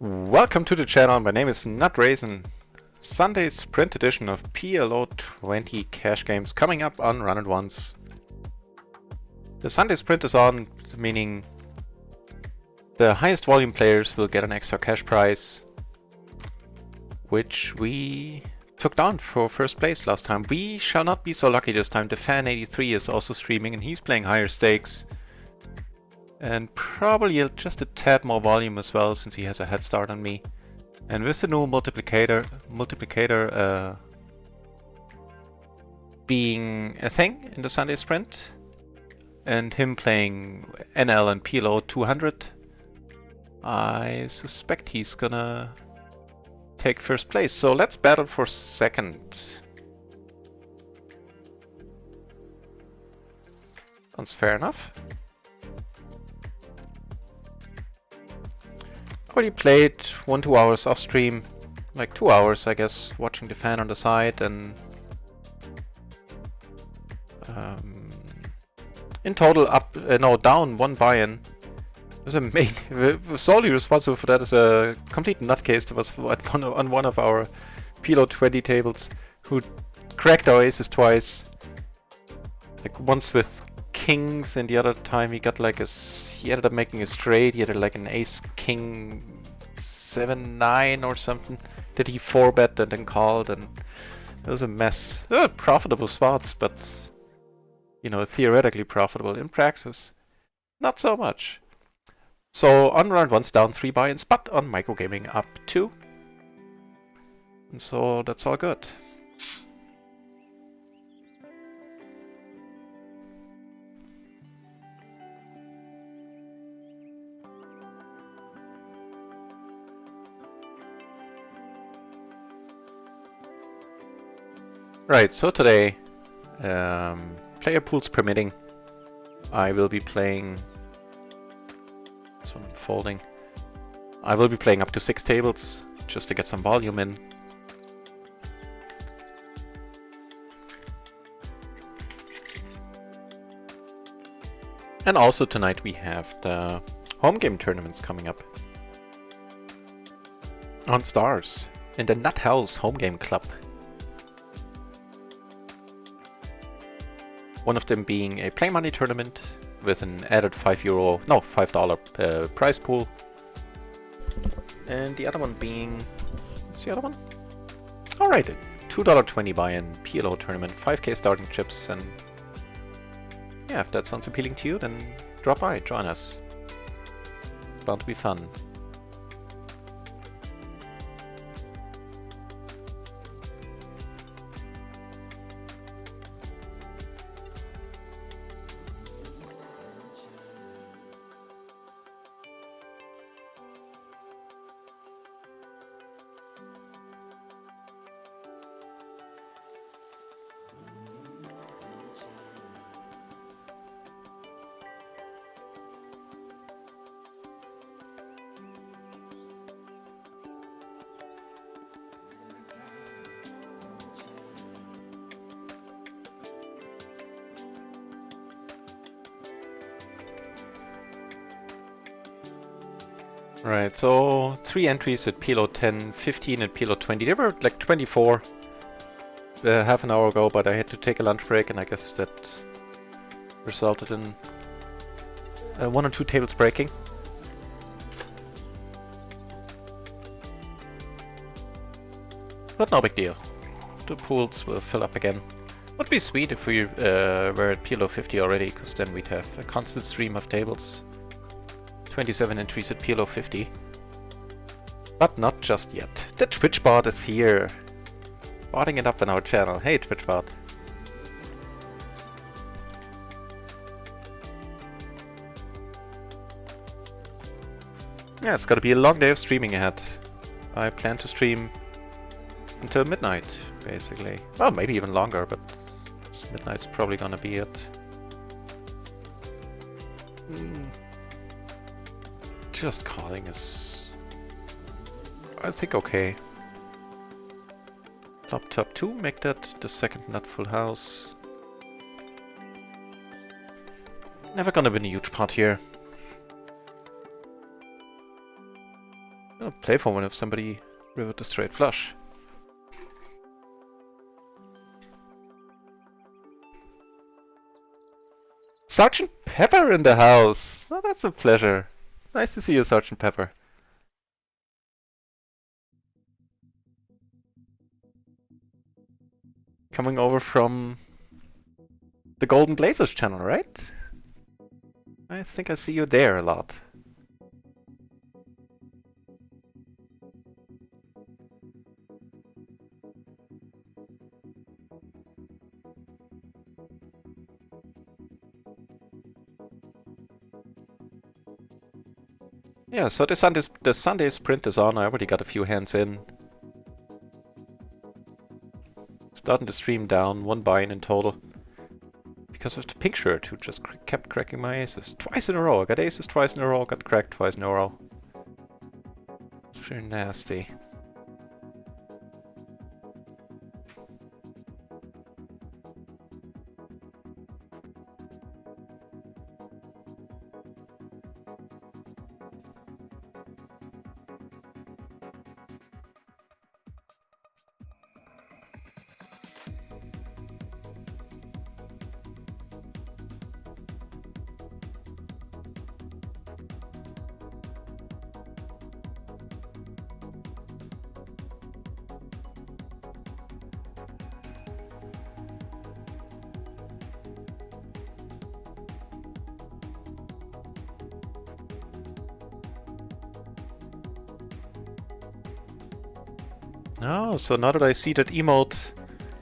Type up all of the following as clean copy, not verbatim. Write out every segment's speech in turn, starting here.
Welcome to the channel. My name is NutRaisin. Sunday's sprint edition of PLO 20 cash games coming up on RunItOnce. The Sunday sprint is on, meaning the highest volume players will get an extra cash prize, which we took down for first place last time. We shall not be so lucky this time. The Fan83 is also streaming and he's playing higher stakes. And probably just a tad more volume as well, since he has a head start on me. And with the new multiplicator being a thing in the Sunday sprint, and him playing NL and PLO 200, I suspect he's gonna take first place. So let's battle for second. Sounds fair enough. Already played 1-2 hours off stream, like 2 hours I guess, watching the fan on the side, and in total down 1 buy-in. Was a main solely responsible for that is a complete nutcase that was on one of our PLO 20 tables, who cracked our aces twice, like once with kings, and the other time he got like he ended up making a straight. He had like an ace king 7-9 or something that he 4-bet and then called, and it was a mess. Profitable spots, but you know, theoretically profitable. In practice, not so much. So on round 1's down 3 buy-ins, but on microgaming up 2, and so that's all good. Right, so today, player pools permitting, I will be playing, so I'm folding, I will be playing up to 6 tables, just to get some volume in. And also tonight we have the home game tournaments coming up on Stars, in the Nut House Home Game Club. One of them being a play money tournament with an added $5 prize pool. And the other one being, what's the other one? Alright, a $2.20 buy-in PLO tournament, 5k starting chips, and yeah, if that sounds appealing to you, then drop by, join us. It's bound to be fun. Right, so 3 entries at PLO 10, 15 at PLO 20. There were like 24 half an hour ago, but I had to take a lunch break, and I guess that resulted in 1 or 2 tables breaking. But no big deal. The pools will fill up again. Would be sweet if we were at PLO 50 already, because then we'd have a constant stream of tables. 27 entries at PLO 50. But not just yet. The Twitch bot is here. Botting it up on our channel. Hey Twitch bot. Yeah, it's gonna be a long day of streaming ahead. I plan to stream until midnight, basically. Well, maybe even longer, but midnight's probably gonna be it. Just calling is, I think, okay. Flop top 2, make that the second nut full house. Never gonna win a huge pot here. I'll play for one if somebody river to straight flush. Sergeant Pepper in the house! Oh, that's a pleasure. Nice to see you, Sergeant Pepper. Coming over from the Golden Blazers channel, right? I think I see you there a lot. Yeah, so the Sunday sprint is on. I already got a few hands in. Starting the stream down, 1 buy-in in total. Because of the pink shirt who just kept cracking my aces. Twice in a row. I got aces twice in a row, got cracked twice in a row. It's pretty nasty. Oh, so now that I see that emote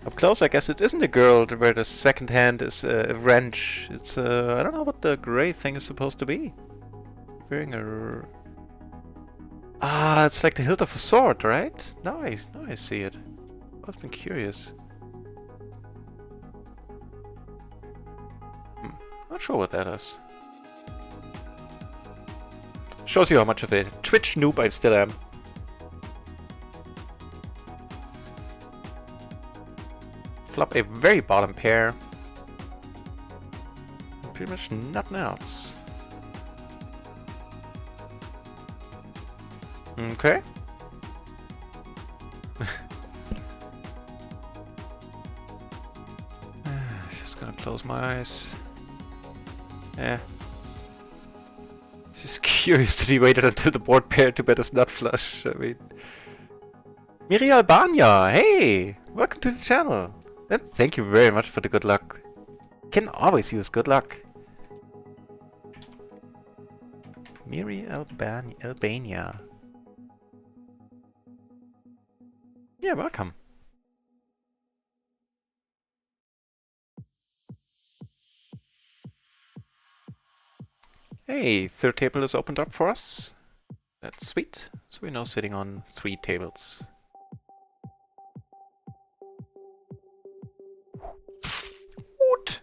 up close, I guess it isn't a girl where the second hand is a wrench. It's I don't know what the gray thing is supposed to be. Wearing a... Ah, it's like the hilt of a sword, right? Now I see it. I've been curious. Not sure what that is. Shows you how much of a Twitch noob I still am. Flop a very bottom pair. And pretty much nothing else. Okay. Just gonna close my eyes. Yeah. It's just curious that he waited until the board pair to bet his nut flush. I mean... Miri Albania! Hey! Welcome to the channel! And thank you very much for the good luck. Can always use good luck. Miri Albania. Yeah, welcome. Hey, third table is opened up for us. That's sweet. So we're now sitting on 3 tables. What?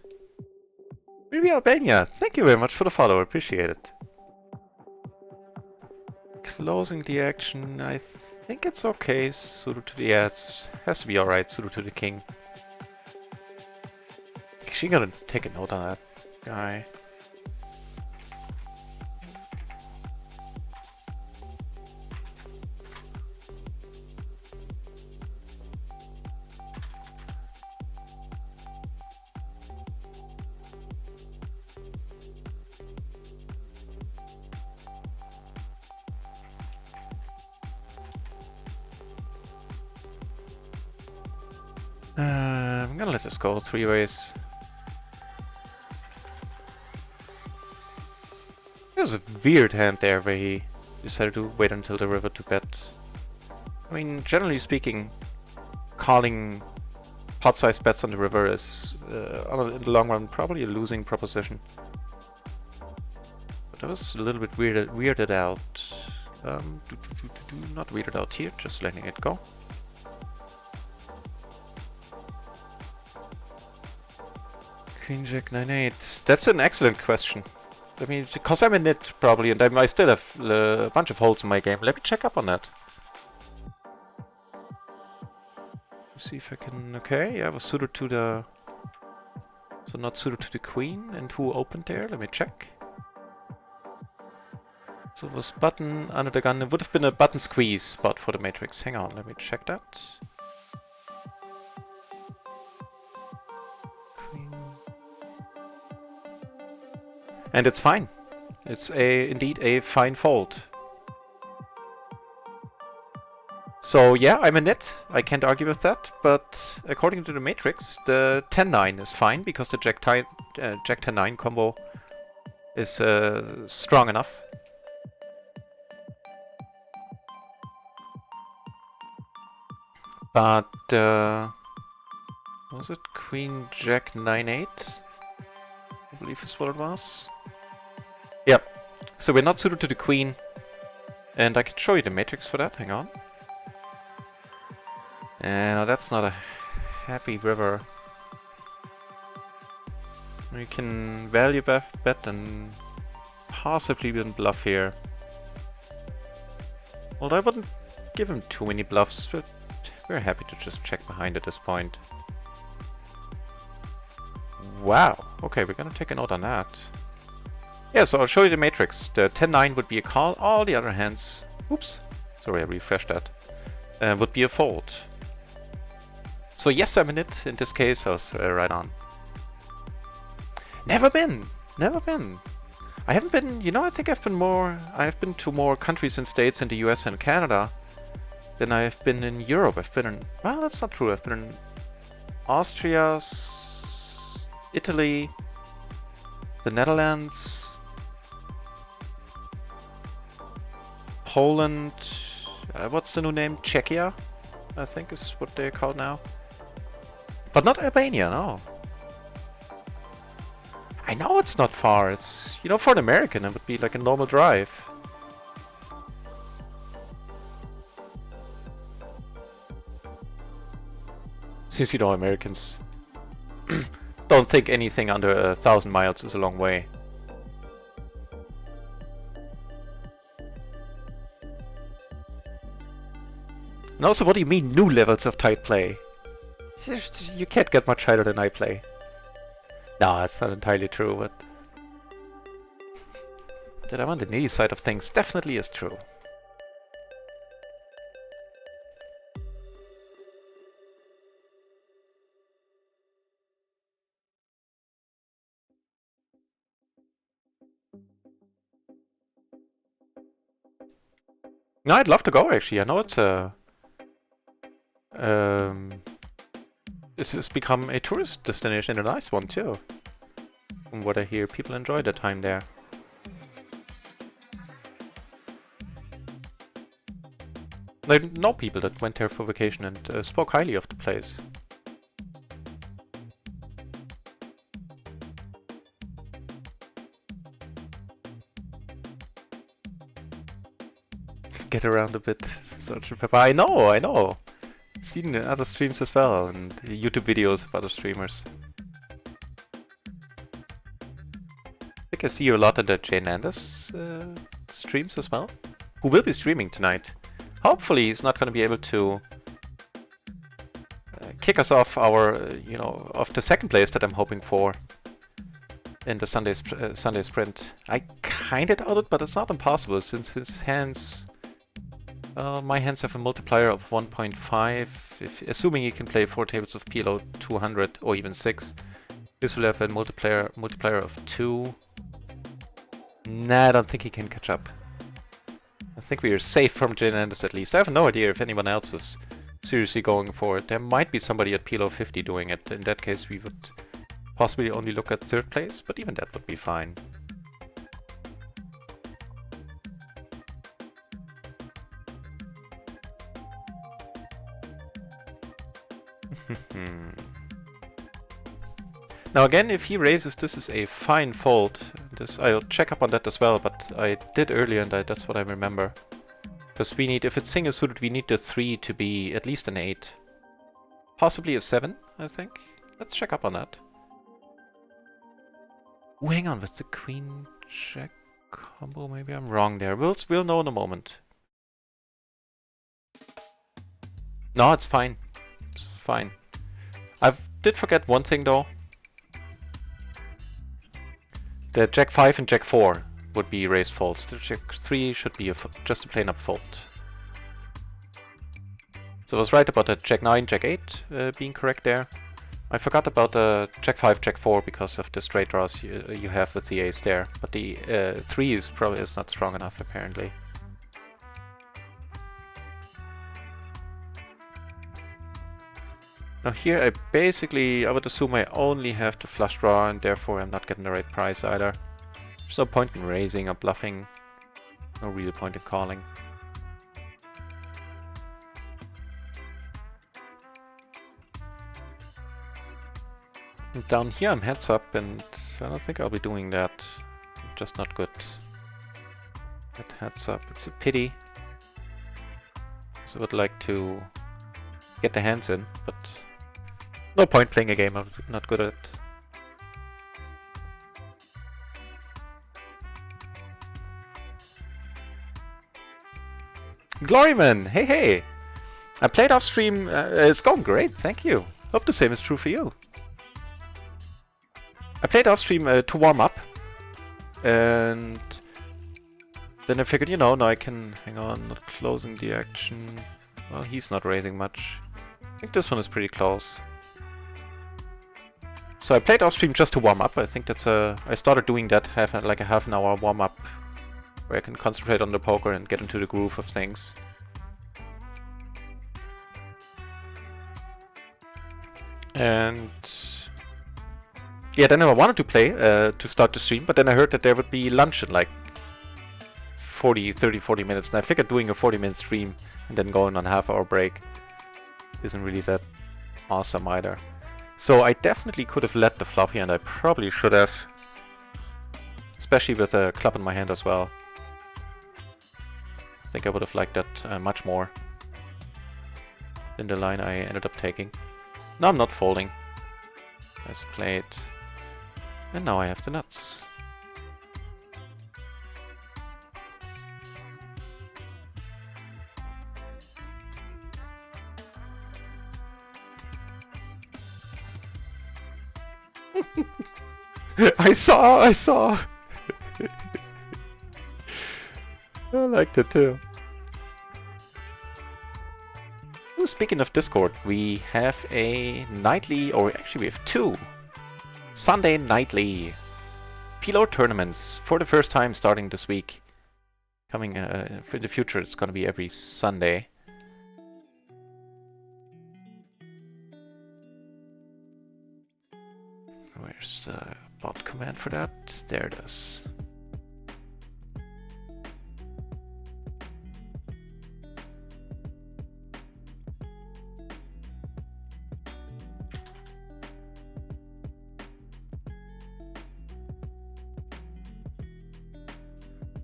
Maybe Albania, thank you very much for the follow, appreciate it. Closing the action, I think it's okay. Suited to the... yeah, it has to be alright, suited to the king. She's gonna take a note on that guy. I'm gonna let this go 3 ways. There's a weird hand there where he decided to wait until the river to bet. I mean, generally speaking, calling pot-sized bets on the river is, in the long run, probably a losing proposition. But that was a little bit weirded out. Not weirded out here, just letting it go. Queen Jack 9-8. That's an excellent question. I mean, because I'm in it probably, and I still have a bunch of holes in my game. Let me check up on that. See if I can... okay, yeah, I was suited to the... so not suited to the queen. And who opened there? Let me check. So this button under the gun, it would have been a button squeeze spot for the matrix. Hang on, let me check that. Queen. And it's fine. It's indeed a fine fold. So yeah, I'm in it. I can't argue with that. But according to the matrix, the 10-9 is fine because the Jack 10-9 combo is strong enough. But was it Queen Jack 9-8? I believe is what it was. Yep. So we're not suited to the queen, and I can show you the matrix for that. Hang on. And that's not a happy river. We can value bet and possibly even bluff here. Although I wouldn't give him too many bluffs, but we're happy to just check behind at this point. Wow. Okay, we're gonna take a note on that. Yeah, so I'll show you the matrix. The 10-9 would be a call. All the other hands... Oops. Sorry, I refreshed that. Would be a fold. So yes, I'm in it. In this case, I was right on. Never been. Never been. I haven't been... You know, I think I've been to more countries and states in the US and Canada than I've been in Europe. I've been in... Well, that's not true. I've been in Austria, Italy, the Netherlands, Poland, what's the new name? Czechia, I think is what they're called now. But not Albania, no. I know it's not far. It's, you know, for an American it would be like a normal drive. Since, you know, Americans don't think anything under 1,000 miles is a long way. And also, what do you mean new levels of tight play? You can't get much tighter than I play. No, that's not entirely true, but that I'm on the needy side of things definitely is true. No, I'd love to go actually. I know it's a this has become a tourist destination, a nice one too. From what I hear, people enjoy their time there. I know people that went there for vacation and spoke highly of the place. Get around a bit, Sgt. Pepper. I know. Seen in other streams as well, and YouTube videos of other streamers. I think I see you a lot in the Jane Anders streams as well. Who will be streaming tonight. Hopefully he's not going to be able to kick us off our, you know, off the second place that I'm hoping for in the Sunday sprint. I kinda doubt it, but it's not impossible since his hands... my hands have a multiplier of 1.5. Assuming he can play 4 tables of PLO 200 or even 6, this will have a multiplier of 2. Nah, I don't think he can catch up. I think we are safe from Jane Anders at least. I have no idea if anyone else is seriously going for it. There might be somebody at PLO 50 doing it. In that case, we would possibly only look at 3rd place, but even that would be fine. Now again, if he raises, this is a fine fold. I'll check up on that as well, but I did earlier and that's what I remember. Because we need, if it's single suited, we need the 3 to be at least an 8. Possibly a 7, I think. Let's check up on that. Ooh, hang on, with the Queen Jack combo, maybe I'm wrong there. We'll know in a moment. No, it's fine. It's fine. I did forget one thing though. The Jack 5 and Jack 4 would be raised folds. The check 3 should be just a plain up fold. So I was right about the Jack 9, Jack 8 being correct there. I forgot about the Jack 5, Jack 4 because of the straight draws you have with the ace there. But the 3 is probably not strong enough apparently. Now here I would assume I only have the flush draw and therefore I'm not getting the right price either. There's no point in raising or bluffing. No real point in calling. And down here I'm heads up and I don't think I'll be doing that. Just not good. At heads up. It's a pity. So I would like to get the hands in, but no point playing a game I'm not good at. Gloryman! Hey hey! I played off stream, it's going great, thank you. Hope the same is true for you. I played off stream to warm up. And then I figured, you know, now I can hang on, not closing the action. Well, he's not raising much. I think this one is pretty close. So I played off stream just to warm up. I think that's I started doing that like a half an hour warm up where I can concentrate on the poker and get into the groove of things. And yeah, then I wanted to play to start the stream, but then I heard that there would be lunch in like 40 minutes, and I figured doing a 40-minute stream and then going on a half-hour break isn't really that awesome either. So I definitely could have led the flop here, and I probably should have. Especially with a club in my hand as well. I think I would have liked that much more than the line I ended up taking. No, I'm not folding. Nice played. And now I have the nuts. I saw! I liked it too. Ooh, speaking of Discord, we have a nightly, or actually we have two Sunday nightly PLO tournaments for the first time starting this week. Coming for the future, it's gonna be every Sunday. Where's the bot command for that? There it is.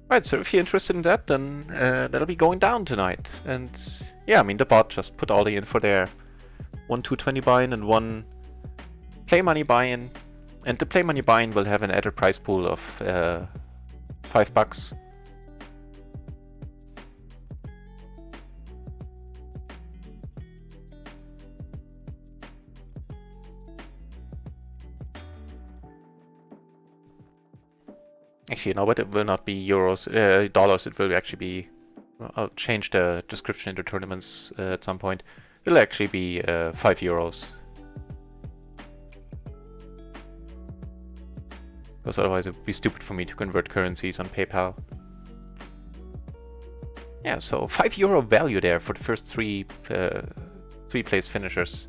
Right, so if you're interested in that, then that'll be going down tonight. And yeah, I mean, the bot just put all the info there. 1 220 buy-in and 1 play money buy-in. And the play money buy-in will have an added prize pool of $5. Actually, you know what? It will not be euros, dollars. It will actually be. I'll change the description into tournaments at some point. It'll actually be 5 euros. Because otherwise it would be stupid for me to convert currencies on PayPal. Yeah, so 5 euro value there for the first three place finishers.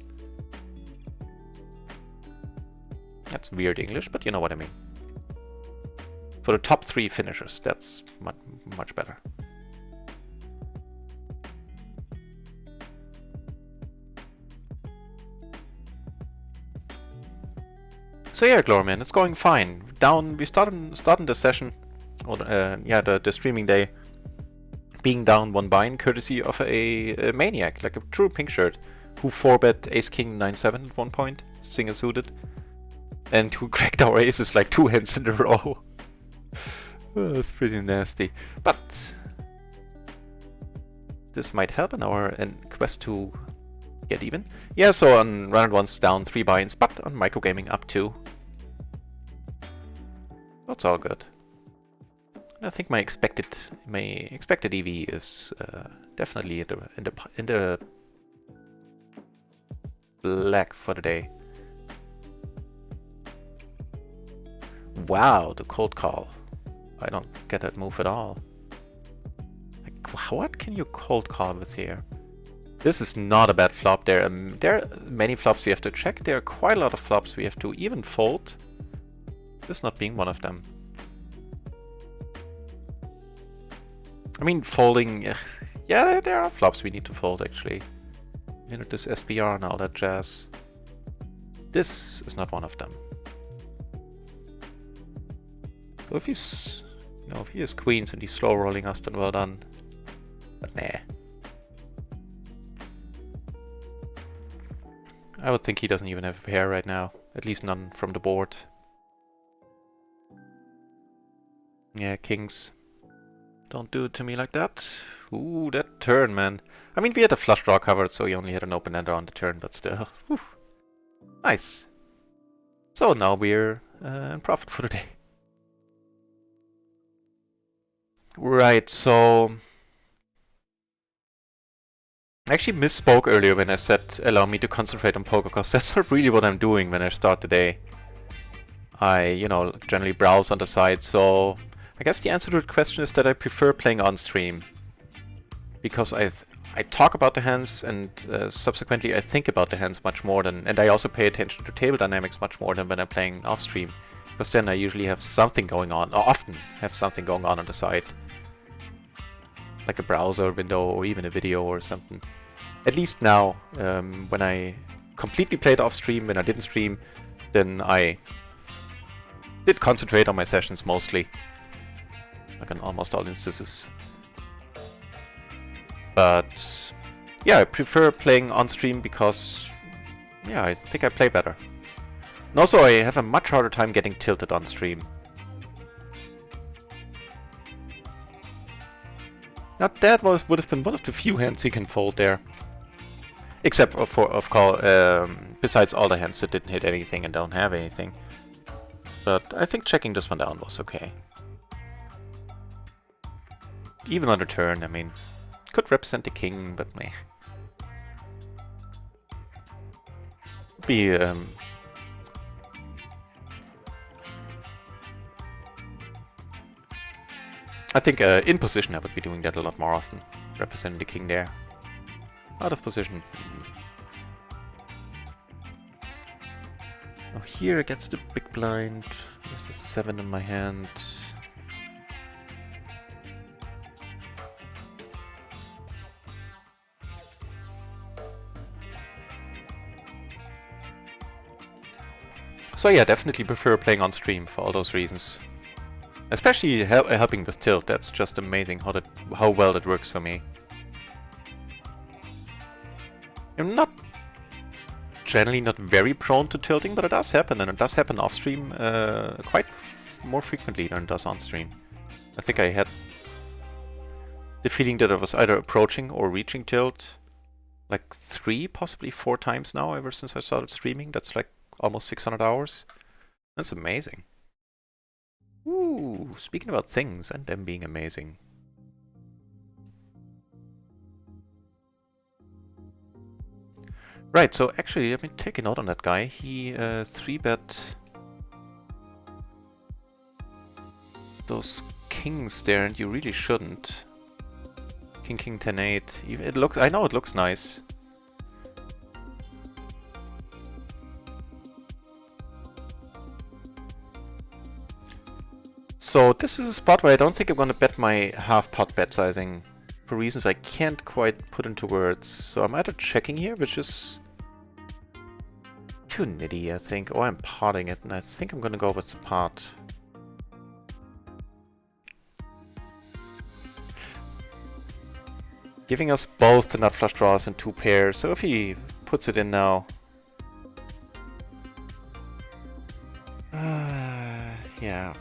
That's weird English, but you know what I mean. For the top 3 finishers, that's much better. So yeah, Glorman, it's going fine. We starting the session, or yeah, the streaming day, being down 1 buy-in, courtesy of a maniac, like a true pink shirt, who 4-bet Ace King 9-7 at one point, single suited, and who cracked our aces like 2 hands in a row. Oh, that's pretty nasty, but this might help in our quest to get even. Yeah, so on RunItOnce down 3 buy-ins, but on microgaming up 2. That's all good. I think my expected EV is definitely in the black for the day. Wow, the cold call. I don't get that move at all. Like, what can you cold call with here? This is not a bad flop. There are many flops we have to check. There are quite a lot of flops we have to even fold. This not being one of them. I mean, folding... yeah, there are flops we need to fold, actually. You know, this SPR and all that jazz. This is not one of them. So if he's... you know, if he has queens and he's slow rolling us, then well done. But nah. I would think he doesn't even have a pair right now. At least none from the board. Yeah, kings. Don't do it to me like that. Ooh, that turn, man. I mean, we had a flush draw covered, so he only had an open ender on the turn, but still. Whew. Nice. So now we're in profit for the day. Right, so... I actually misspoke earlier when I said allow me to concentrate on poker, because that's not really what I'm doing when I start the day. I, you know, generally browse on the side, so... I guess the answer to the question is that I prefer playing on stream. Because I talk about the hands and subsequently I think about the hands much more than... And I also pay attention to table dynamics much more than when I'm playing off stream. Because then I usually have something going on, or often have something going on the side. Like a browser window or even a video or something. At least now, when I completely played off stream, when I didn't stream, then I did concentrate on my sessions mostly. Like in almost all instances. But yeah, I prefer playing on stream because, yeah, I think I play better. And also I have a much harder time getting tilted on stream. Now that would have been one of the few hands you can fold there. Except for, of course, besides all the hands that didn't hit anything and don't have anything. But I think checking this one down was okay. Even on the turn, I mean, could represent the king, but meh. Be I think in position I would be doing that a lot more often, representing the king there. Out of position. Oh, here against the big blind, with the 7 in my hand. So yeah, definitely prefer playing on stream for all those reasons. Especially helping with tilt, that's just amazing how well that works for me. I'm generally not very prone to tilting, but it does happen, and it does happen off stream quite more frequently than it does on stream. I think I had the feeling that I was either approaching or reaching tilt like 3, possibly 4 times now ever since I started streaming. That's like almost 600 hours. That's amazing. Ooh, speaking about things and them being amazing. Right, so actually, let me take a note on that guy. He 3-bet those kings there, and you really shouldn't. King, king, 10, 8. It looks, I know it looks nice. So this is a spot where I don't think I'm gonna bet my half-pot bet sizing for reasons I can't quite put into words. So I'm either checking here, which is too nitty, I think, or I'm potting it, and I think I'm gonna go with the pot. Giving us both the nut flush draws and 2 pairs, so if he puts it in now... yeah.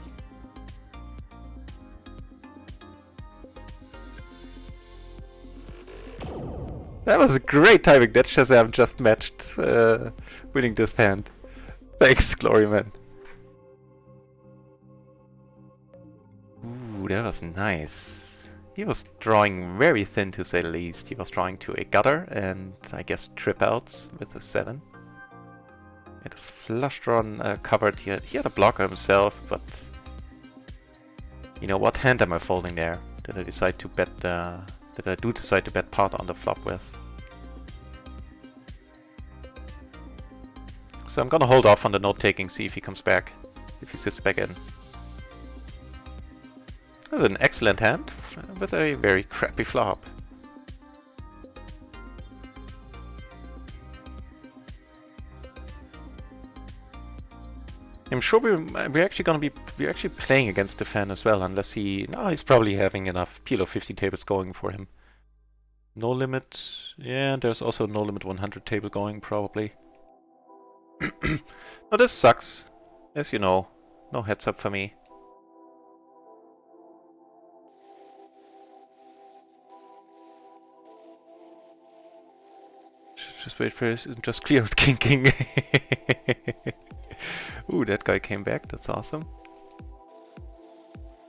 That was great timing that Shazam just matched winning this hand. Thanks, Gloryman. Ooh. Ooh, that was nice. He was drawing very thin, to say the least. He was drawing to a gutter and, I guess, trip outs with a 7. It is flush drawn covered. He had a blocker himself, but... You know, what hand am I folding there? Did I decide to bet... Did I do decide to bet pot on the flop with? So I'm gonna hold off on the note-taking, see if he comes back. If he sits back in. That's an excellent hand, with a very crappy flop. I'm sure we're actually playing against the fan as well, unless he's probably having enough PLO 50 tables going for him. No limit, yeah, there's also no limit 100 table going probably. No, this sucks, as you know. No heads up for me. Just wait for it, just clear it, king. Ooh, that guy came back, that's awesome.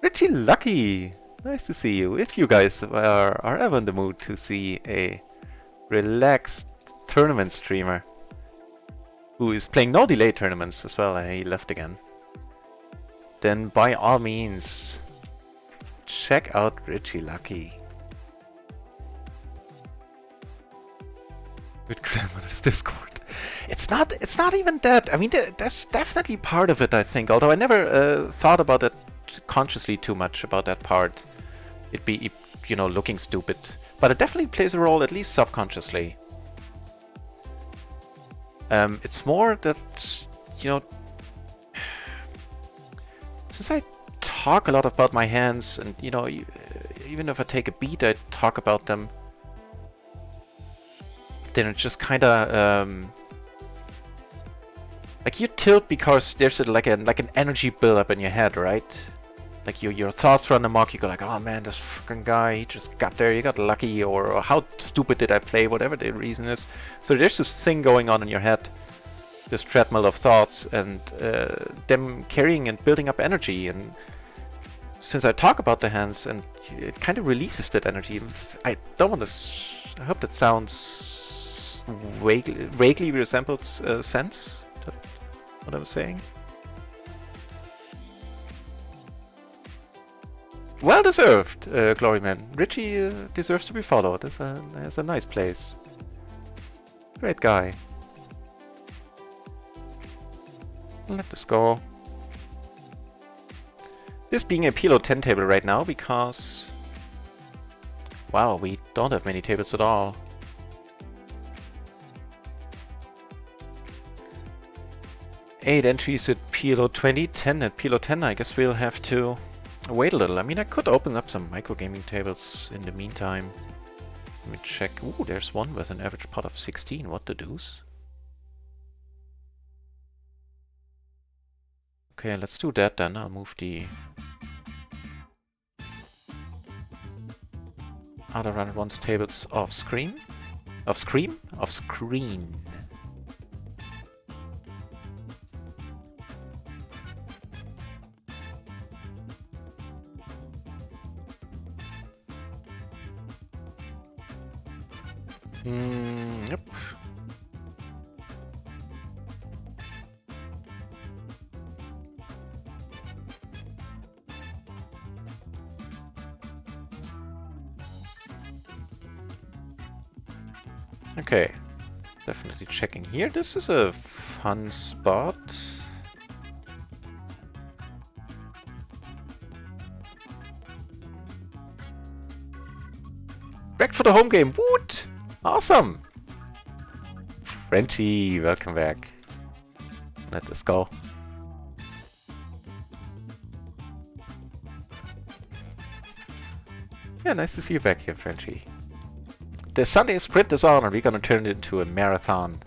Richie Lucky! Nice to see you. If you guys are ever in the mood to see a relaxed tournament streamer who is playing no delay tournaments as well, he left again, then by all means check out Richie Lucky. With Grandmother's Discord. It's not even that. I mean, that's definitely part of it, I think. Although I never thought about it consciously too much about that part. It'd be, you know, looking stupid. But it definitely plays a role, at least subconsciously. It's more that, you know, since I talk a lot about my hands, and, you know, even if I take a beat, I talk about them. Then it's just kind of like you tilt because there's like an energy build-up in your head, right? Like your thoughts run amok. You go like, oh man, this fucking guy, he just got there. He got lucky, or how stupid did I play? Whatever the reason is. So there's this thing going on in your head, this treadmill of thoughts, and them carrying and building up energy. And since I talk about the hands, and it kind of releases that energy. I don't want to. I hope that sounds vaguely resembles sense. What I was saying. Well deserved, Gloryman. Richie deserves to be followed. It's a nice place. Great guy. Let this go. This being a PLO 10 table right now because... Wow, we don't have many tables at all. 8 entries at PLO 20, 10 at PLO 10. I guess we'll have to wait a little. I mean, I could open up some microgaming tables in the meantime. Let me check. Ooh, there's one with an average pot of 16. What the deuce? Okay, let's do that then. I'll move the other RunItOnce tables off screen. Off screen? Off screen. Yep. Okay, definitely checking here. This is a fun spot. Back for the home game. Woot! Awesome! Frenchie, welcome back. Let this go. Yeah, nice to see you back here, Frenchie. The Sunday sprint is on, and we're gonna turn it into a marathon.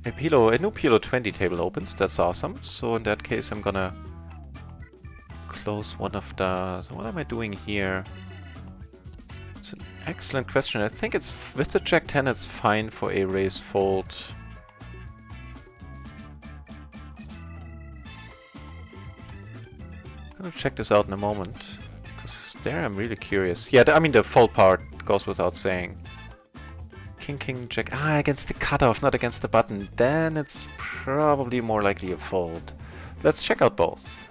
A new PLO 20 table opens. That's awesome. So in that case, I'm gonna close one of the... So what am I doing here? It's an excellent question. I think it's with the Jack 10, it's fine for a raise fold. I'm gonna check this out in a moment. Because there I'm really curious. Yeah, I mean the fold part goes without saying. King, king, jack. Ah, against the cutoff, not against the button. Then it's probably more likely a fold. Let's check out both.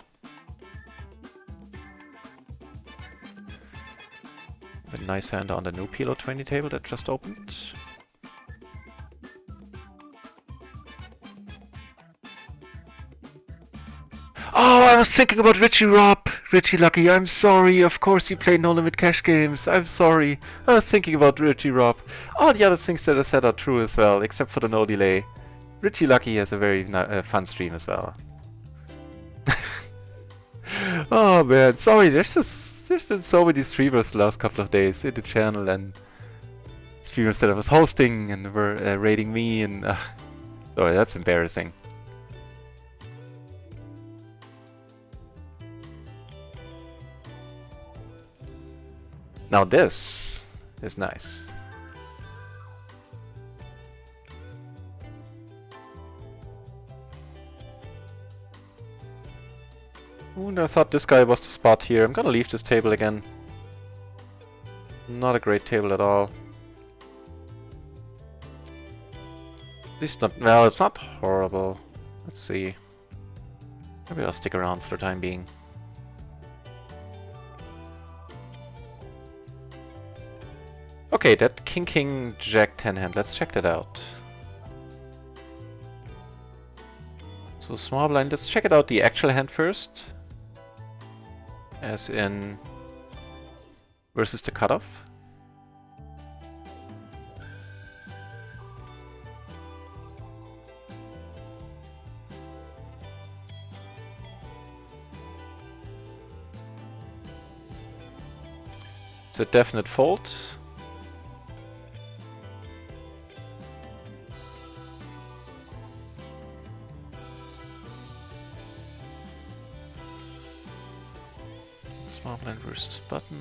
A nice hand on the new PLO 20 table that just opened. Oh, I was thinking about Richie Rob. Richie Lucky, I'm sorry. Of course you play No Limit Cash games. I'm sorry. I was thinking about Richie Rob. All the other things that I said are true as well, except for the no delay. Richie Lucky has a very fun stream as well. Oh man, sorry. There's been so many streamers the last couple of days in the channel, and streamers that I was hosting and were raiding me, and sorry, that's embarrassing. Now this is nice. Ooh, I thought this guy was the spot here. I'm gonna leave this table again. Not a great table at all. At least not... Well, it's not horrible. Let's see. Maybe I'll stick around for the time being. Okay, that King King Jack 10 hand, let's check that out. So small blind, let's check it out the actual hand first. As in versus the cutoff. It's a definite fold. Small blind versus button.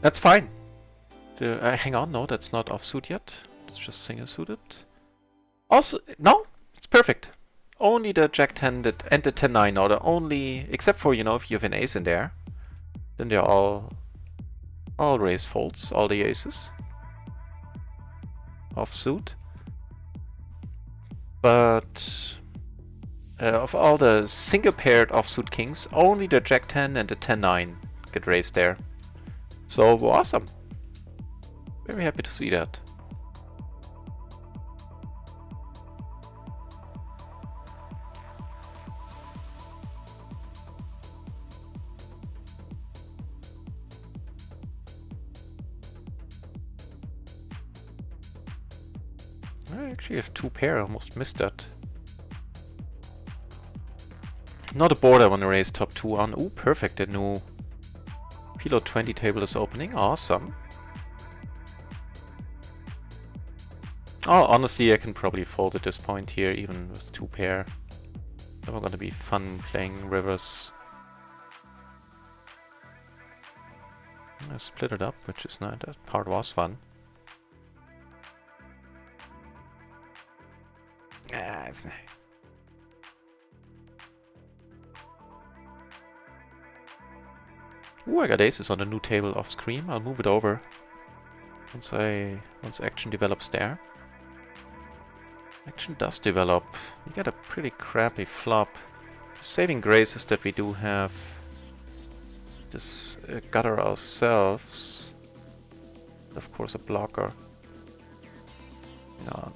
That's fine. Hang on, no, that's not offsuit yet. It's just single suited. Also, no, it's perfect. Only the Jack 10 that, and the 10-9 are the only, except for, you know, if you have an ace in there, then they're all raise folds, all the aces. Offsuit. But of all the single paired offsuit kings, only the Jack 10 and the 10-9 get raised there. So awesome. Very happy to see that. I actually have two pair, I almost missed that. Not a board I want to raise top 2 on. Ooh, perfect, the new PLO 20 table is opening, awesome. Oh, honestly, I can probably fold at this point here, even with two pair. Never gonna be fun playing rivers. I split it up, which is nice, that part was fun. Ah, it's nice. Ooh, I got aces on the new table off screen. I'll move it over once action develops there. Action does develop. We get a pretty crappy flop. The saving grace is that we do have this gutter ourselves. Of course, a blocker. No.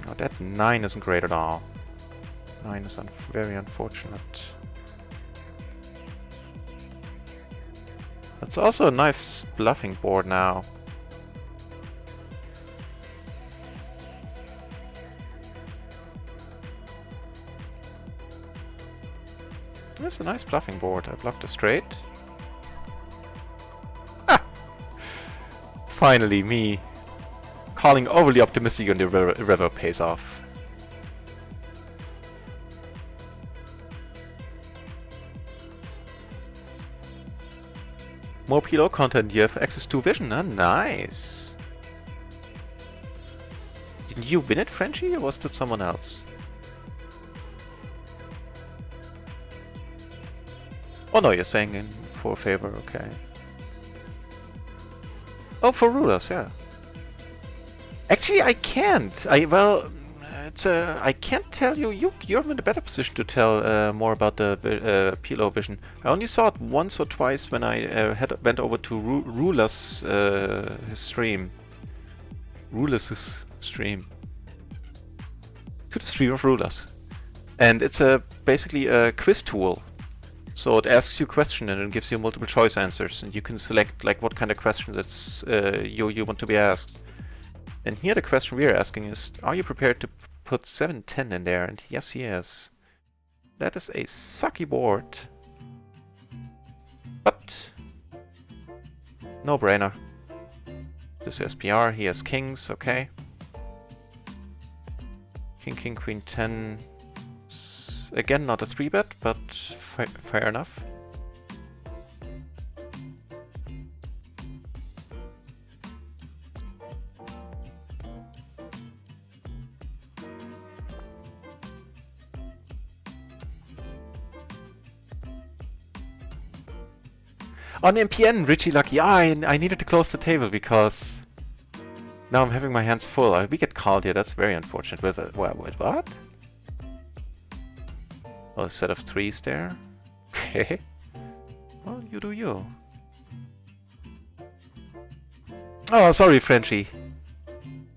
Oh, that 9 isn't great at all. 9 is very unfortunate. It's also a nice bluffing board now. That's a nice bluffing board. I blocked a straight. Ah! Finally, me calling overly optimistic on the river pays off. More PLO content. You have access to vision. Ah, nice. Didn't you win it, Frenchie, or was that someone else? Oh no, you're saying in for favor, okay. Oh, for rulers, yeah. Actually, I can't. I can't tell you. You're in a better position to tell more about the PLO vision. I only saw it once or twice when I went over to Ruler's his stream. Ruler's stream. To the stream of Rulers, and it's basically a quiz tool. So it asks you a question and it gives you multiple choice answers, and you can select like what kind of question that's you want to be asked. And here the question we are asking is, are you prepared to put 7-10 in there? And yes, he is. That is a sucky board, but no brainer. This is SPR. He has kings. Okay. King, king, queen, 10. Again, not a 3-bet, but fair enough. On MPN, Richie Lucky. I needed to close the table because now I'm having my hands full. We get called here. That's very unfortunate. With what? Oh, a set of 3s there. Okay. Well, you do you. Oh, sorry, Frenchie.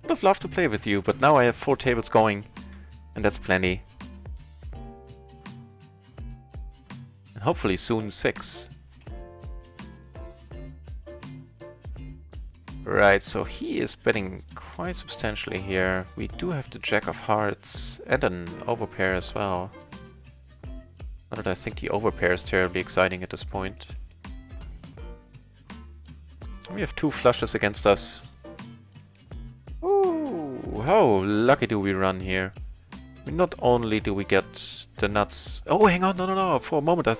Would have loved to play with you, but now I have 4 tables going, and that's plenty. And hopefully soon 6. Right, so he is betting quite substantially here. We do have the Jack of Hearts and an overpair as well. Not that I think the overpair is terribly exciting at this point. We have 2 flushes against us. Ooh, how lucky do we run here? I mean, not only do we get the nuts... Oh, hang on, no. For a moment I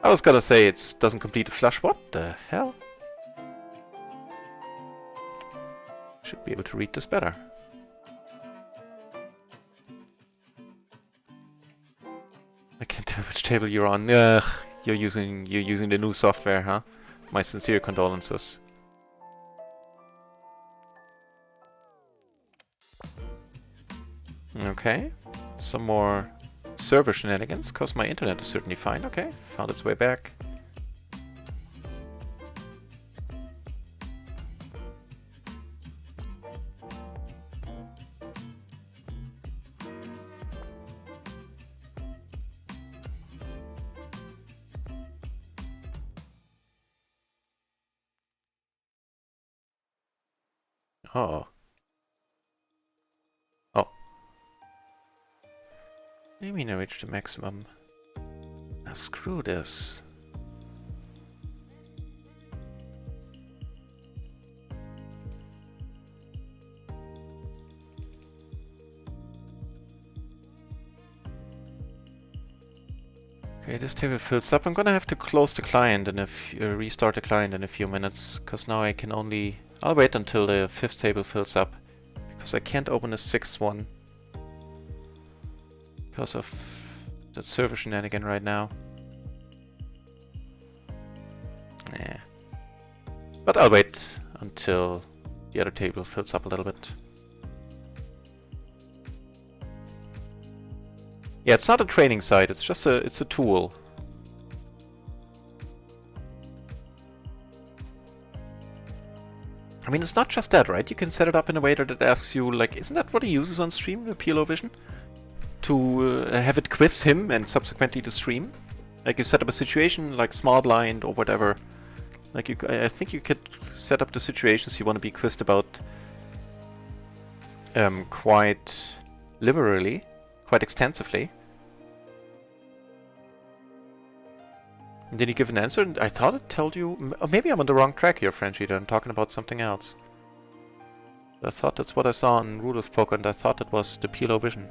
was gonna say it doesn't complete a flush. What the hell? Should be able to read this better. I can't tell which table you're on. Ugh, you're using the new software, huh? My sincere condolences. Okay, some more server shenanigans, cause my internet is certainly fine. Okay, found its way back. Oh. Oh. What do you mean I reached the maximum? Now screw this. Okay, this table fills up. I'm gonna have to close the client and restart the client in a few minutes, because now I can only... I'll wait until the 5th table fills up, because I can't open a 6th one because of that server shenanigan right now. Yeah. But I'll wait until the other table fills up a little bit. Yeah, it's not a training site, it's just it's a tool. I mean, it's not just that, right? You can set it up in a way that it asks you, like, isn't that what he uses on stream, the PLO Vision? To have it quiz him and subsequently the stream? Like, you set up a situation, like small blind or whatever. Like, I think you could set up the situations you want to be quizzed about quite liberally, quite extensively. And then you give an answer, and I thought it told you... maybe I'm on the wrong track here, Frenchie, I'm talking about something else. I thought that's what I saw in Rule of Poker, and I thought it was the PLO vision.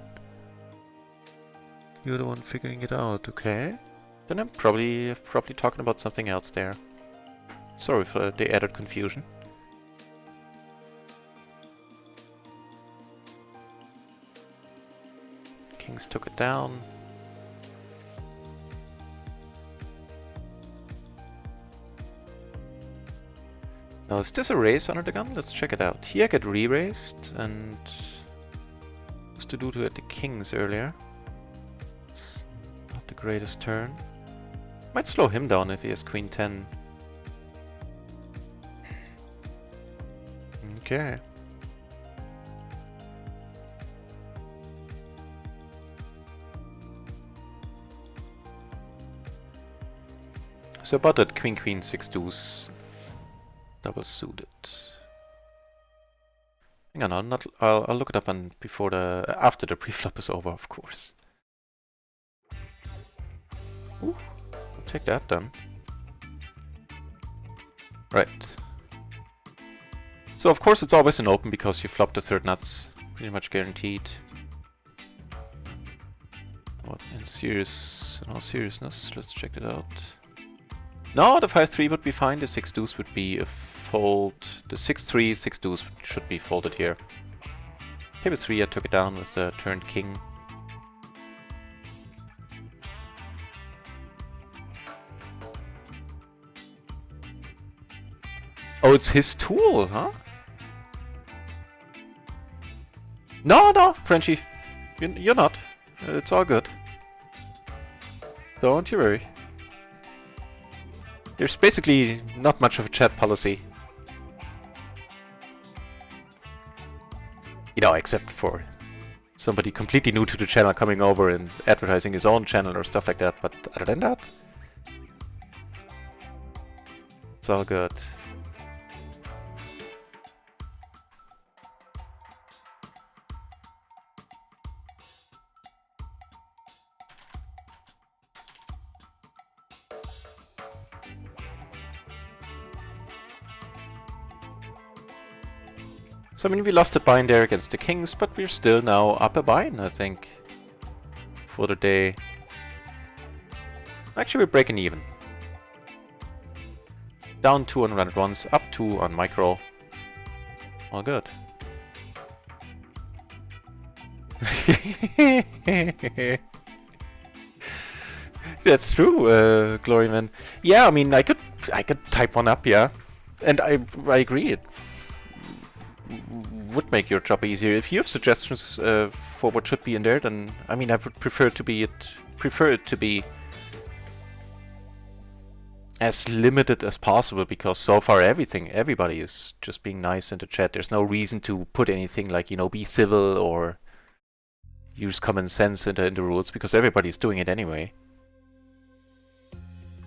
You're the one figuring it out, okay? Then I'm probably talking about something else there. Sorry for the added confusion. Kings took it down. Now, is this a raise under the gun? Let's check it out. Here I get re-raised, and... what's to do to the kings earlier? It's not the greatest turn. Might slow him down if he has queen 10. Okay. So about that queen 6 deuce. Double suited. Hang on, I'll look it up after the preflop is over, of course. Ooh, I'll take that then. Right. So of course it's always an open because you flop the third nuts, pretty much guaranteed. What in all seriousness, let's check it out. No, the 5-3 would be fine, the 6 deuce would be a fold. The 6-3, 6 deuce should be folded here. Table 3 I took it down with the turned king. Oh, it's his tool, huh? No, Frenchie. You're not. It's all good. Don't you worry. There's basically not much of a chat policy. You know, except for somebody completely new to the channel coming over and advertising his own channel or stuff like that, but other than that, it's all good. So I mean, we lost a bind there against the kings, but we're still now up a bind, I think, for the day. Actually, we're breaking even. Down 2 on RunItOnce, up 2 on micro. All good. That's true, Gloryman. Yeah, I mean, I could type one up, yeah, and I agree. It would make your job easier. If you have suggestions for what should be in there, then I mean, I would prefer it to be as limited as possible, because so far everybody is just being nice in the chat. There's no reason to put anything like, you know, be civil or use common sense in the rules, because everybody's doing it anyway.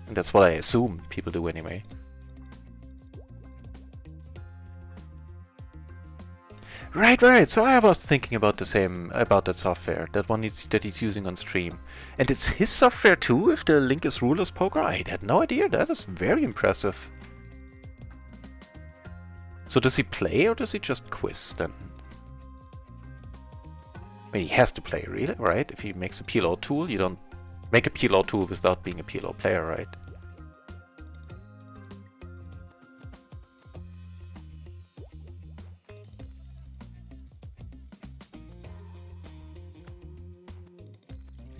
And that's what I assume people do anyway. Right. So I was thinking about the same, about that software, that he's using on stream. And it's his software too, if the link is Rulers Poker? I had no idea. That is very impressive. So does he play or does he just quiz then? I mean, he has to play, really, right? If he makes a PLO tool, you don't make a PLO tool without being a PLO player, right?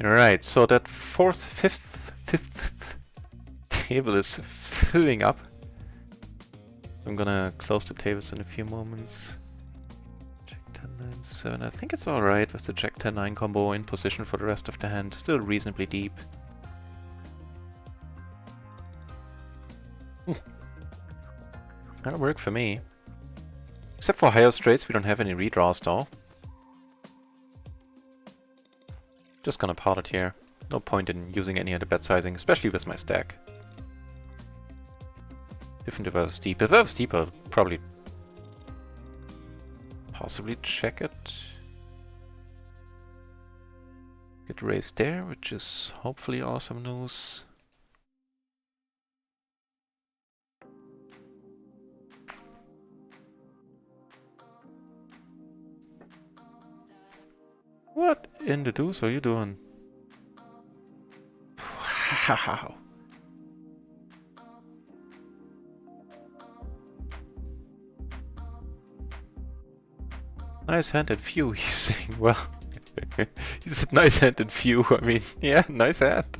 Alright, so that fifth table is filling up. I'm gonna close the tables in a few moments. Jack 10, 9, 7. I think it's alright with the Jack 10, 9 combo in position for the rest of the hand. Still reasonably deep. That'll work for me. Except for higher straights, we don't have any redraws though. Just gonna pot it here. No point in using any other bet sizing, especially with my stack. Different if I was deep. If I was deep, I'll probably possibly check it. Get raised there, which is hopefully awesome news. What in the deuce are you doing? Wow. Nice hand and few, he's saying. Well, he said nice hand and few. I mean, yeah, nice hand.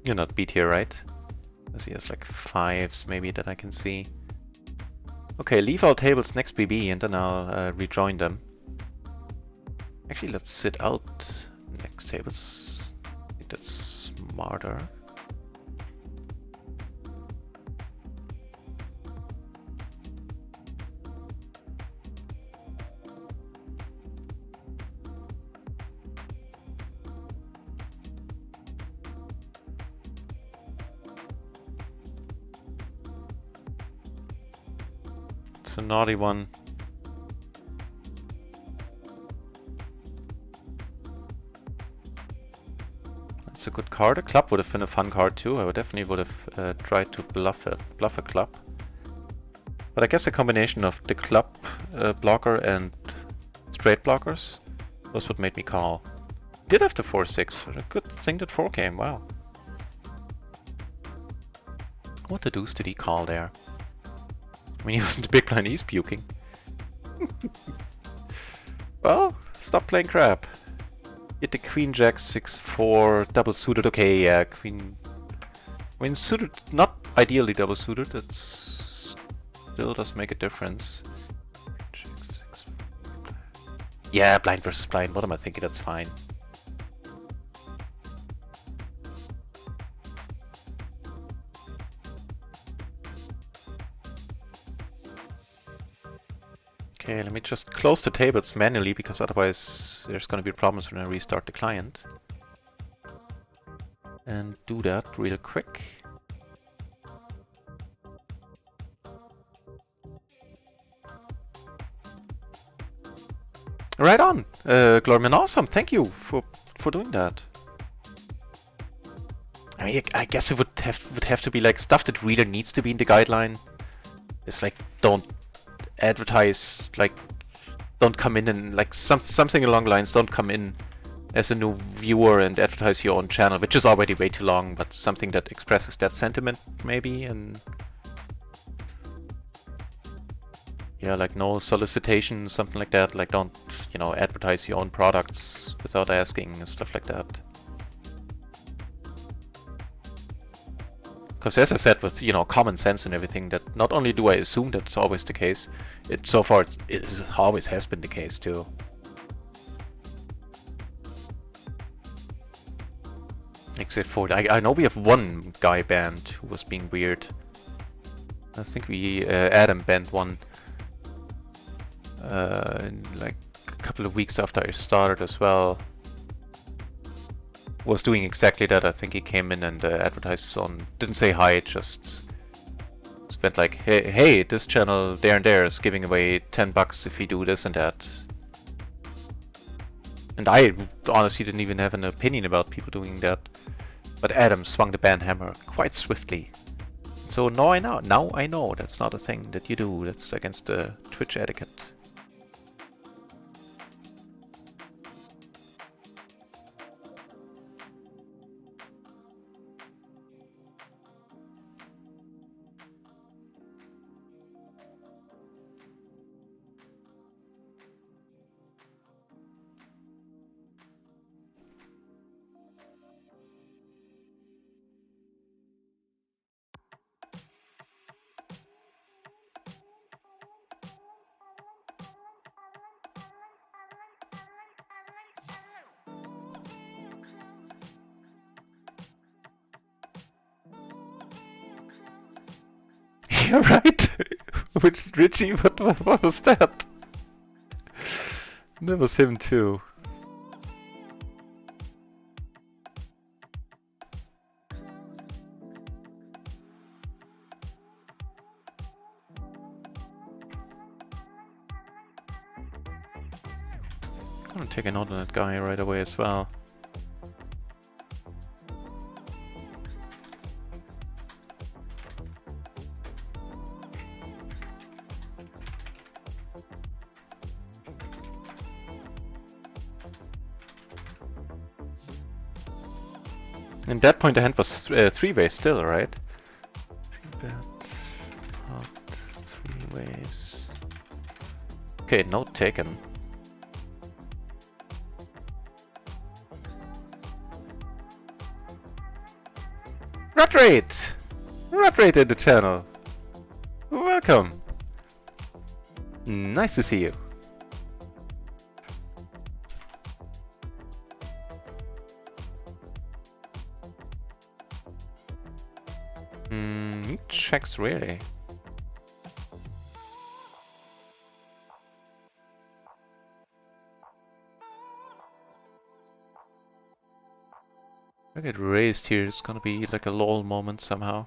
You're not beat here, right? Because he has like 5s maybe that I can see. Okay, leave our tables next BB and then I'll rejoin them. Actually, let's sit out next tables. I think that's smarter. It's a naughty one. That's a good card. A club would have been a fun card too. I would definitely would have tried to bluff a club. But I guess a combination of the club blocker and straight blockers was what made me call. Did have the 4-6. A good thing that 4 came. Wow. What the deuce did he call there? I mean, he wasn't the big blind, he's puking. Well, stop playing crap. Hit the queen jack 6-4 double suited. Okay, yeah, queen. I mean, suited, not ideally double suited. That still does make a difference. Yeah, blind versus blind. What am I thinking? That's fine. Okay, let me just close the tables manually, because otherwise there's going to be problems when I restart the client. And do that real quick. Right on! Glorman, awesome! Thank you for doing that. I mean, I guess it would have to be like stuff that really needs to be in the guideline. It's like, don't advertise, like, don't come in and like something along the lines, don't come in as a new viewer and advertise your own channel, which is already way too long, but something that expresses that sentiment maybe. And yeah, like no solicitation, something like that, like don't, you know, advertise your own products without asking and stuff like that. Because as I said, with, you know, common sense and everything, that not only do I assume that's always the case, so far it always has been the case too. Except for, I know we have one guy banned who was being weird. I think we, Adam banned one in like a couple of weeks after I started as well. Was doing exactly that. I think he came in and advertised on, didn't say hi, just spent like, hey, this channel there and there is giving away $10 if you do this and that. And I honestly didn't even have an opinion about people doing that. But Adam swung the ban hammer quite swiftly. So now I know that's not a thing that you do. That's against the Twitch etiquette. Yeah, right? Which Richie, what was that? That was him too. I'm gonna take a note on that guy right away as well. In that point the hand was 3-way still, right? 3-bet, pot, 3 ways. Okay, note taken. Rat rate! Rat rate in the channel! Welcome! Nice to see you. He checks really. If I get raised here, it's gonna be like a lol moment somehow.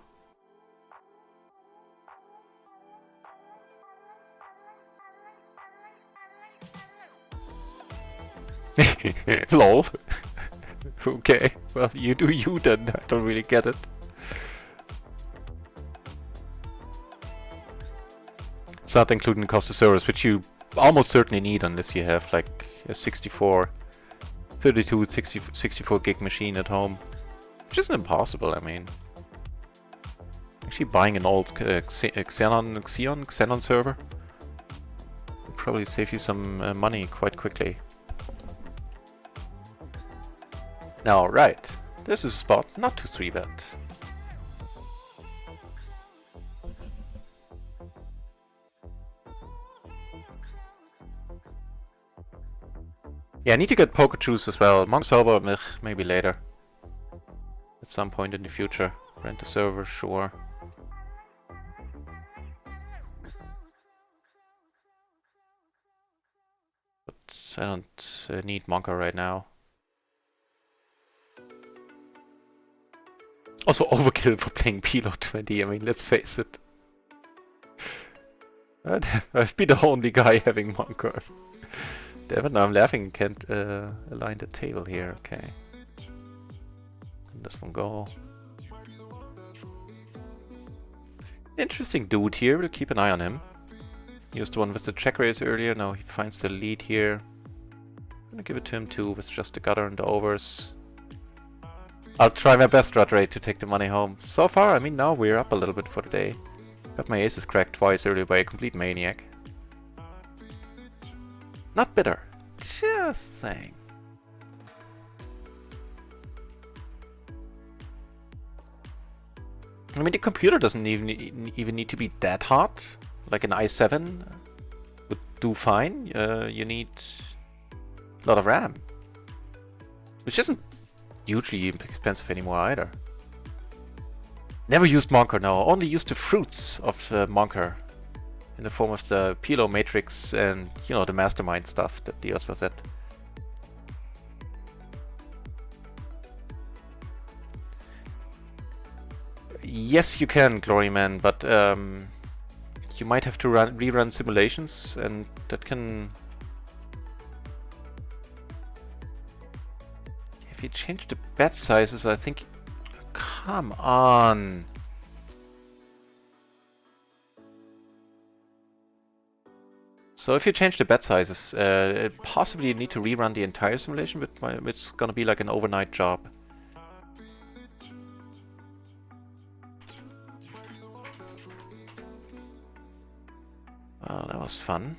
Lol. Okay, well, you do you then. I don't really get it. It's not including the cost of service, which you almost certainly need unless you have like a 64 gig machine at home. Which isn't impossible, I mean. Actually buying an old Xenon server will probably save you some money quite quickly. Now, right, this is a spot not to 3-bet. Yeah, I need to get poker juice as well. Monk sober, maybe later. At some point in the future. Rent a server, sure. But I don't need Monka right now. Also overkill for playing PLO 20, I mean, let's face it. I've been the only guy having Monka. Damn it, now I'm laughing, can't align the table here, okay. Let this one go. Interesting dude here, we'll keep an eye on him. He was the one with the check raise earlier, now he finds the lead here. I'm gonna give it to him too, with just the gutter and the overs. I'll try my best, Rat Rate, to take the money home. So far, I mean, now we're up a little bit for the day. Got my aces cracked twice earlier by a complete maniac. Not bitter, just saying. I mean, the computer doesn't even need to be that hot. Like an i7 would do fine. You need a lot of RAM, which isn't hugely expensive anymore either. Never used Monker, no. Only used the fruits of Monker in the form of the PLO matrix and, you know, the mastermind stuff that deals with it. Yes, you can, Gloryman, but you might have to rerun simulations, and that can... If you change the bet sizes, I think... Come on! So if you change the bet sizes, possibly you need to rerun the entire simulation, but it's gonna be like an overnight job. Well, that was fun.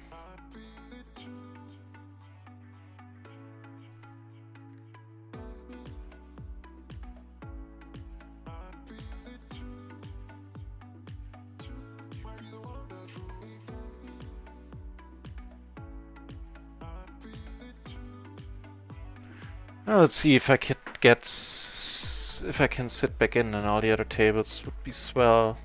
Well, let's see if I could if I can sit back in and all the other tables would be swell.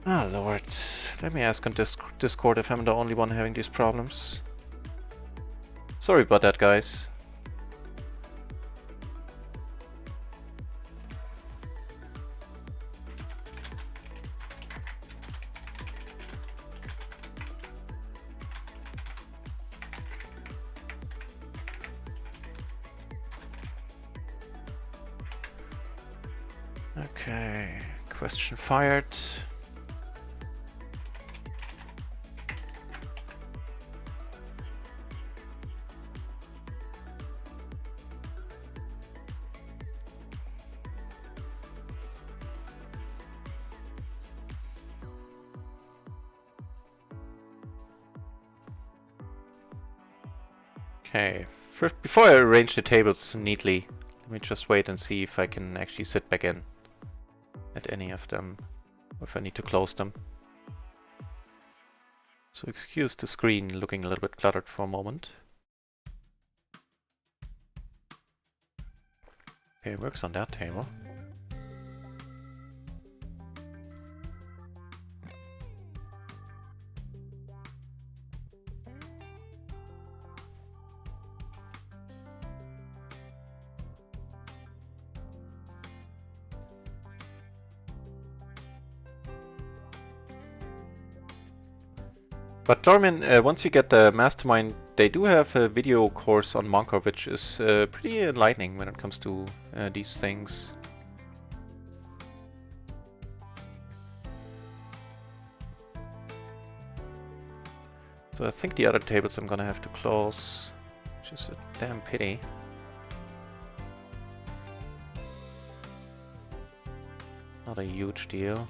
Ah, Lord. Let me ask on Discord if I'm the only one having these problems. Sorry about that, guys. Okay, question fired. Okay, first, before I arrange the tables neatly, let me just wait and see if I can actually sit back in at any of them, or if I need to close them. So excuse the screen looking a little bit cluttered for a moment. Okay, it works on that table. But Dormin, once you get the mastermind, they do have a video course on Monka, which is pretty enlightening when it comes to these things. So I think the other tables I'm gonna have to close, which is a damn pity. Not a huge deal.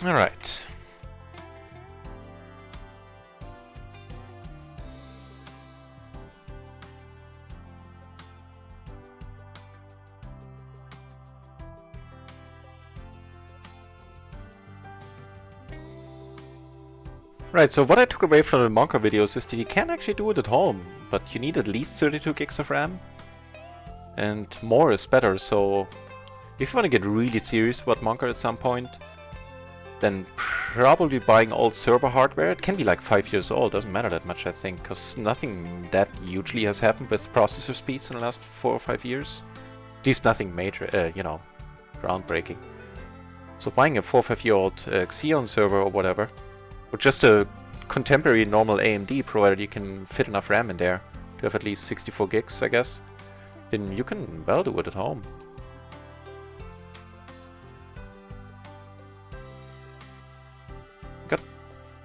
All right. Right, so what I took away from the Monka videos is that you can actually do it at home, but you need at least 32 gigs of RAM. And more is better, so if you want to get really serious about Monka at some point, then probably buying old server hardware. It can be like 5 years old, doesn't matter that much I think, because nothing that hugely has happened with processor speeds in the last 4 or 5 years. At least nothing major, you know, groundbreaking. So buying a 4 or 5 year old Xeon server or whatever, or just a contemporary normal AMD, provided you can fit enough RAM in there to have at least 64 gigs, I guess, then you can well do it at home. Got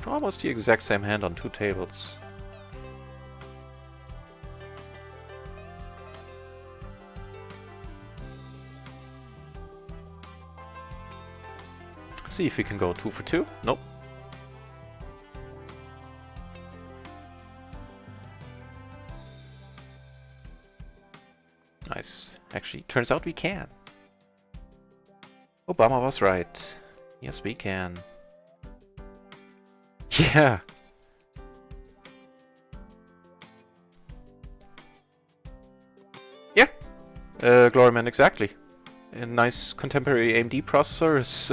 almost the exact same hand on 2 tables. See if we can go 2 for 2. Nope. Nice. Actually, turns out we can. Obama was right. Yes, we can. Yeah. Yeah. Gloryman, exactly. A nice contemporary AMD processor is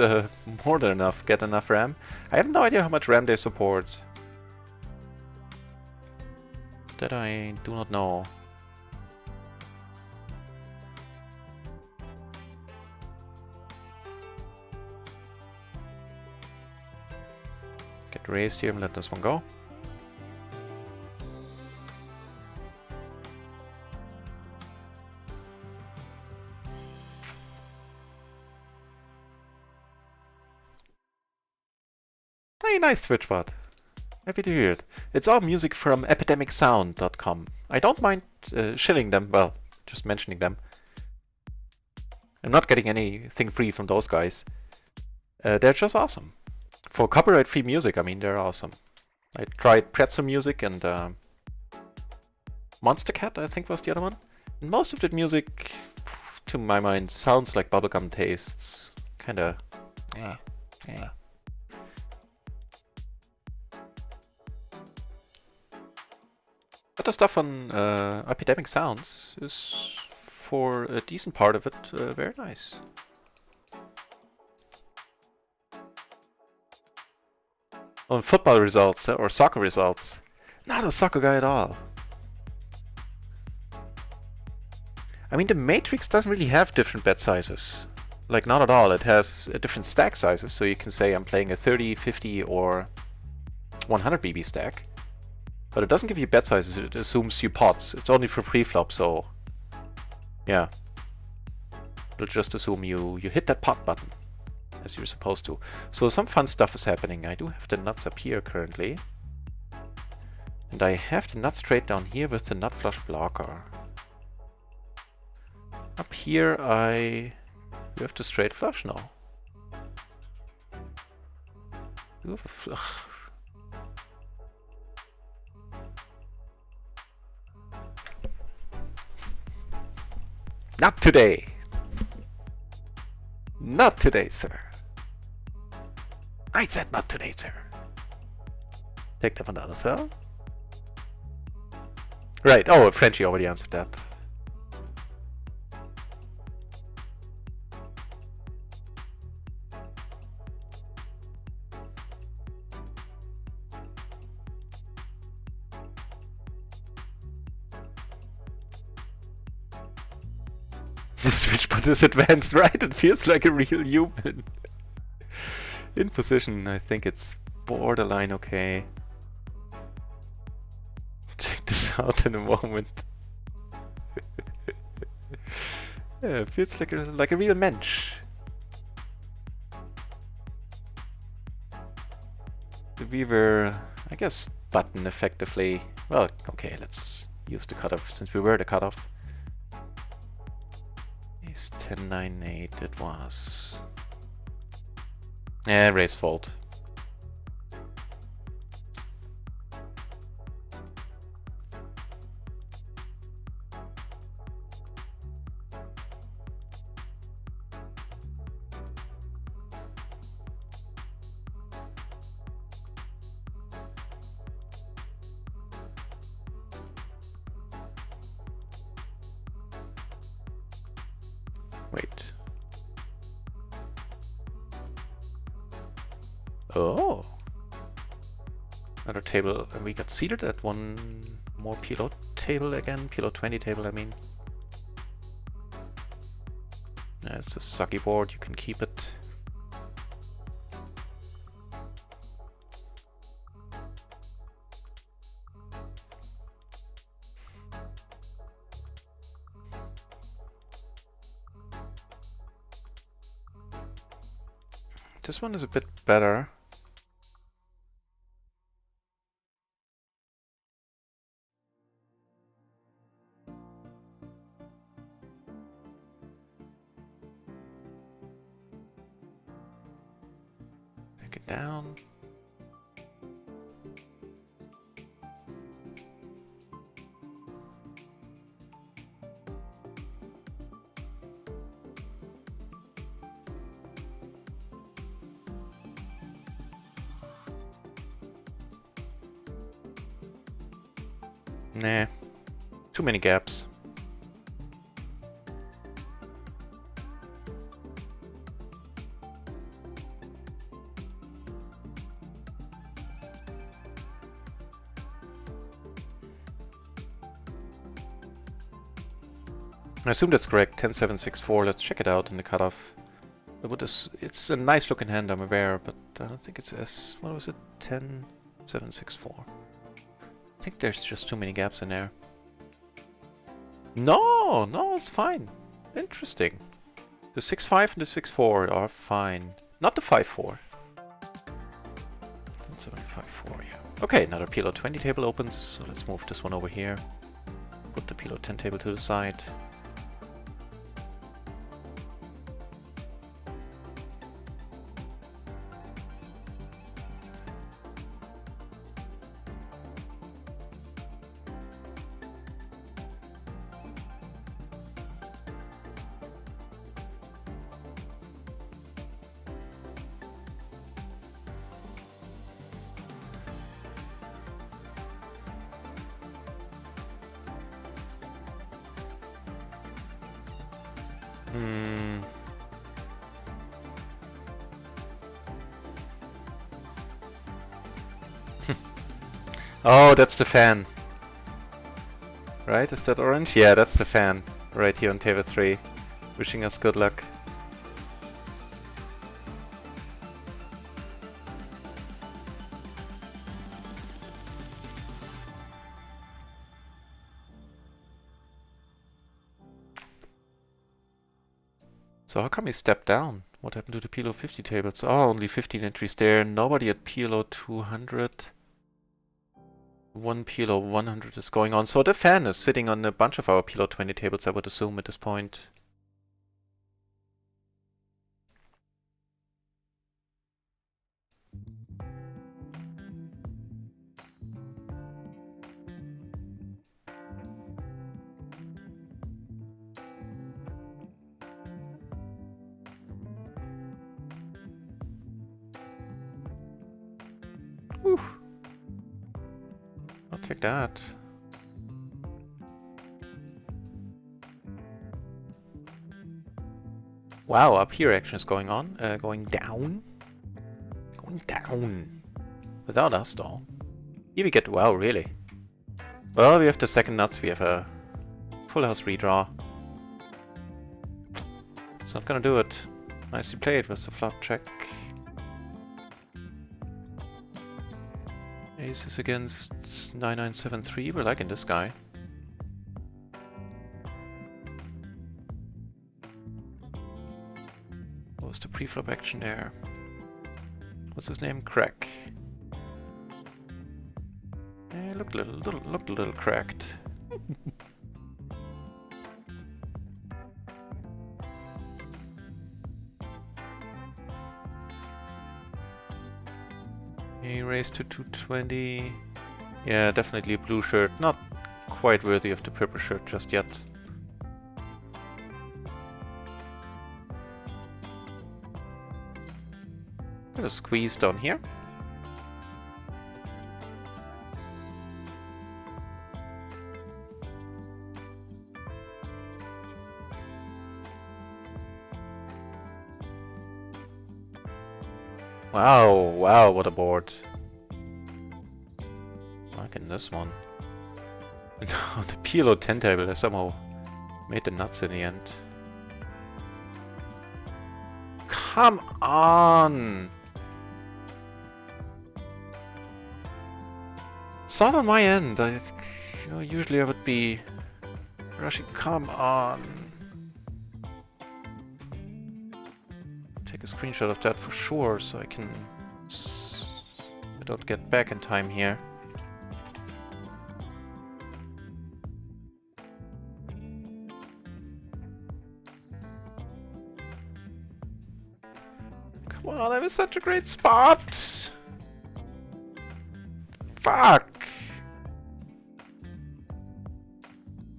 more than enough. Get enough RAM. I have no idea how much RAM they support. That I do not know. Get raised here and let this one go. Hey, nice Twitchbot. Happy to hear it. It's all music from epidemicsound.com. I don't mind shilling them, well, just mentioning them. I'm not getting anything free from those guys. They're just awesome. For copyright-free music, I mean, they're awesome. I tried Pretzel Music and Monster Cat, I think was the other one. And most of that music, to my mind, sounds like bubblegum tastes. Kinda... yeah. But the stuff on Epidemic Sounds is, for a decent part of it, very nice. On football results or soccer results, not a soccer guy at all. I mean, the Matrix doesn't really have different bet sizes. Like, not at all. It has different stack sizes, so you can say I'm playing a 30, 50, or 100 BB stack. But it doesn't give you bet sizes, it assumes you pots. It's only for pre-flop, so yeah. It'll just assume you hit that pot button, as you're supposed to. So some fun stuff is happening. I do have the nuts up here currently. And I have the nut straight down here with the nut flush blocker. Up here you have the straight flush now. You have a flush. Not today! Not today, sir. I said not today, sir. Take that one down as well. Right, oh, Frenchie already answered that. The switch put is advanced, right? It feels like a real human. In position, I think it's borderline okay. Check this out in a moment. Yeah, it feels like a real mensch. The Weaver, I guess, button effectively. Well, okay, let's use the cutoff since we were the cutoff. Is 10-9-8 it was. Yeah, raise fold. Wait. Oh. Another table, and we got seated at one more PLO table again. PLO 20 table, I mean. It's a sucky board, you can keep it. This one is a bit better. Take it down. Nah, too many gaps. I assume that's correct. 10-7-6-4. Let's check it out in the cutoff. It's a nice looking hand, I'm aware, but I don't think it's as. What was it? 10-7-6-4. I think there's just too many gaps in there. No, no, it's fine. Interesting. The 6-5 and the 6-4 are fine. Not the 5-4. 5-4, yeah. Okay, another PLO 20 table opens, so let's move this one over here. Put the PLO 10 table to the side. Hmm. Oh, that's the fan. Right? Is that orange? Yeah, that's the fan. Right here on table 3. Wishing us good luck. So how come he stepped down? What happened to the PLO 50 tables? Oh, only 15 entries there. Nobody at PLO 200. One PLO 100 is going on. So the fan is sitting on a bunch of our PLO 20 tables, I would assume, at this point. Whew. I'll take that. Wow, up here action is going on. Going down. Going down. Without us, though. Here we get... Wow, really? Well, we have the second nuts. We have a full house redraw. It's not gonna do it. Nicely played with the flop check. Aces against 9973. We're liking this guy. What was the pre-flop action there? What's his name? Crack. Yeah, looked a little cracked. He raised to 220. Yeah, definitely a blue shirt. Not quite worthy of the purple shirt just yet. Got a squeeze down here. Wow, wow, what a board. Liking this one. The PLO 10 table has somehow made the nuts in the end. Come on! It's not on my end. Usually I would be rushing. Come on! Take a screenshot of that for sure, so I don't get back in time here. Come on, I'm in such a great spot! Fuck!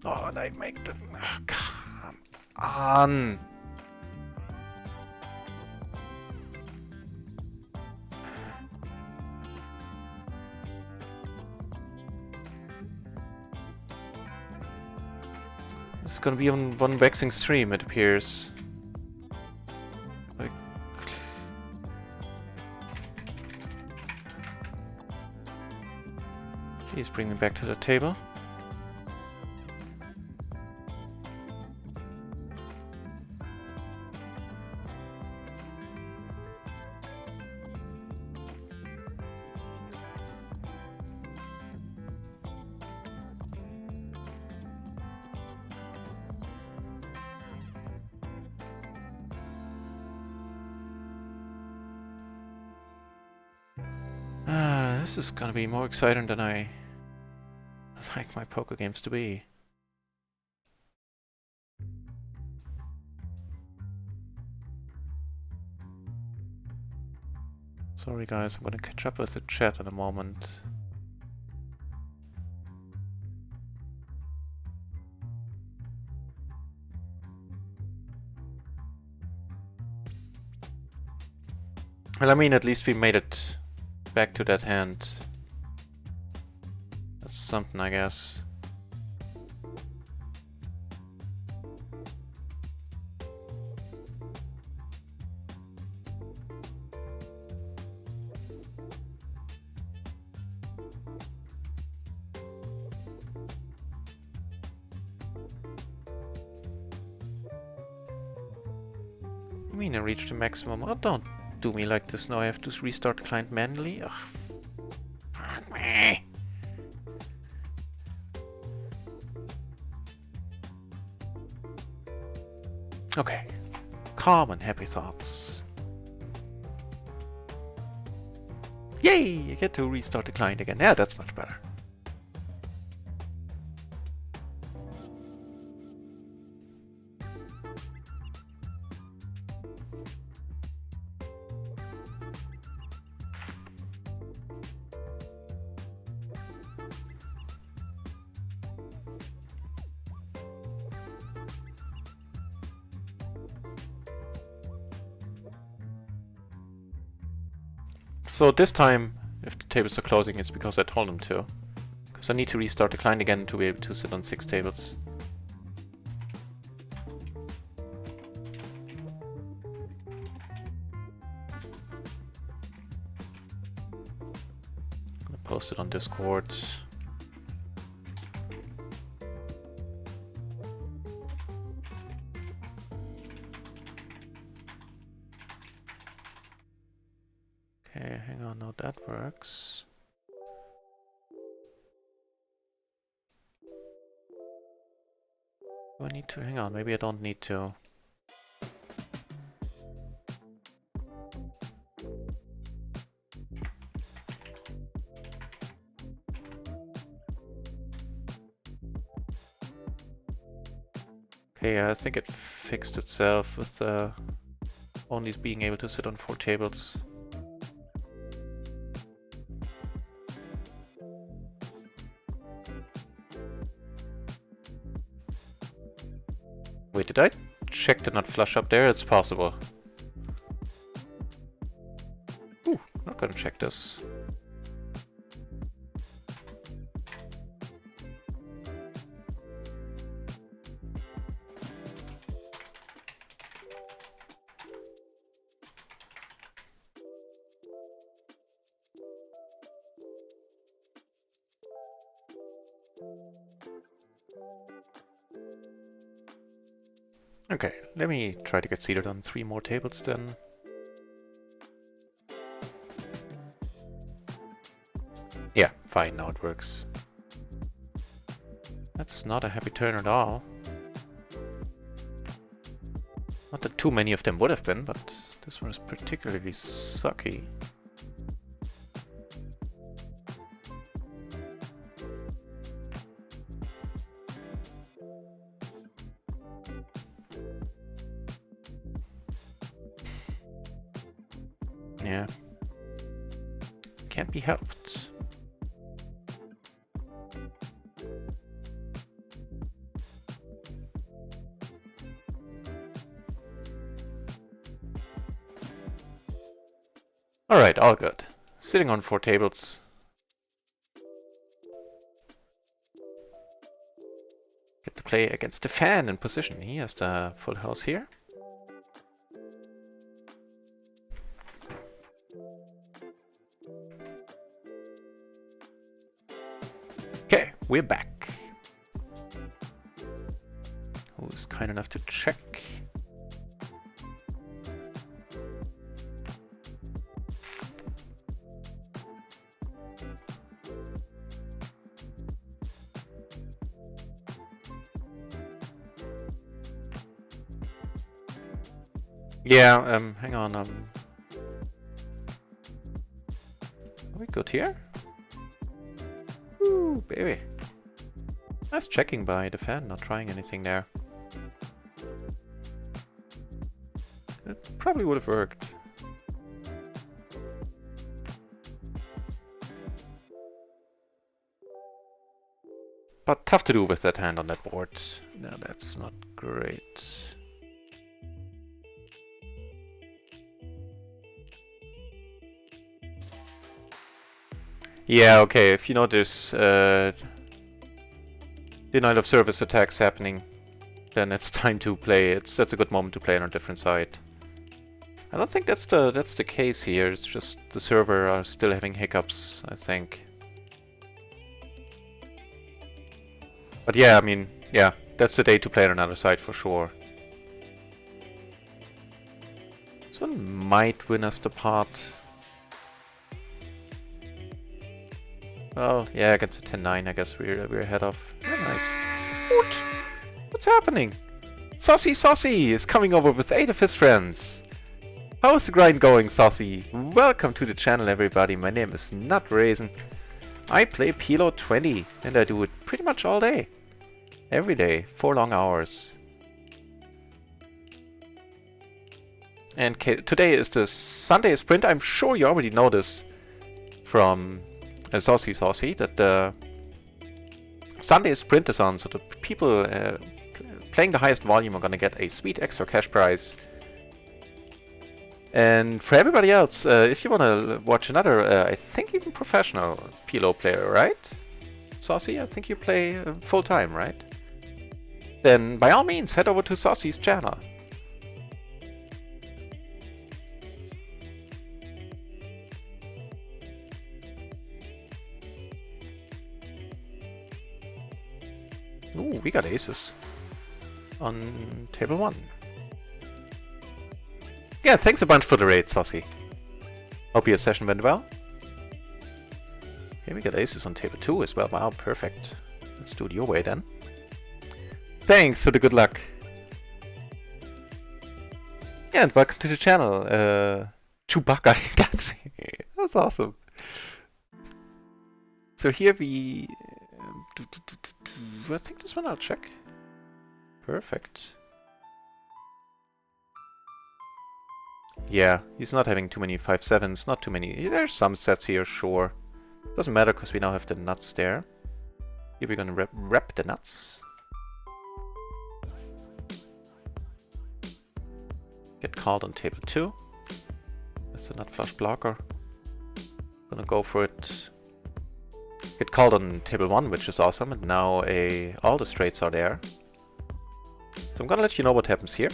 Oh, and I make the... Oh, come on! This is gonna be on one vexing stream, it appears. Like... Please bring me back to the table. This is gonna be more exciting than I like my poker games to be. Sorry guys, I'm gonna catch up with the chat in a moment. Well, I mean, at least we made it back to that hand. That's something, I guess. I mean, I reached the maximum. Oh, don't do me like this. Now I have to restart the client manually. Ugh. Fuck me. Okay. Calm and happy thoughts. Yay! I get to restart the client again. Yeah, that's much better. So this time, if the tables are closing, it's because I told them to. Because I need to restart the client again to be able to sit on 6 tables. I'm gonna post it on Discord. Okay, hang on, now that works. Do I need to? Hang on, maybe I don't need to. Okay, I think it fixed itself with only being able to sit on 4 tables. Wait, did I check the not flush up there? It's possible. Ooh, not gonna check this. Okay, let me try to get seated on 3 more tables then. Yeah, fine, now it works. That's not a happy turn at all. Not that too many of them would have been, but this one is particularly sucky. Yeah. Can't be helped. Alright, all good. Sitting on 4 tables. Get to play against the fan in position. He has the full house here. Okay, we're back. Who's kind enough to check? Yeah, hang on, are we good here? Ooh, baby. Nice checking by the fan, not trying anything there. It probably would have worked. But tough to do with that hand on that board. No, that's not great. Yeah, okay, if you know there's denial of service attacks happening, then it's time to play. That's a good moment to play on a different side. I don't think that's the case here. It's just the server are still having hiccups, I think. But yeah, I mean, yeah, that's the day to play on another side for sure. This one might win us the pot. Well, yeah, against a 10-9, I guess we're ahead of. Oh, nice. What? What's happening? Saucy is coming over with 8 of his friends. How's the grind going, Saucy? Welcome to the channel, everybody. My name is NutRaisin. I play PLO 20, and I do it pretty much all day. Every day, 4 long hours. And today is the Sunday sprint. I'm sure you already know this from Saucy, that the Sunday sprint is on, so the people playing the highest volume are gonna get a sweet extra cash prize. And for everybody else, if you wanna watch another, I think even professional PLO player, right? Saucy, I think you play full time, right? Then by all means, head over to Saucy's channel. Ooh, we got aces on table 1. Yeah, thanks a bunch for the raid, Saucy. Hope your session went well. Here we got aces on table 2 as well. Wow, perfect. Let's do it your way then. Thanks for the good luck. Yeah, and welcome to the channel. Chewbacca, that's awesome. So here we... I think this one I'll check. Perfect. Yeah, he's not having too many 5-7s, not too many. There's some sets here, sure. Doesn't matter because we now have the nuts there. Here we're gonna rep the nuts. Get called on table 2. That's the nut flush blocker. Gonna go for it. Get called on table 1, which is awesome, and now all the straights are there. So I'm gonna let you know what happens here.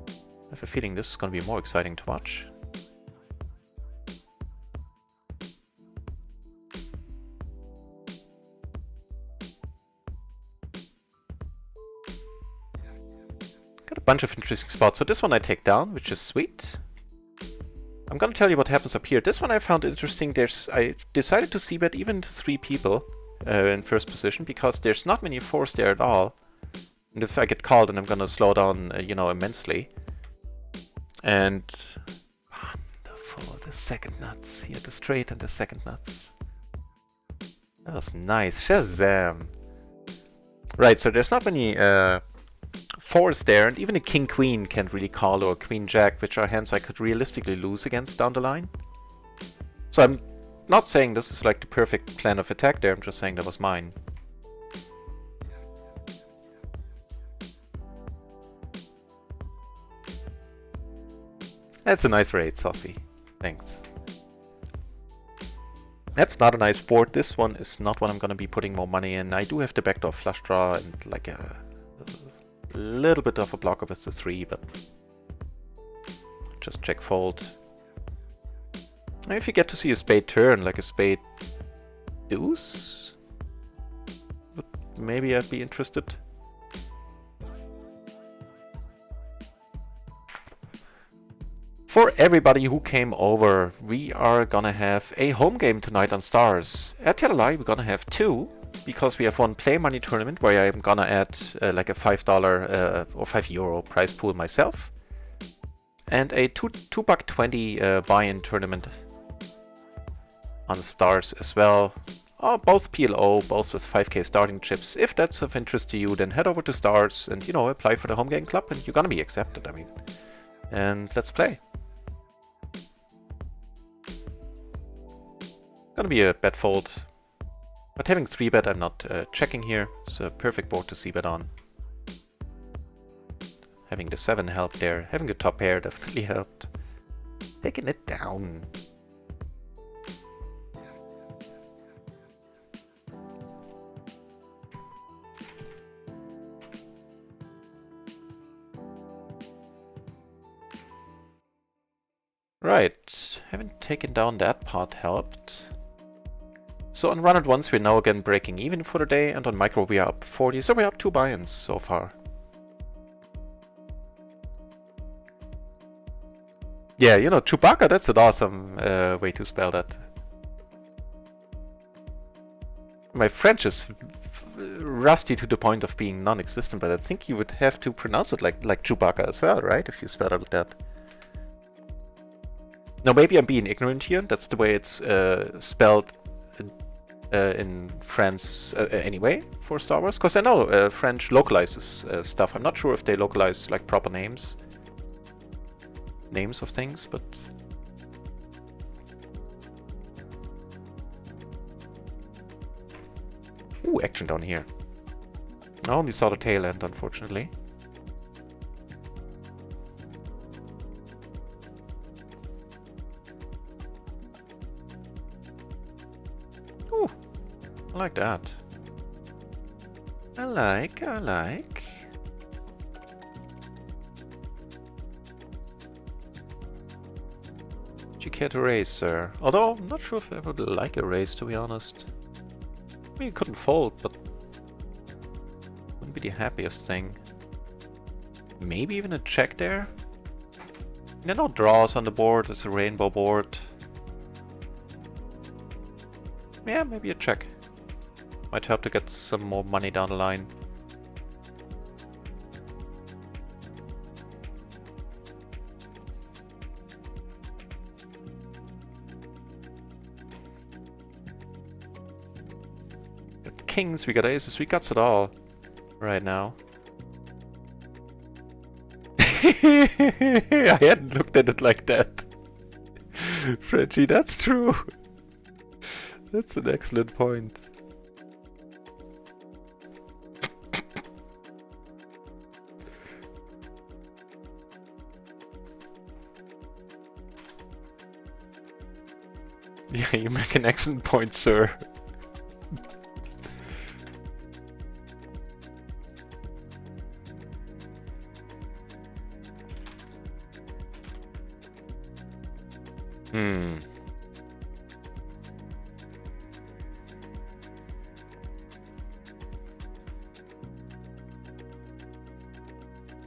I have a feeling this is gonna be more exciting to watch. Got a bunch of interesting spots. So this one I take down, which is sweet. I'm gonna tell you what happens up here. This one I found interesting. I decided to c-bet even to 3 people in first position because there's not many 4s there at all. And if I get called, then I'm gonna slow down, you know, immensely. And wonderful, the second nuts. Here, the straight and the second nuts. That was nice. Shazam! Right, so there's not many 4s there, and even a king-queen can't really call, or queen-jack, which are hands I could realistically lose against down the line. So I'm not saying this is like the perfect plan of attack there, I'm just saying that was mine. That's a nice raid, Saucy. Thanks. That's not a nice board. This one is not one I'm gonna be putting more money in. I do have the backdoor flush draw and like a little bit of a blocker with the 3, but just check fold. If you get to see a spade turn, like a spade deuce, but maybe I'd be interested. For everybody who came over, we are gonna have a home game tonight on Stars. At tell a lie, we're gonna have 2, because we have one play money tournament where I'm gonna add like a $5 or €5 prize pool myself, and a $2.20 buy-in tournament on Stars as well. Both PLO, both with 5k starting chips. If that's of interest to you, then head over to Stars and, you know, apply for the home game club, and you're gonna be accepted. I mean, and let's play. Gonna be a bet fold. But having 3-bet, I'm not checking here. It's a perfect board to c-bet on. Having the 7 helped there. Having the top pair definitely helped. Taking it down. Right. Having taken down that part helped. So on RunItOnce we're now again breaking even for the day, and on Micro we are up 40, so we're up 2 buy-ins so far. Yeah, you know, Chewbacca, that's an awesome way to spell that. My French is rusty to the point of being non-existent, but I think you would have to pronounce it like Chewbacca as well, right? If you spell it like that. Now maybe I'm being ignorant here, that's the way it's spelled in France anyway for Star Wars, because I know French localizes stuff. I'm not sure if they localize like proper names of things, but ooh, action down here. I only saw the tail end, unfortunately. Ooh, I like that. I like. Would you care to raise, sir? Although, I'm not sure if I would like a raise, to be honest. I mean, you couldn't fold, but wouldn't be the happiest thing. Maybe even a check there? There are no draws on the board, it's a rainbow board. Yeah, maybe a check. Might help to get some more money down the line. Got kings, we got aces, we got it all right now. I hadn't looked at it like that. Frenchie, that's true. That's an excellent point. Yeah, you make an excellent point, sir.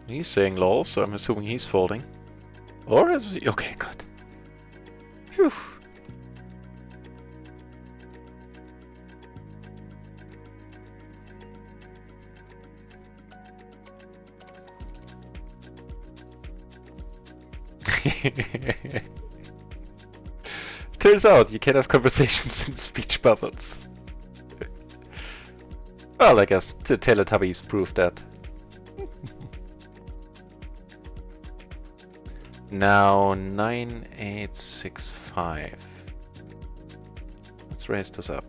He's saying lol, so I'm assuming he's folding. Or is he? Okay, good. Phew. Turns out you can have conversations in speech bubbles. Well, I guess the Teletubbies proved that. Now 9865. Let's raise this up.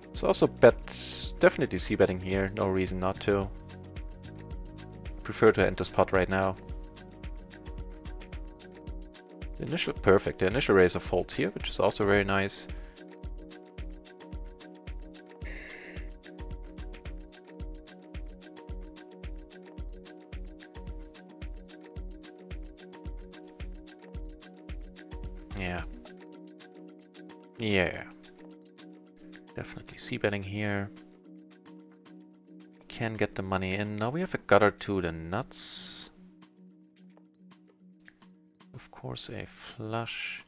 It's also definitely c-betting here, no reason not to. Prefer to end this pot right now. The initial raise of folds here, which is also very nice. Yeah. Definitely c-betting here. Can get the money in. Now we have a gutter to the nuts. Of course, a flush.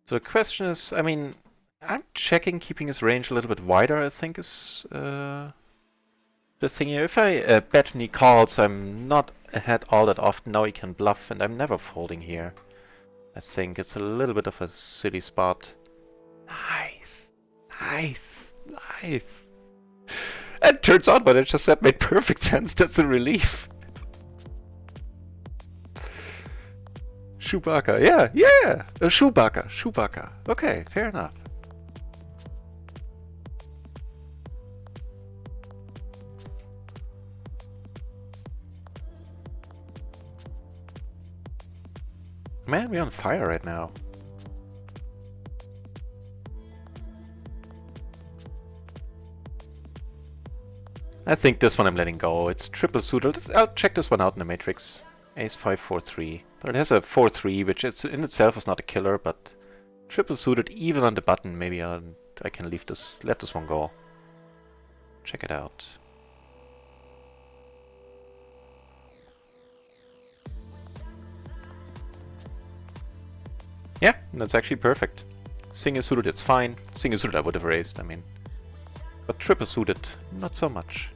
So the question is, I mean, I'm checking, keeping his range a little bit wider, I think is the thing here. If I bet and he calls, I'm not ahead all that often. Now he can bluff, and I'm never folding here. I think it's a little bit of a silly spot. Nice. And turns out what I just said made perfect sense. That's a relief. Chewbacca, yeah. Chewbacca. Okay, fair enough. Man, we're on fire right now. I think this one I'm letting go. It's triple suited. I'll check this one out in the matrix. Ace 5 4 3. But it has a 4 3, which in itself is not a killer, but triple suited even on the button. Maybe I can leave this, let this one go. Check it out. Yeah, that's actually perfect. Single suited, it's fine. Single suited I would have raised, I mean. But triple suited, not so much.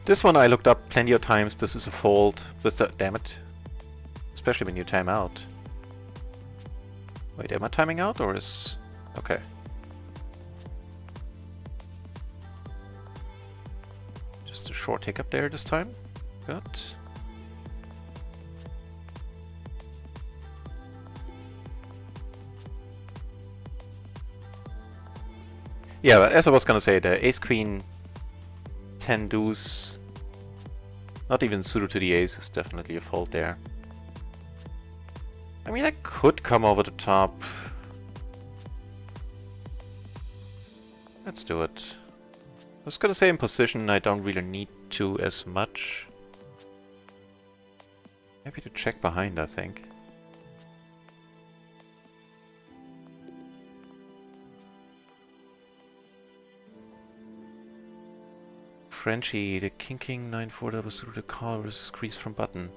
This one I looked up plenty of times. This is a fold with the... Damn it. Especially when you time out. Wait, am I timing out or is... Okay. Just a short hiccup there this time. Good. Yeah, as I was gonna say, the ace-queen 10 deuce, not even suited to the ace, is definitely a fold there. I mean, I could come over the top. Let's do it. I was gonna say in position I don't really need to as much. Happy to check behind, I think. Frenchie, the king 9-4 double suited, the call versus squeeze from button.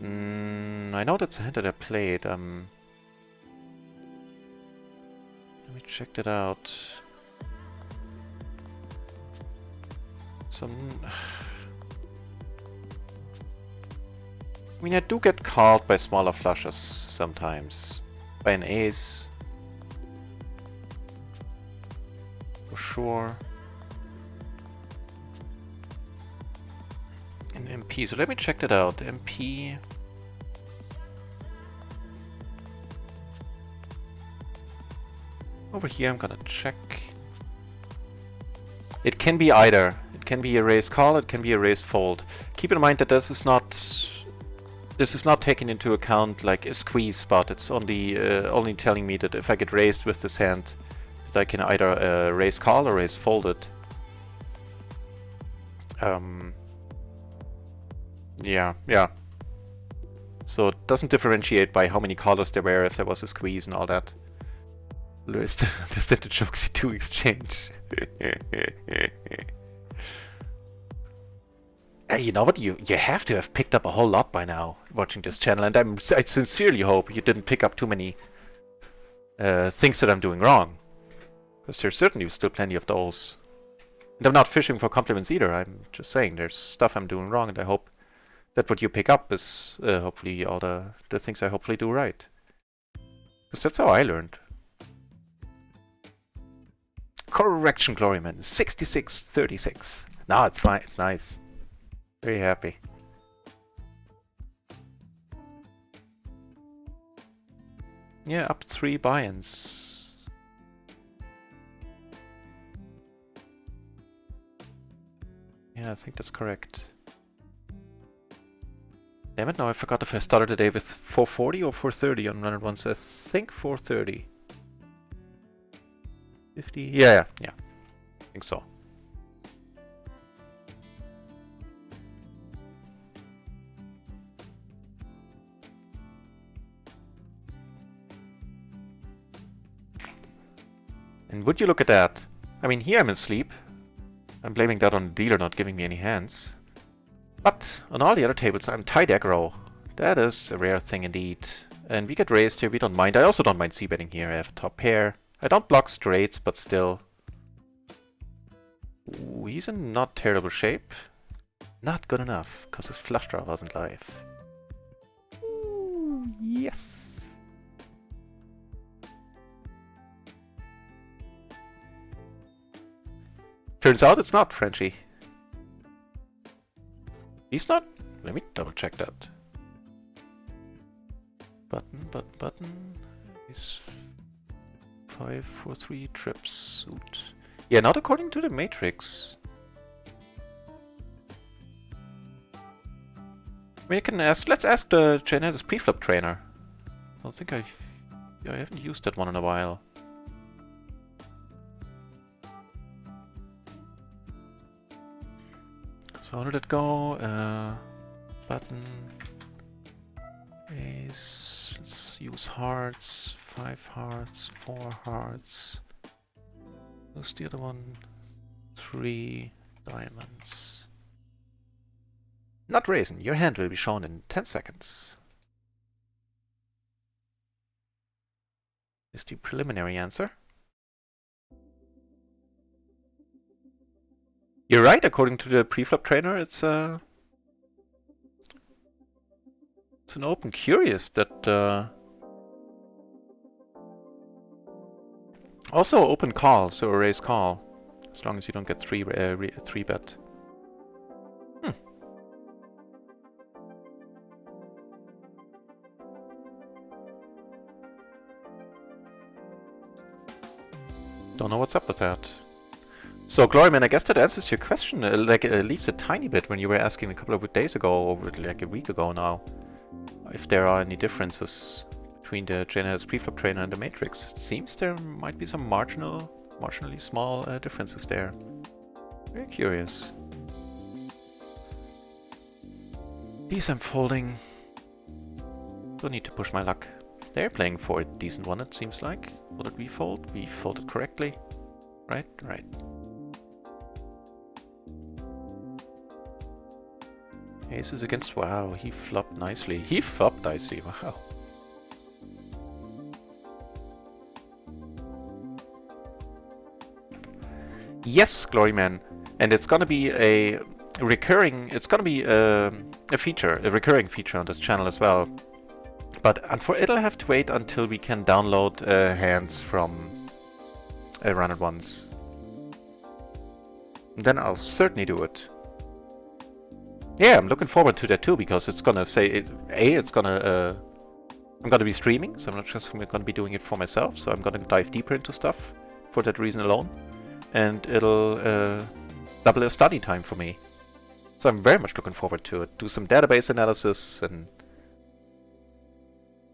I know that's a hand that I played. Let me check that out. I mean, I do get called by smaller flushes sometimes. By an ace. For sure. An MP, so let me check that out. MP. Over here I'm gonna check. It can be either. It can be a raise call, it can be a raise fold. Keep in mind that this is not taken into account like a squeeze spot. It's only telling me that if I get raised with this hand, that I can either raise call or raise fold it. Yeah. So it doesn't differentiate by how many colors there were if there was a squeeze and all that. Understand the jokes you do exchange. You know what? You have to have picked up a whole lot by now watching this channel, and I sincerely hope you didn't pick up too many things that I'm doing wrong, because there's certainly still plenty of those. And I'm not fishing for compliments either. I'm just saying there's stuff I'm doing wrong, and I hope that what you pick up is hopefully all the things I hopefully do right. Because that's how I learned. Correction, Gloryman. 66-36. No, it's fine. It's nice. Very happy. Yeah, up 3 buy-ins. Yeah, I think that's correct. Damn it, now I forgot if I started the day with 440 or 430 on RunItOnce. I think 430. 50? Yeah. I think so. And would you look at that? I mean, here I'm in sleep. I'm blaming that on the dealer not giving me any hands. But on all the other tables, I'm tight aggro. That is a rare thing indeed. And we get raised here, we don't mind. I also don't mind c-betting here. I have a top pair. I don't block straights, but still. Ooh, he's in not terrible shape. Not good enough, because his flush draw wasn't live. Ooh, yes. Turns out it's not Frenchie. He's not. Let me double check that. Button. He's 5-4-3 trip suit. Yeah, not according to the matrix. I mean, you can ask. Let's ask the Janet's preflop trainer. I don't think I haven't used that one in a while. So how did it go? Button is, let's use hearts, 5 hearts, 4 hearts. Who's the other one? 3 diamonds. Not raising. Your hand will be shown in 10 seconds. Is the preliminary answer. You're right, according to the preflop trainer, it's an open curious that also open call, so a raise call, as long as you don't get 3 bet. Don't know what's up with that. So, Gloryman, I guess that answers your question, like at least a tiny bit, when you were asking a couple of days ago, or like a week ago now, if there are any differences between the generous preflop trainer and the matrix. It seems there might be some marginally small differences there. Very curious. These I'm folding. Don't need to push my luck. They're playing for a decent one, it seems like. What did we fold? We folded correctly. Right? Right. Aces against... Wow, he flopped nicely. He flopped nicely, wow. Yes, Gloryman. And it's gonna be a recurring... It's gonna be a feature, a recurring feature on this channel as well. But it'll have to wait until we can download hands from RunItOnce. Then I'll certainly do it. Yeah, I'm looking forward to that too, because it's gonna say, it's gonna, I'm gonna be streaming, so I'm not just gonna be doing it for myself, so I'm gonna dive deeper into stuff for that reason alone. And it'll double a study time for me. So I'm very much looking forward to it. Do some database analysis and...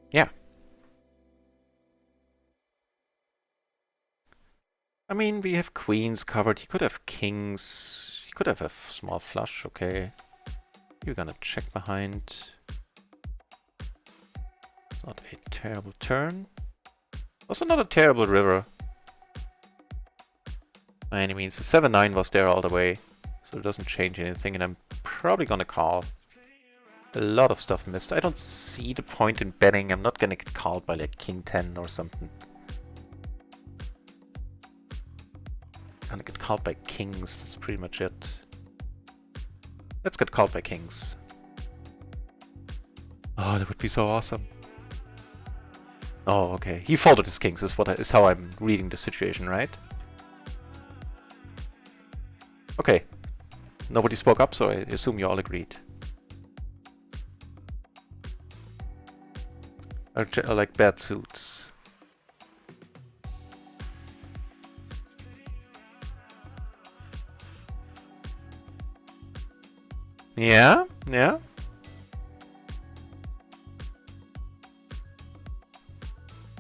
yeah. I mean, we have queens covered, he could have kings, he could have a small flush, okay. You're gonna check behind. It's not a terrible turn. Also not a terrible river. By any means, the 7-9 was there all the way, so it doesn't change anything, and I'm probably gonna call. A lot of stuff missed. I don't see the point in betting. I'm not gonna get called by like King 10 or something. I'm gonna get called by kings, that's pretty much it. Let's get called by kings. Oh, that would be so awesome. Oh, okay. He folded his kings, is how I'm reading the situation, right? Okay. Nobody spoke up, so I assume you all agreed. I like bad suits. Yeah, yeah.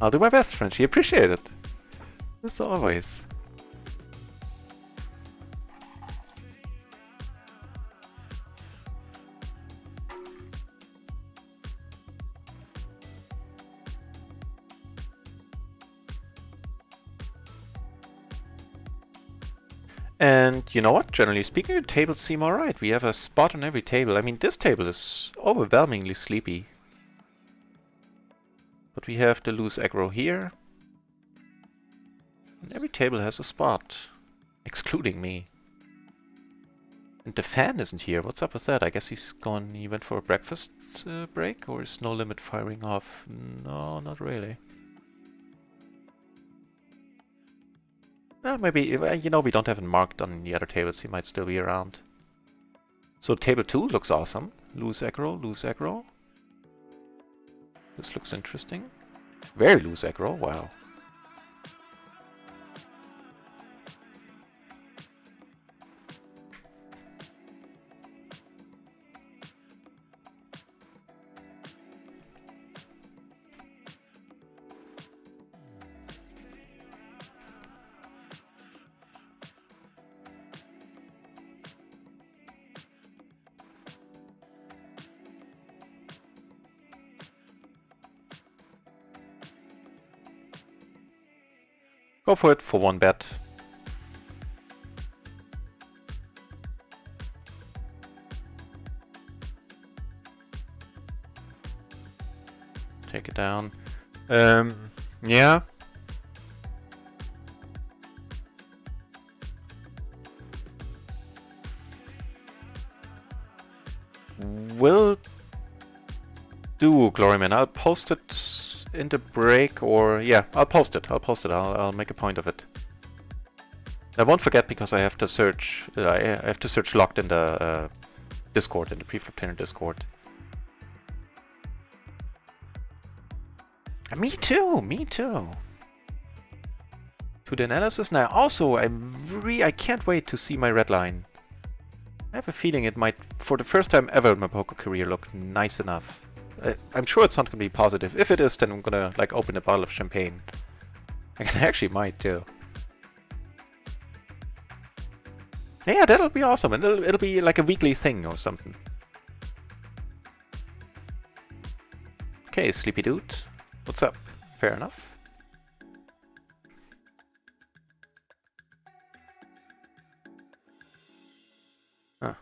I'll do my best, Frenchie. Appreciate it. As always. And you know what? Generally speaking, the tables seem alright. We have a spot on every table. I mean, this table is overwhelmingly sleepy. But we have the loose aggro here. And every table has a spot. Excluding me. And the fan isn't here. What's up with that? I guess he's gone. He went for a breakfast break? Or is No Limit firing off? No, not really. Well, maybe, you know, we don't have it marked on the other tables. He might still be around. So table 2 looks awesome. Loose aggro, loose aggro. This looks interesting. Very loose aggro, wow. Go for it for one bet. Take it down. Yeah. Will do, Gloryman. I'll post it in the break, or yeah, I'll post it. I'll make a point of it. I won't forget because I have to search. I have to search locked in the Discord, in the preflop trainer Discord. Me too. Me too. To the analysis now. Also, I can't wait to see my red line. I have a feeling it might, for the first time ever in my poker career, look nice enough. I'm sure it's not going to be positive. If it is, then I'm going to like open a bottle of champagne. I actually might too. Yeah, that'll be awesome, and it'll be like a weekly thing or something. Okay, sleepy dude. What's up? Fair enough. Huh.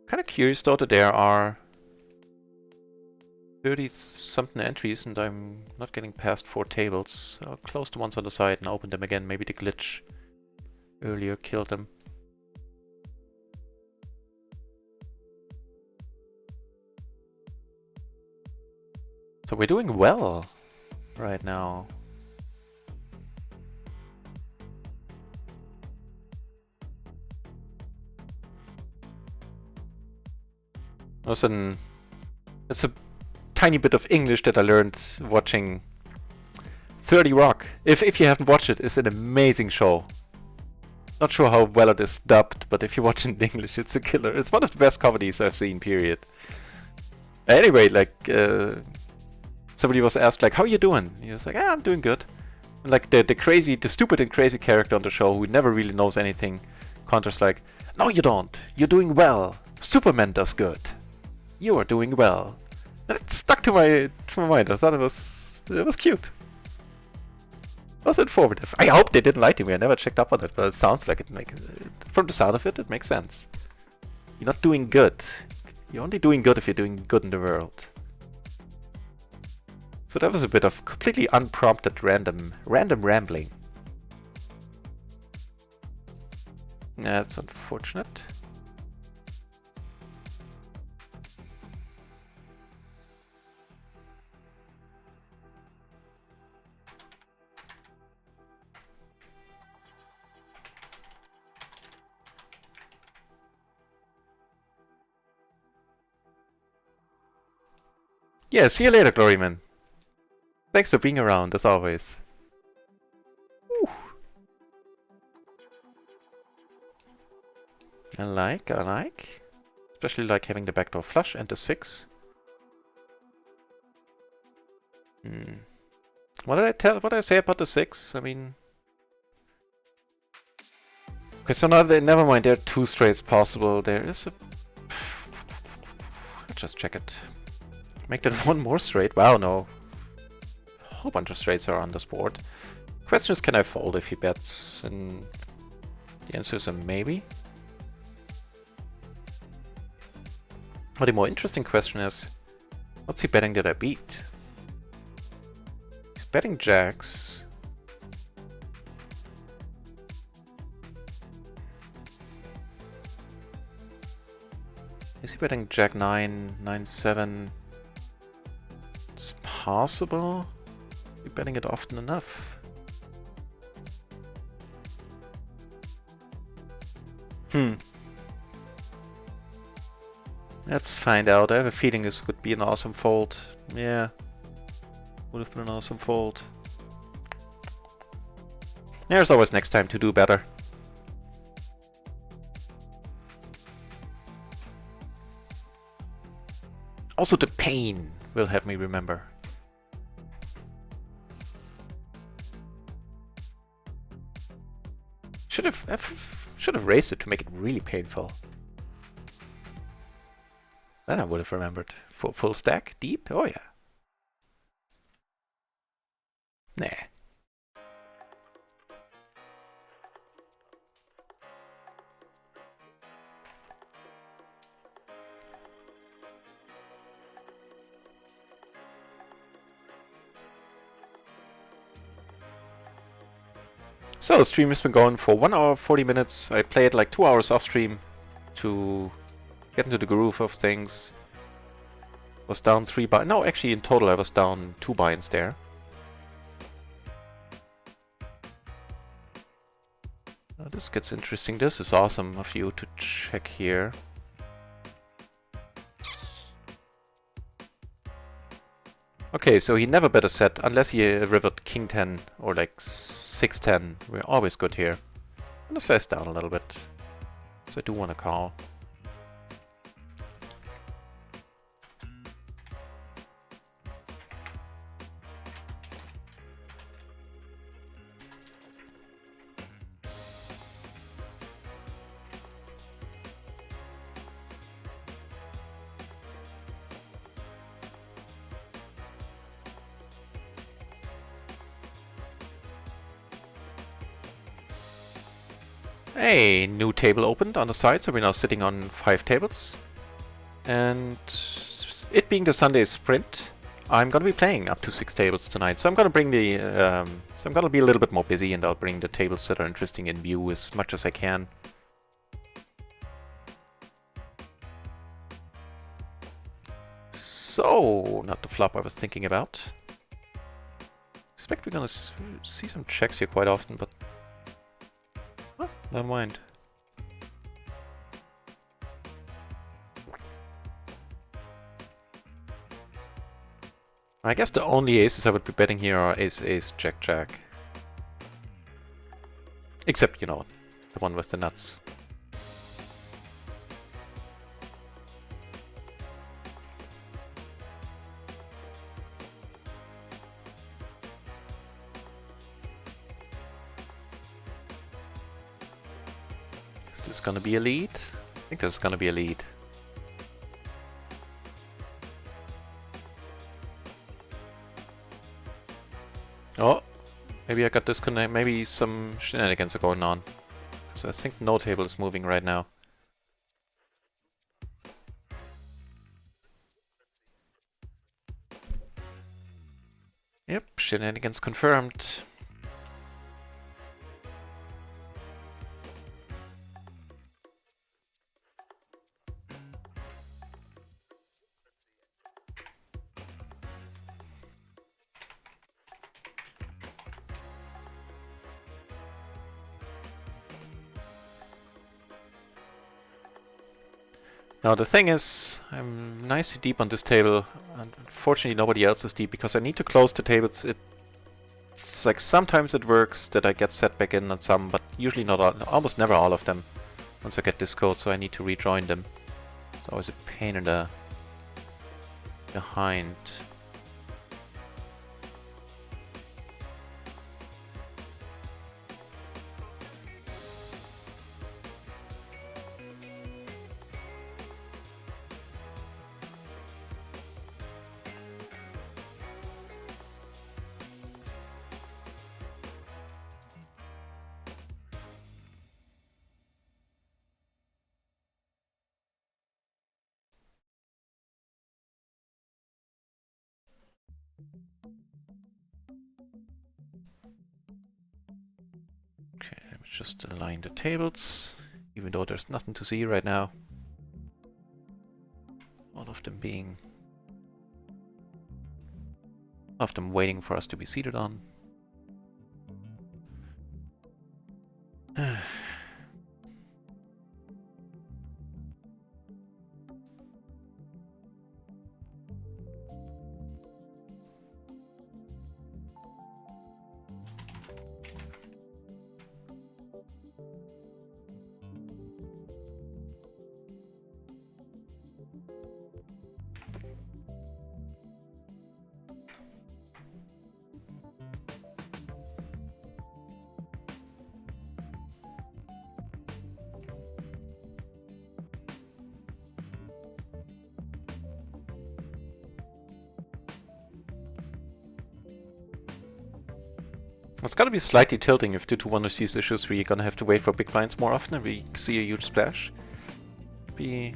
Kind of curious though that there are 30-something entries and I'm not getting past 4 tables. I'll close the ones on the side and open them again. Maybe the glitch earlier killed them. So we're doing well right now. It's a tiny bit of English that I learned watching 30 Rock. If you haven't watched it, it's an amazing show. Not sure how well it is dubbed, but if you watch it in English, it's a killer. It's one of the best comedies I've seen, period. Anyway, like, somebody was asked, like, how are you doing? He was like, I'm doing good. And like, the stupid and crazy character on the show who never really knows anything, counters like, no you don't, you're doing well. Superman does good. You are doing well. And it stuck to my mind. I thought it was cute. It was informative. I hope they didn't lie to me. I never checked up on it, but it sounds like from the sound of it, it makes sense. You're not doing good. You're only doing good if you're doing good in the world. So that was a bit of completely unprompted random rambling. That's unfortunate. Yeah, see you later, Gloryman. Thanks for being around, as always. Woo. I like. Especially like having the backdoor flush and the 6. What did I say about the 6? I mean... Okay, so now never mind, there are 2 straights possible. There is a... Let's just check it. Make that 1 more straight? Wow, no. A whole bunch of straights are on this board. Question is, can I fold if he bets? And the answer is a maybe. But the more interesting question is, what's he betting that I beat? He's betting jacks. Is he betting jack 9, 9, 7? It's possible. You're betting it often enough. Let's find out. I have a feeling this could be an awesome fold. Yeah. Would have been an awesome fold. There's always next time to do better. Also the pain will have me remember. should have raised it to make it really painful. Then I would have remembered. Full stack? Deep? Oh yeah. Nah. So, stream has been going for 1 hour 40 minutes. I played like 2 hours off stream to get into the groove of things. Was down 3 buy. No, actually, in total, I was down 2 buy-ins there. This gets interesting. This is awesome of you to check here. Okay, so he never bet a set unless he rivered king 10 or like 6-10. We're always good here. I'm gonna size down a little bit, because I do want to call. A new table opened on the side, so we're now sitting on 5 tables. And it being the Sunday sprint, I'm gonna be playing up to 6 tables tonight. So I'm gonna bring the so I'm gonna be a little bit more busy, and I'll bring the tables that are interesting in view as much as I can. So, not the flop I was thinking about. Expect we're gonna see some checks here quite often, but oh, never mind. I guess the only aces I would be betting here are ace, ace, jack, jack. Except, you know, the one with the nuts. Is this gonna be a lead? I think this is gonna be a lead. Oh, maybe I got disconnect. Maybe some shenanigans are going on. Because I think no table is moving right now. Yep, shenanigans confirmed. Now the thing is, I'm nicely deep on this table. Unfortunately nobody else is deep because I need to close the tables. It's like sometimes it works that I get set back in on some, but usually not all, almost never all of them. Once I get this code, so I need to rejoin them. It's always a pain in the behind. Okay, let me just align the tables, even though there's nothing to see right now. All of them waiting for us to be seated on. It's gonna be slightly tilting if due to one of these issues we're gonna have to wait for big blinds more often and we see a huge splash. Be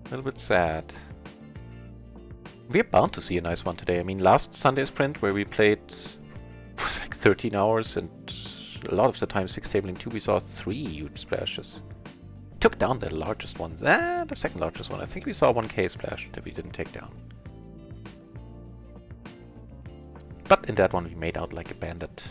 a little bit sad. We're bound to see a nice one today. I mean, last Sunday sprint where we played for like 13 hours and a lot of the time 6 tabling 2, we saw 3 huge splashes. Took down the largest one, the second largest one. I think we saw 1k splash that we didn't take down. But in that one we made out like a bandit.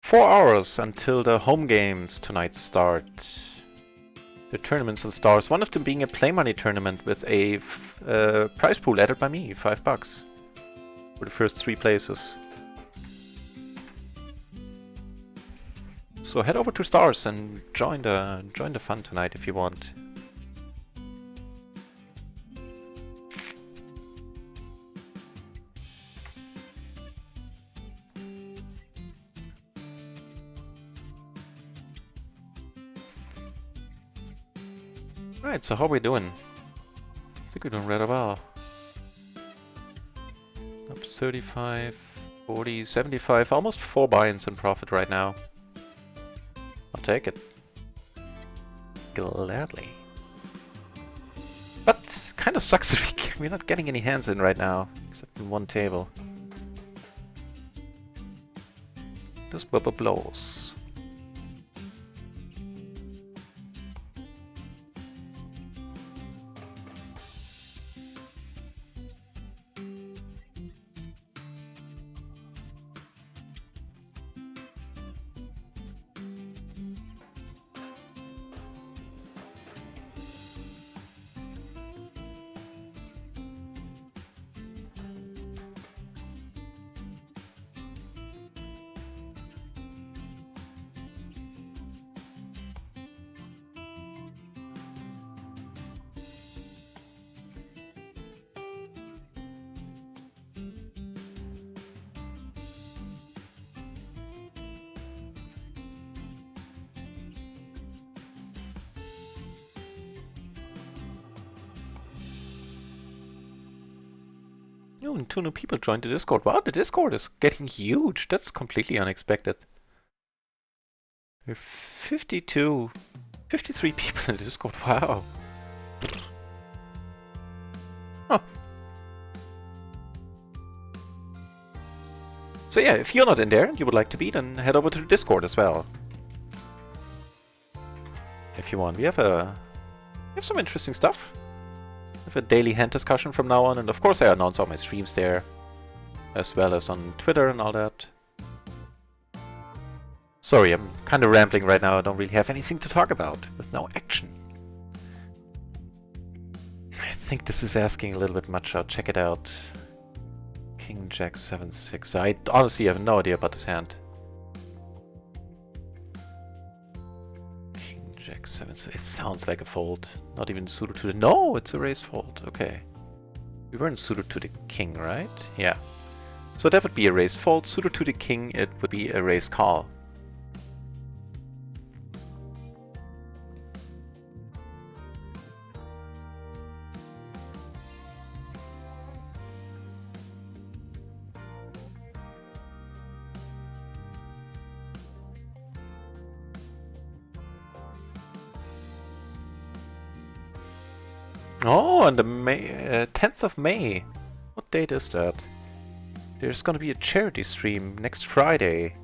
Four hours until the home games tonight start. The tournaments will start. One of them being a play money tournament with a prize pool added by me, $5 for the first 3 places. So head over to Stars and join the fun tonight if you want. Right, so how are we doing? I think we're doing rather well. Up 35, 40, 75, almost 4 buy-ins in profit right now. I'll take it. Gladly. But kind of sucks that we're not getting any hands in right now, except in one table. This bubble blows. Oh, and 2 new people joined the Discord. Wow, the Discord is getting huge. That's completely unexpected. There are 53 people in the Discord. Wow. Huh. So yeah, if you're not in there and you would like to be, then head over to the Discord as well. If you want. We have some interesting stuff. We have a daily hand discussion from now on, and of course I announce all my streams there, as well as on Twitter and all that. Sorry, I'm kind of rambling right now. I don't really have anything to talk about, with no action. I think this is asking a little bit much. I'll check it out. King Jack 7-6. I honestly have no idea about this hand. King Jack 7-6. It sounds like a fold. Not even suited to the... No, it's a raised fold. Okay. We weren't suited to the king, right? Yeah. So that would be a raised fold. Suited to the king, it would be a raised call. Oh, on the 10th of May. What date is that? There's gonna be a charity stream next Friday.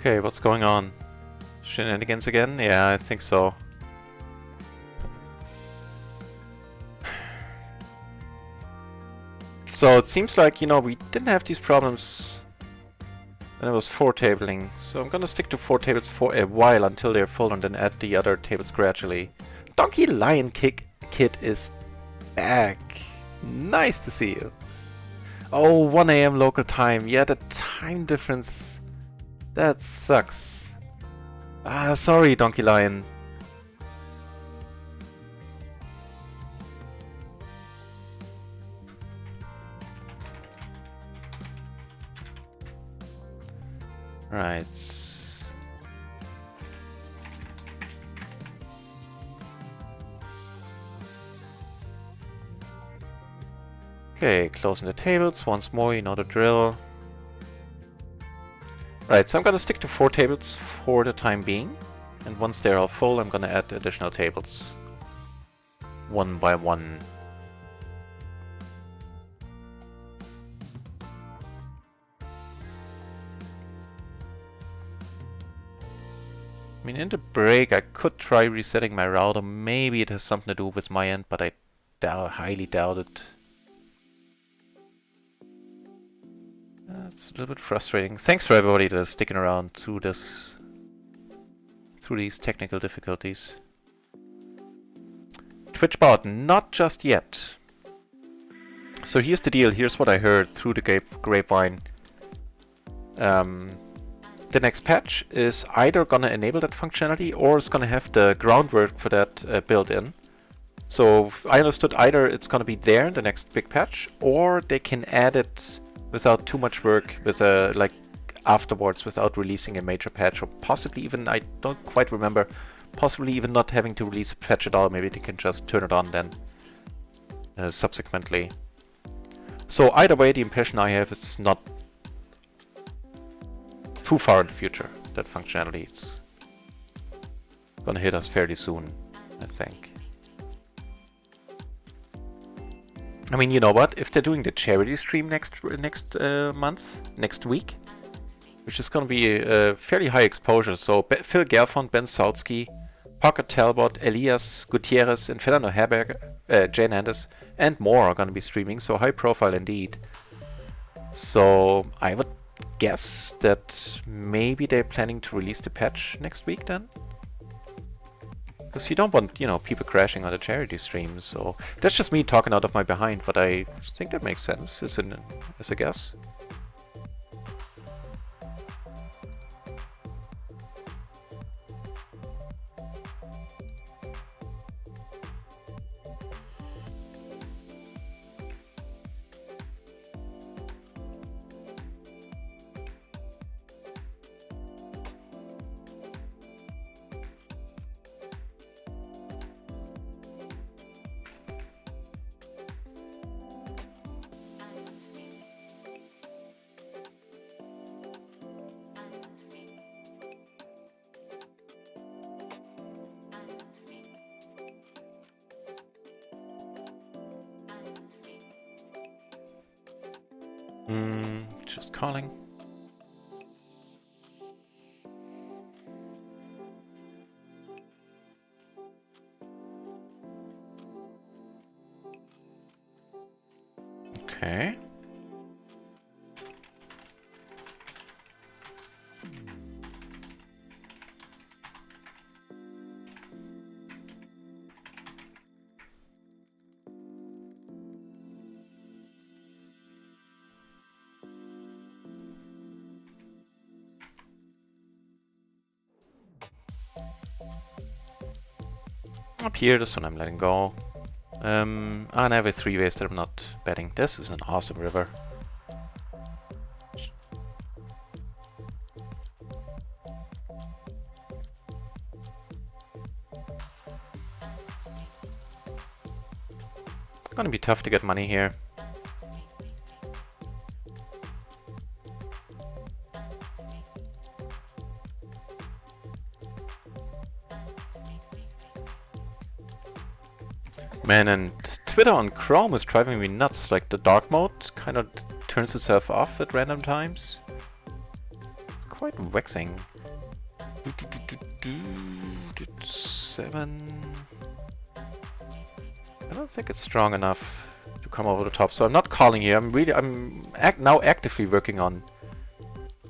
Okay, what's going on? Shenanigans again? Yeah, I think so. So it seems like, you know, we didn't have these problems when it was 4 tabling. So I'm gonna stick to 4 tables for a while until they're full and then add the other tables gradually. Donkey Lion Kid is back. Nice to see you. Oh, 1 AM local time. Yeah, the time difference. That sucks. Ah, sorry, Donkey Lion. Right. Okay, closing the tables once more, you know the drill. Right, so I'm gonna stick to 4 tables for the time being. And once they're all full, I'm gonna add additional tables. One by one. I mean, in the break, I could try resetting my router. Maybe it has something to do with my end, but I highly doubt it. That's a little bit frustrating. Thanks for everybody that is sticking around through these technical difficulties. Twitchbot, not just yet. So here's the deal. Here's what I heard through the grapevine. The next patch is either gonna enable that functionality or it's gonna have the groundwork for that built in. So I understood either it's gonna be there in the next big patch, or they can add it without too much work, with like afterwards, without releasing a major patch, or possibly even, I don't quite remember, possibly even not having to release a patch at all. Maybe they can just turn it on then subsequently. So either way, the impression I have, it's not too far in the future, that functionality. It's gonna hit us fairly soon, I think. I mean, you know what? If they're doing the charity stream next week, which is gonna be a fairly high exposure. So Phil Gerfond, Ben Saltzky, Parker Talbot, Elias Gutierrez, and Fernando Herberger, Jane Anders, and more are gonna be streaming. So high profile indeed. So I would guess that maybe they're planning to release the patch next week then? Because you don't want, you know, people crashing on the charity stream. So that's just me talking out of my behind, but I think that makes sense as a guess. Just calling. Okay. Up here, this one I'm letting go. And I have a 3-ways that I'm not betting. This is an awesome river. Gonna be tough to get money here. Man, and Twitter on Chrome is driving me nuts. Like, the dark mode kind of turns itself off at random times. It's quite vexing. 7. I don't think it's strong enough to come over the top, so I'm not calling here. I'm now actively working on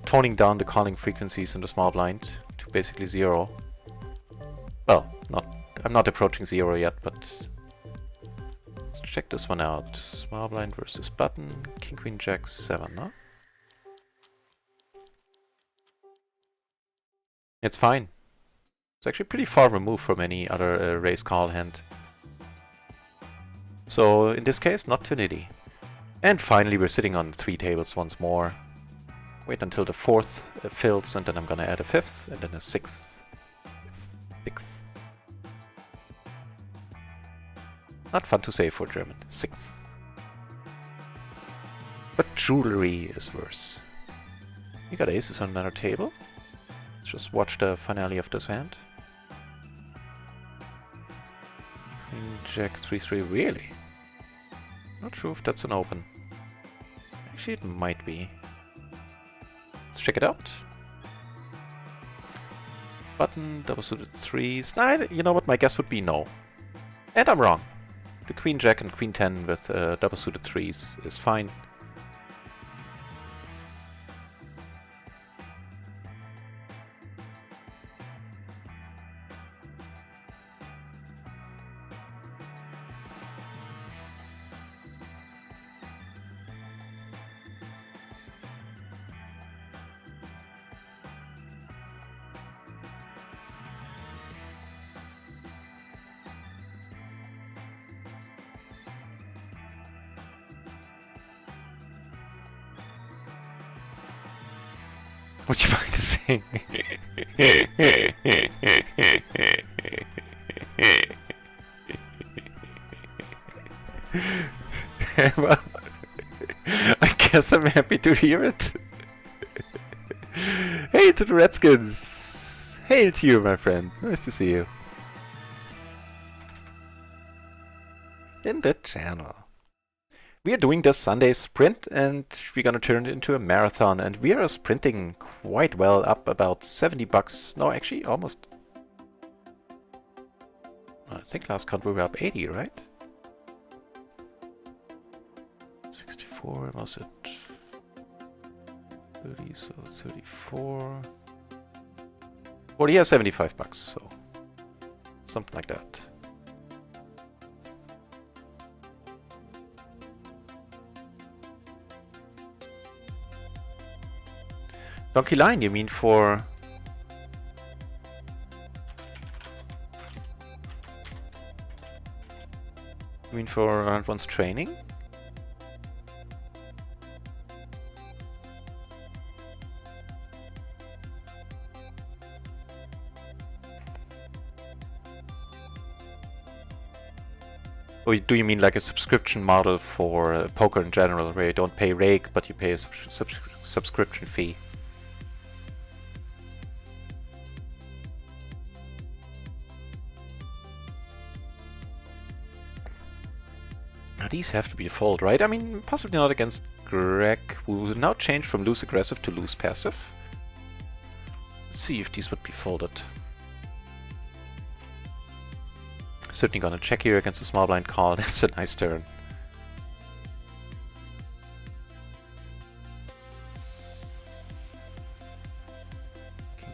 toning down the calling frequencies in the small blind to basically 0. Well, I'm not approaching 0 yet, but let's check this one out. Small blind versus button, king queen jack 7, no? It's fine. It's actually pretty far removed from any other raise call hand. So in this case, not too nitty. And finally we're sitting on 3 tables once more. Wait until the 4th fills, and then I'm gonna add a 5th, and then a 6th. 6th. Not fun to say for German. 6th. But jewelry is worse. We got aces on another table. Let's just watch the finale of this hand. Queen jack 3-3, really? Not sure if that's an open. Actually, it might be. Let's check it out. Button, double suited 3s. Nah, you know what? My guess would be no. And I'm wrong. The queen jack and queen 10 with double suited 3s is fine. What you mind to sing? Well, I guess I'm happy to hear it. Hey to the Redskins! Hail to you, my friend. Nice to see you. In the channel. We are doing this Sunday sprint, and we're gonna turn it into a marathon, and we are sprinting quite well, up about 70 bucks. No, actually, almost. I think last count we were up 80, right? 64, was it 30, so 34. 40, yeah, 75 bucks, so something like that. Donkey line, you mean for... You mean for RunItOnce training? Or do you mean like a subscription model for poker in general, where you don't pay rake, but you pay a subscription fee? These have to be a fold, right? I mean, possibly not against Greg, who now changed from loose aggressive to loose passive. Let's see if these would be folded. Certainly gonna check here against a small blind call. That's a nice turn.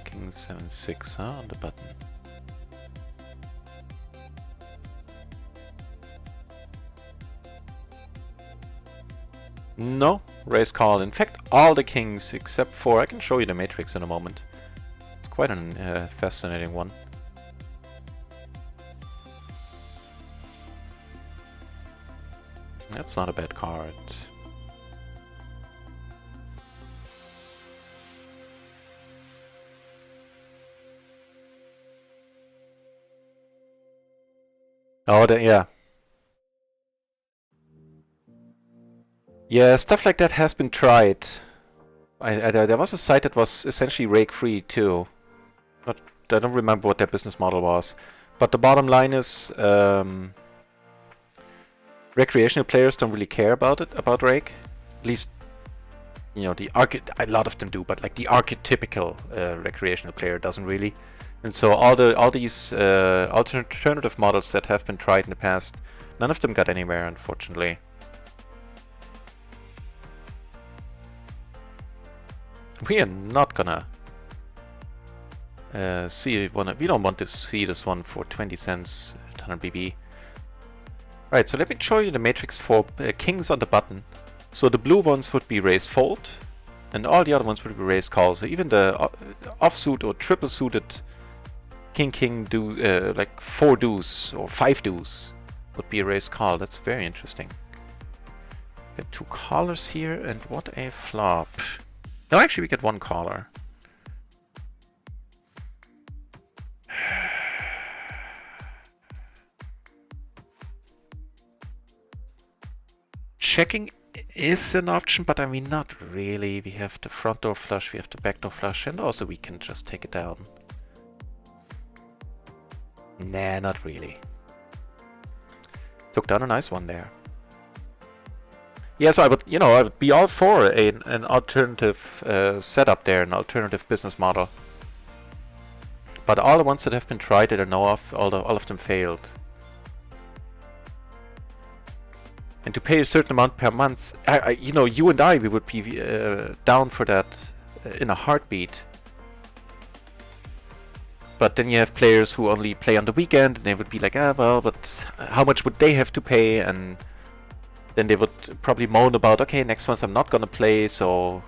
King 7-6, huh, on the button. No, raise call. In fact, all the kings except for... I can show you the matrix in a moment. It's quite a fascinating one. That's not a bad card. Oh, yeah. Yeah, stuff like that has been tried. There was a site that was essentially rake-free too. I don't remember what their business model was. But the bottom line is, recreational players don't really care about it, about rake. At least, you know, a lot of them do, but like the archetypical recreational player doesn't really. And so all these alternative models that have been tried in the past, none of them got anywhere, unfortunately. We are not gonna see one. We don't want to see this one for 20 cents, 100 BB. Right, so let me show you the matrix for kings on the button. So the blue ones would be raise fold, and all the other ones would be raise call. So even the offsuit or triple suited king do like 4 deuce or 5 deuce would be a raise call. That's very interesting. Get 2 callers here, and what a flop. No, actually we get 1 caller. Checking is an option, but I mean not really. We have the front door flush, we have the back door flush, and also we can just take it down. Nah, not really. Took down a nice one there. Yes, I would, I would be all for an alternative setup there, an alternative business model. But all the ones that have been tried that I know of, all of them failed. And to pay a certain amount per month, you and I, we would be down for that in a heartbeat. But then you have players who only play on the weekend, and they would be like, well, but how much would they have to pay? And then they would probably moan about, okay, next month I'm not gonna play, so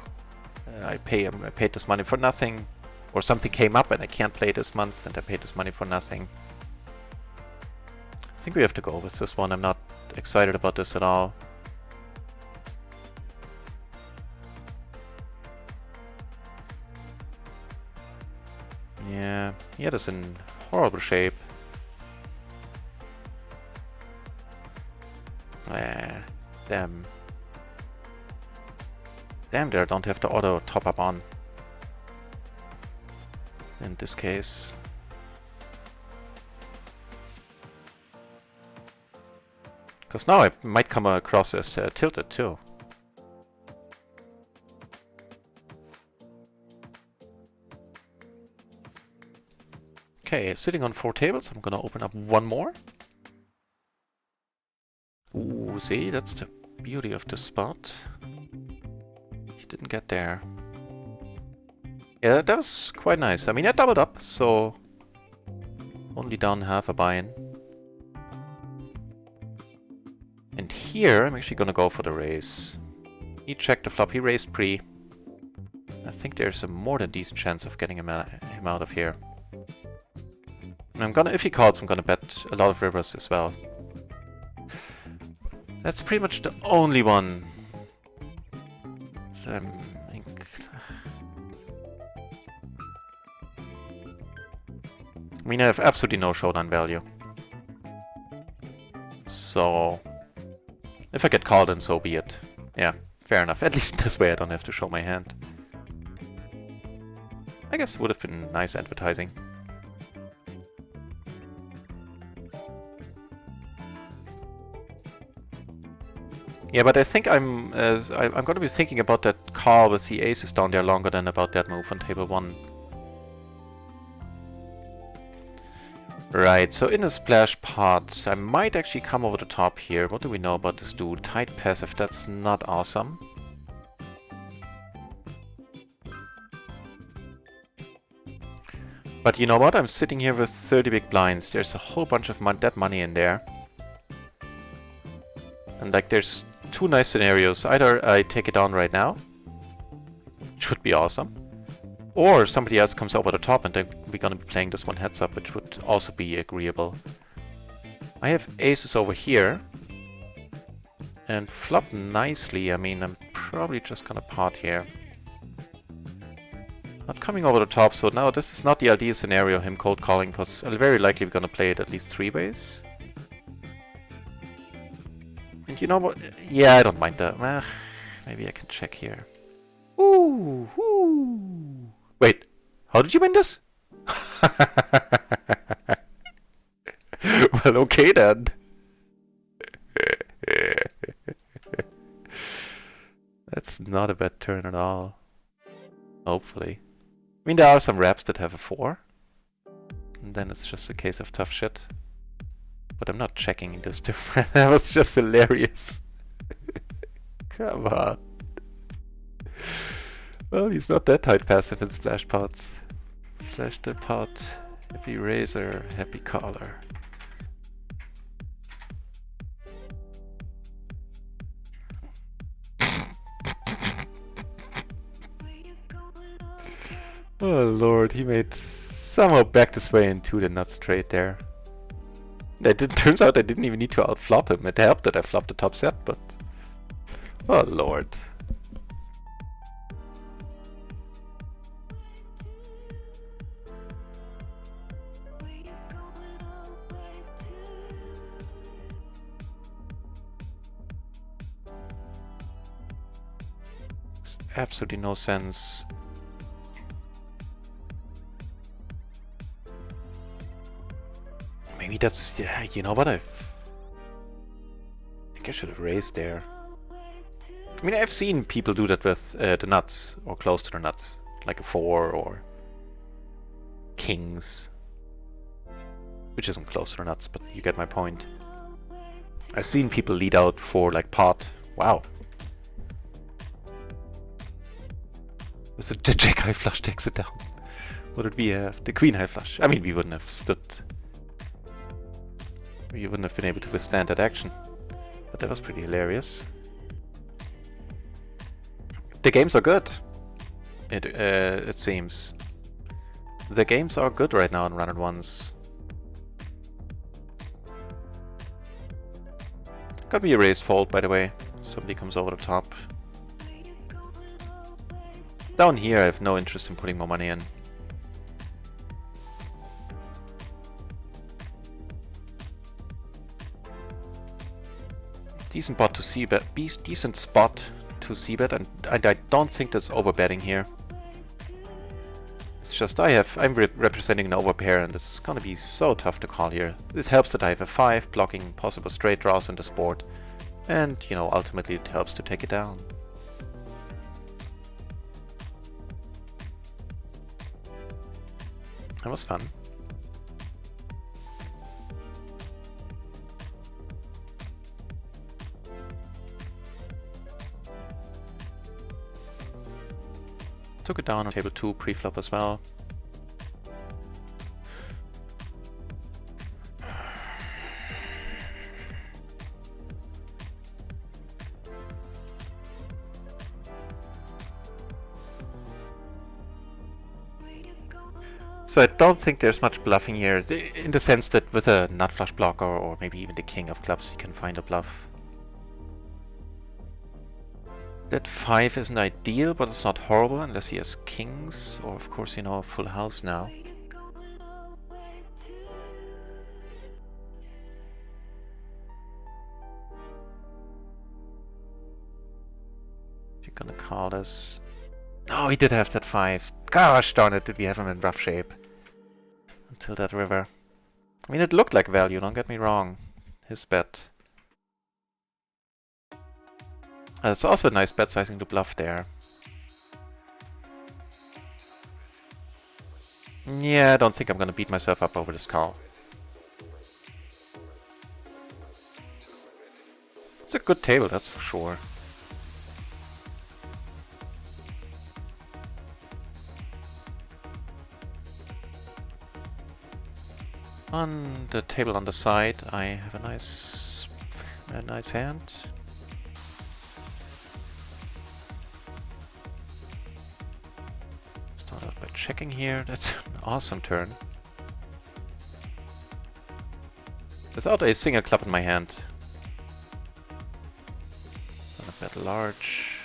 I paid this money for nothing. Or something came up and I can't play this month, and I paid this money for nothing. I think we have to go with this one. I'm not excited about this at all. Yeah, he had us in horrible shape. Damn. Damn, there I don't have the auto top up on. In this case. Because now I might come across as tilted too. Okay, sitting on 4 tables, I'm gonna open up 1 more. Ooh, see, that's the beauty of the spot. He didn't get there. Yeah, that was quite nice. I mean, I doubled up, so only down half a buy-in. And here, I'm actually gonna go for the raise. He checked the flop, he raised pre. I think there's a more than decent chance of getting him out of here. And I'm gonna, if he calls, I'm gonna bet a lot of rivers as well. That's pretty much the only one. I mean, I have absolutely no showdown value. So, if I get called, then so be it. Yeah, fair enough. At least this way I don't have to show my hand. I guess it would have been nice advertising. Yeah, but I think I'm going to be thinking about that call with the aces down there longer than about that move on table 1. Right, so in a splash pot, I might actually come over the top here. What do we know about this dude? Tight passive, that's not awesome. But you know what? I'm sitting here with 30 big blinds. There's a whole bunch of dead money in there. And like, there's 2 nice scenarios. Either I take it down right now, which would be awesome. Or somebody else comes over the top and then we're gonna be playing this one heads up, which would also be agreeable. I have aces over here. And flop nicely. I mean, I'm probably just gonna pot here. Not coming over the top, so now this is not the ideal scenario, him cold calling, because very likely we're gonna play it at least 3 ways. And you know what? Yeah, I don't mind that. Maybe I can check here. Ooh, ooh. Wait, how did you win this? Well, okay then. That's not a bad turn at all. Hopefully. I mean, there are some reps that have a 4. and then it's just a case of tough shit. But I'm not checking this too. That was just hilarious. Come on. Well, he's not that tight passive in splash pots. Splash the pot. Happy razor, happy caller. Oh lord, he made somehow backed his way into the nut straight there. Turns out I didn't even need to outflop him. It helped that I flopped the top set, but... Oh lord. There's absolutely no sense. Maybe that's... yeah, you know what? I think I should have raised there. I mean, I've seen people do that with the nuts, or close to the nuts. Like a 4 or kings. Which isn't close to the nuts, but you get my point. I've seen people lead out for like pot. Wow. With the jack high flush takes it down. What did we have? The queen high flush. I mean, we wouldn't have stood... You wouldn't have been able to withstand that action. But that was pretty hilarious. The games are good. It seems. The games are good right now in RunItOnce. Got me a raised fold, by the way. Somebody comes over the top. Down here I have no interest in putting more money in. Decent bot to c-bet, decent spot to c-bet, and I don't think that's overbetting here. It's just I'm representing an overpair, and this is gonna be so tough to call here. It helps that I have a 5 blocking possible straight draws in the board, and you know, ultimately it helps to take it down. That was fun. Took it down on table 2 pre-flop as well. So I don't think there's much bluffing here, in the sense that with a nut flush blocker or maybe even the king of clubs you can find a bluff. That 5 isn't ideal, but it's not horrible unless he has kings, or of course, you know, a full house now. You're gonna call this... Oh, he did have that 5. Gosh darn it, did we have him in rough shape. Until that river. I mean, it looked like value, don't get me wrong. His bet. That's also a nice bet sizing to bluff there. Yeah, I don't think I'm gonna beat myself up over this call. It's a good table, that's for sure. On the table on the side, I have a nice hand. Start out by checking here. That's an awesome turn. Without a single club in my hand. Gonna bet large.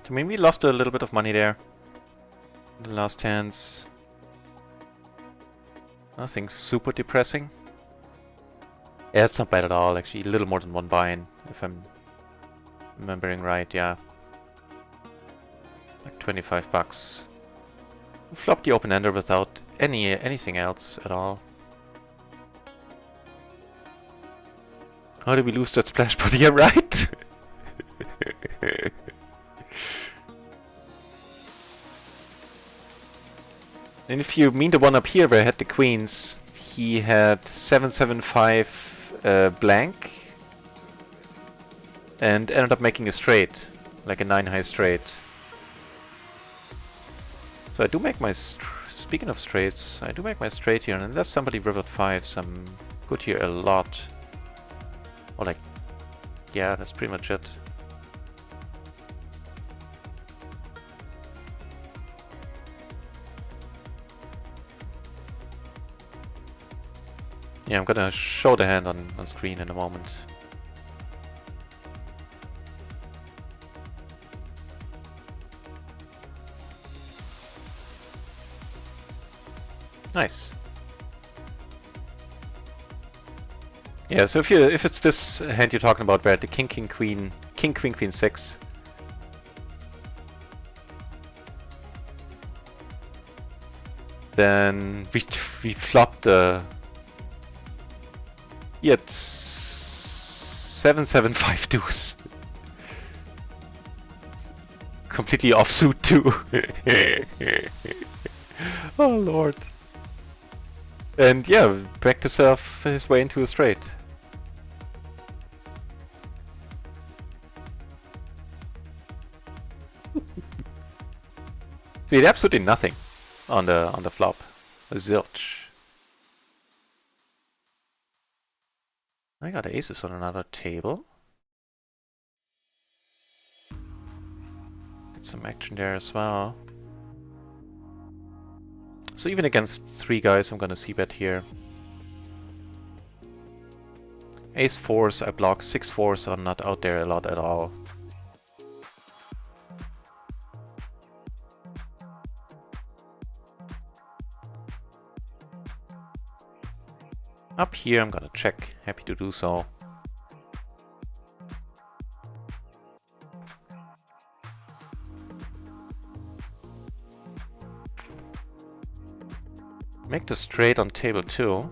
I mean, we lost a little bit of money there. The last hands. Nothing super depressing. Yeah, it's not bad at all, actually. A little more than 1 buy-in, if I'm remembering right, yeah. Like 25 bucks. Flop the open-ender without anything else at all. How did we lose that splash pot? Yeah, right? And if you mean the one up here where I had the queens, he had 7-7-5 blank and ended up making a straight, like a 9-high straight. So I do make my... Speaking of straights, I do make my straight here, and unless somebody rivered 5s, I'm good here a lot. Or like... yeah, that's pretty much it. Yeah, I'm gonna show the hand on screen in a moment. Nice. Yeah, so if it's this hand you're talking about where the king, queen, 6, then we flopped the... he had 7-7-5 deuce. Completely offsuit too. Oh lord. And yeah, backed himself his way into a straight. So he had absolutely nothing on the flop. Zilch. I got aces on another table. Get some action there as well. So even against 3 guys, I'm gonna c-bet here. Ace 4s I block, 6 4s are not out there a lot at all. Up here I'm gonna check, happy to do so. Make the straight on table 2.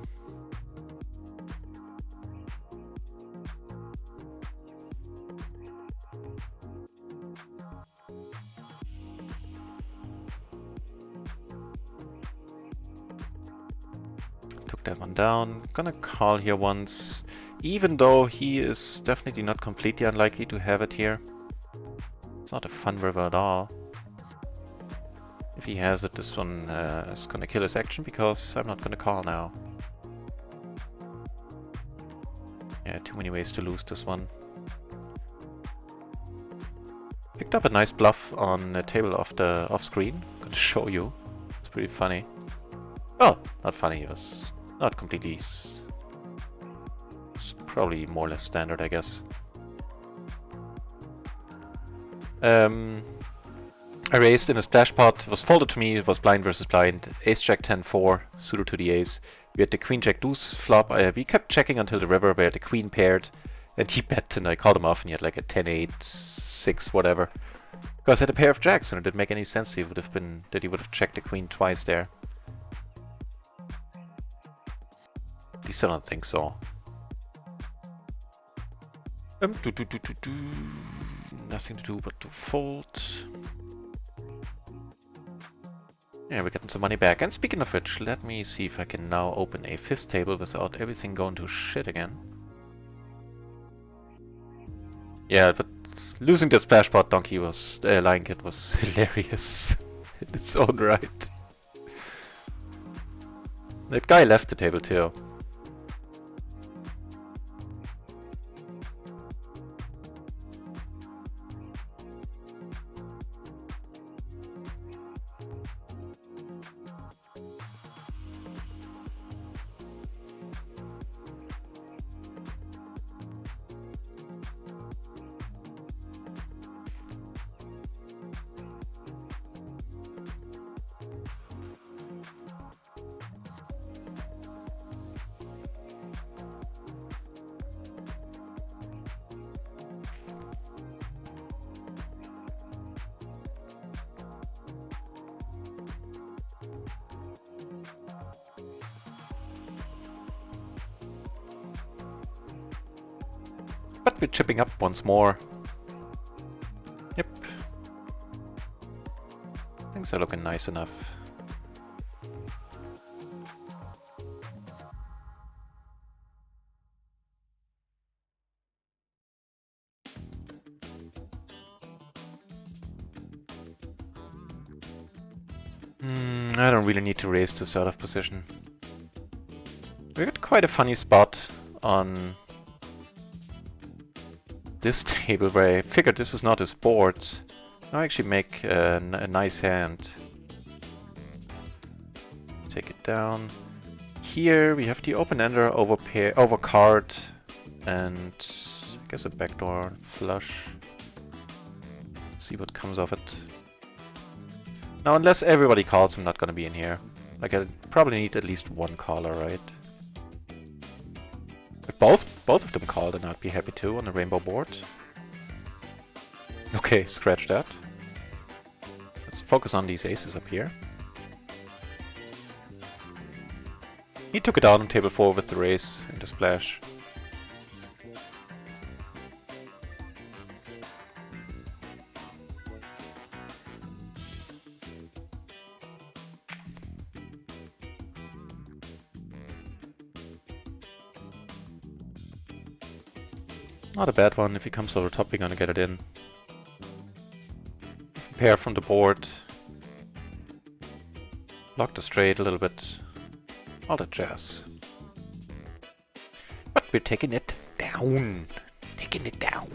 Took that one down. Gonna call here once, even though he is definitely not completely unlikely to have it here. It's not a fun river at all. If he has it, this one is gonna kill his action because I'm not gonna call now. Yeah, too many ways to lose this one. Picked up a nice bluff on a table off screen. Gonna show you. It's pretty funny. Well, not funny. It was not completely. It's probably more or less standard, I guess. I raised in a splash pot, it was folded to me, it was blind versus blind, ace jack 10-4, suited to the ace. We had the queen jack deuce flop, we kept checking until the river where the queen paired, and he bet and I called him off and he had like a 10-8, 6, whatever. Because I had a pair of jacks and it didn't make any sense that he would have checked the queen twice there. At least I don't think so. Nothing to do but to fold. Yeah, we're getting some money back. And speaking of which, let me see if I can now open a 5th table without everything going to shit again. Yeah, but losing that splash pot donkey was... Lion Kid was hilarious in its own right. That guy left the table too. But we're chipping up once more. Yep. Things are looking nice enough. I don't really need to raise this out of position. We got quite a funny spot on this table where I figured this is not his board. Now I actually make a nice hand. Take it down. Here we have the open-ender over card and I guess a backdoor flush. See what comes of it. Now unless everybody calls, I'm not gonna be in here. Like I probably need at least one caller, right? If both of them call, then I'd be happy too on the rainbow board. Okay, scratch that. Let's focus on these aces up here. He took it out on table 4 with the raise and the splash. Not a bad one. If he comes over top, we're gonna get it in. Pair from the board. Block the straight a little bit. All that jazz. But we're taking it down. Taking it down.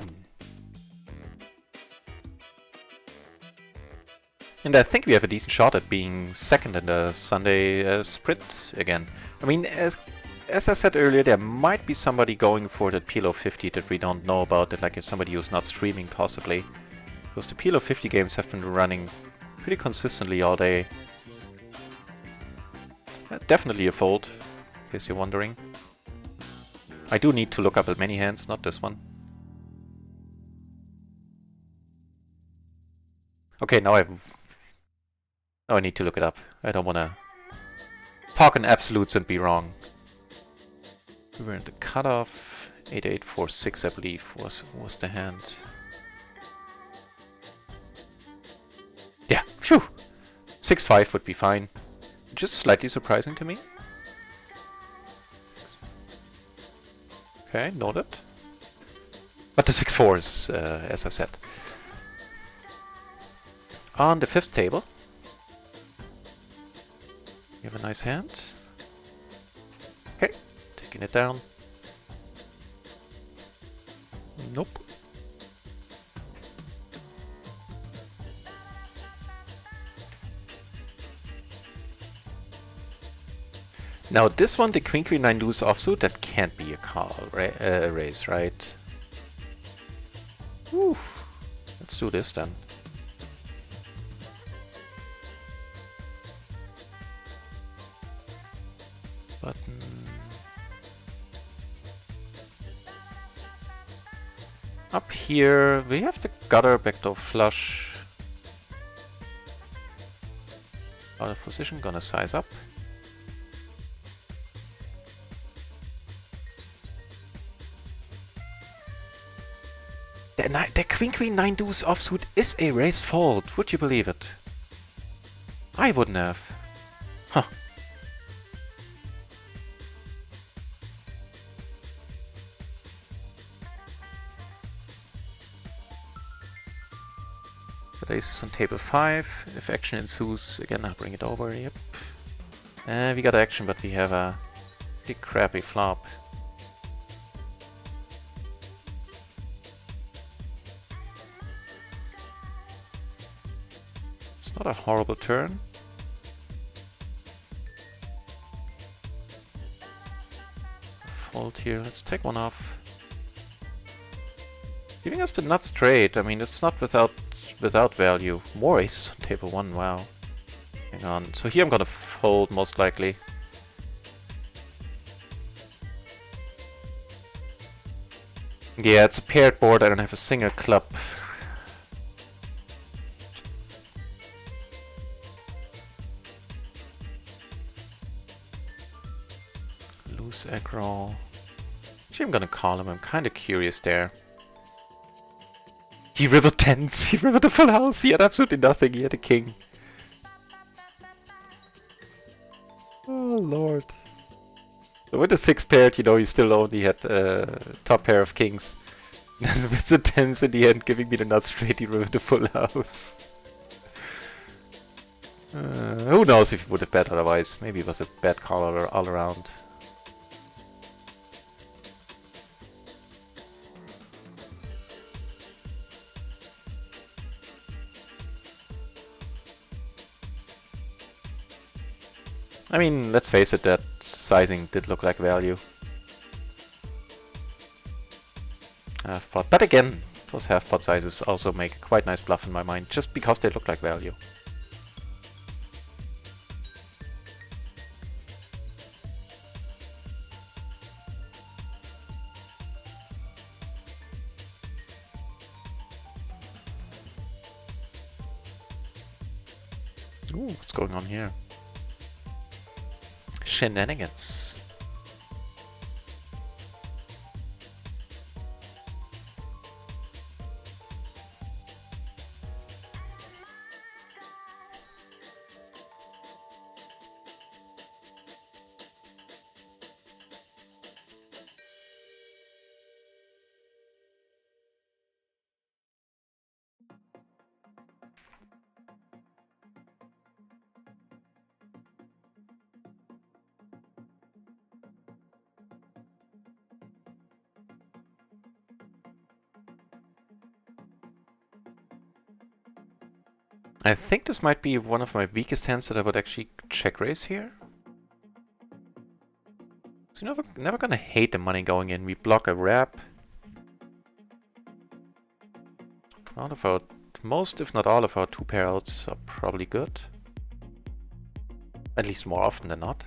And I think we have a decent shot at being second in the Sunday sprint again. I mean, as I said earlier, there might be somebody going for that PLO 50 that we don't know about, that like if somebody who's not streaming possibly. Because the PLO 50 games have been running pretty consistently all day. Definitely a fold, in case you're wondering. I do need to look up at many hands, not this one. Okay, now I need to look it up. I don't want to talk in absolutes and be wrong. We were in the cutoff. 8846, I believe, was the hand. Yeah, phew! 6-5 would be fine. Just slightly surprising to me. Okay, noted. But the 6-4 is, as I said. On the 5th table, we have a nice hand. Okay, taking it down. Nope. Now this one, the Queen Queen 9 deuce offsuit, that can't be a call, raise, right? Whew. Let's do this then. Button. Up here, we have the gutter backdoor flush. Out of position, gonna size up. The Queen Queen 9 deuce offsuit is a raise fold, would you believe it? I wouldn't have. Huh. The ace is on table 5. If action ensues, again I'll bring it over, yep. We got action, but we have a pretty crappy flop. It's not a horrible turn. Fold here, let's take one off. Giving us the nut straight, I mean it's not without value. More aces on table 1, wow. Hang on, so here I'm gonna fold most likely. Yeah, it's a paired board, I don't have a single club. Loose aggro. Actually, I'm gonna call him. I'm kind of curious there. He rivered tens. He rivered a full house. He had absolutely nothing. He had a king. Oh lord. So with the 6 paired, you know, he still only had top pair of kings. And with the tens in the end, giving me the nuts straight, he rivered a full house. Who knows if he would have bet otherwise. Maybe it was a bad call all around. I mean, let's face it, that sizing did look like value. Half pot. But again, those half pot sizes also make a quite nice bluff in my mind, just because they look like value. Ooh, what's going on here? Shenanigans. I think this might be one of my weakest hands that I would actually check raise here. So you're never gonna hate the money going in. We block a wrap. All of our, most if not all of our 2 pair outs are probably good. At least more often than not.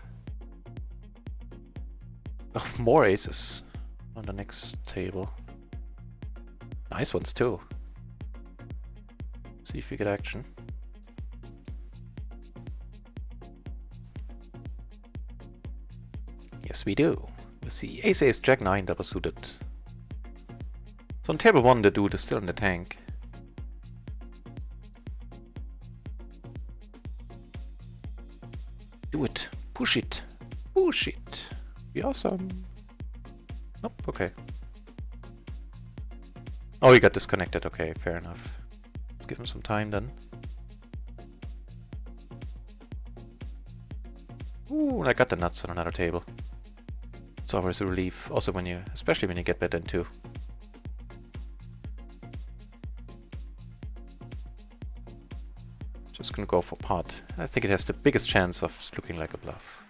Oh, more aces on the next table. Nice ones too. See if we get action. Yes, we do. With the ace-ace jack-9 double suited. So on table 1 the dude is still in the tank. Do it. Push it. Push it. Be awesome. Nope, okay. Oh, he got disconnected. Okay, fair enough. Let's give him some time then. Ooh, and I got the nuts on another table. It's always a relief, also when you, especially when you get bet into. Just gonna go for pot. I think it has the biggest chance of looking like a bluff.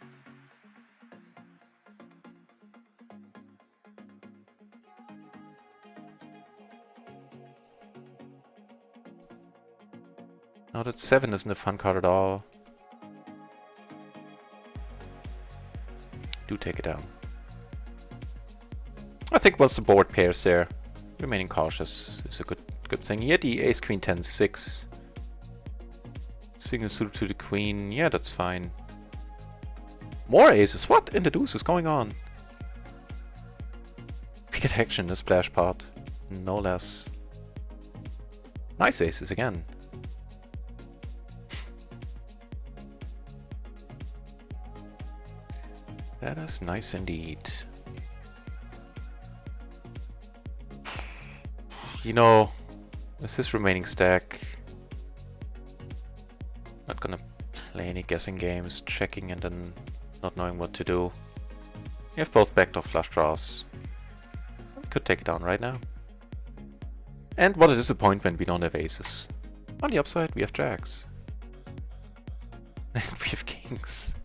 Now that 7 isn't a fun card at all. Do take it down. I think once the board pairs there, remaining cautious is a good thing. Yeah, the ace queen 10 6. Single suited to the queen. Yeah, that's fine. More aces. What in the deuce is going on? We get action in the splash pot. No less. Nice aces again. That is nice indeed. You know, with this remaining stack, not gonna play any guessing games, checking and then not knowing what to do. We have both backdoor flush draws. We could take it down right now. And what a disappointment, we don't have aces. On the upside, we have jacks. And we have kings.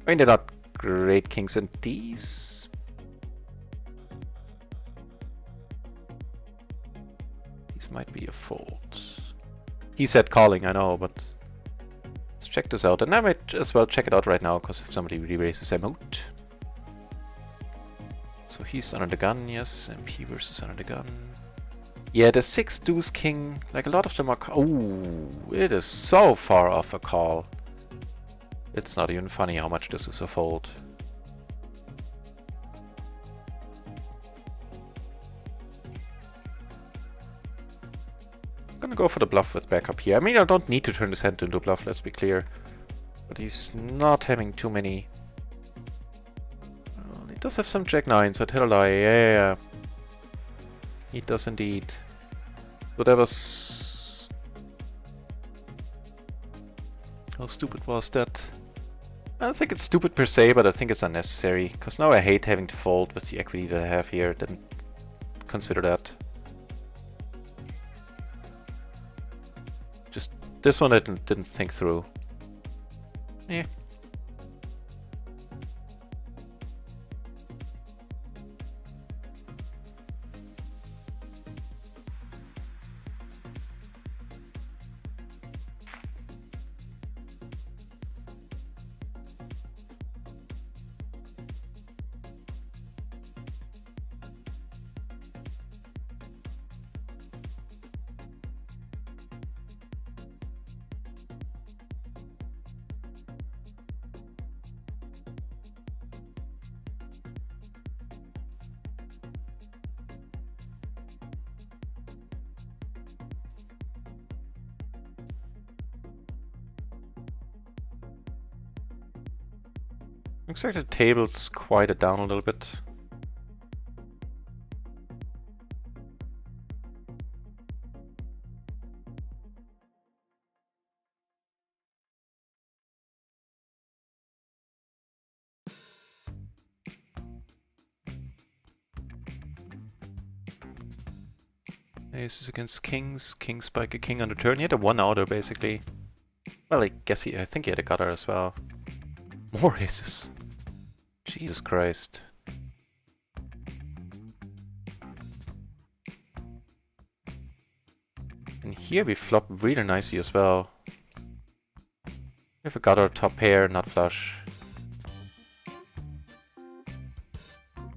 I mean, they're not great kings and these. These might be a fold. He said calling, I know, but let's check this out. And I might as well check it out right now, because if somebody re-raises, I'm out. So he's under the gun, yes, MP versus under the gun. Yeah, the 6 deuce king, like a lot of them are... Ooh, it is so far off a call. It's not even funny how much this is a fold. gonna go for the bluff with backup here. I mean, I don't need to turn this hand into a bluff, let's be clear. But he's not having too many... Well, he does have some jack-9, so tell a lie. Yeah. He does indeed. So that was... How stupid was that? I don't think it's stupid per se, but I think it's unnecessary. Because now I hate having to fold with the equity that I have here. Didn't consider that. Just this one I didn't think through. Yeah. Looks like the table's quieted down a little bit. Aces against kings, king spike a king on the turn. He had a one-outer basically. Well, I think he had a gutter as well. More aces. Jesus Christ. And here we flop really nicely as well. We have a gutter, top pair, not flush.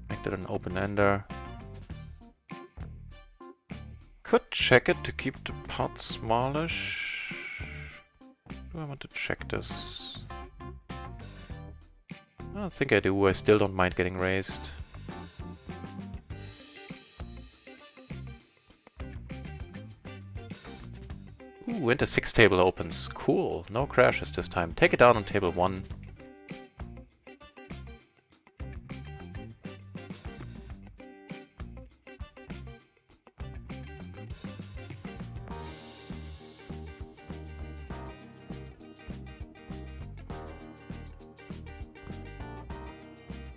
Make that an open ender. Could check it to keep the pot smallish. Do I want to check this? I don't think I do. I still don't mind getting raised. Ooh, and the 6 table opens. Cool. No crashes this time. Take it down on table 1.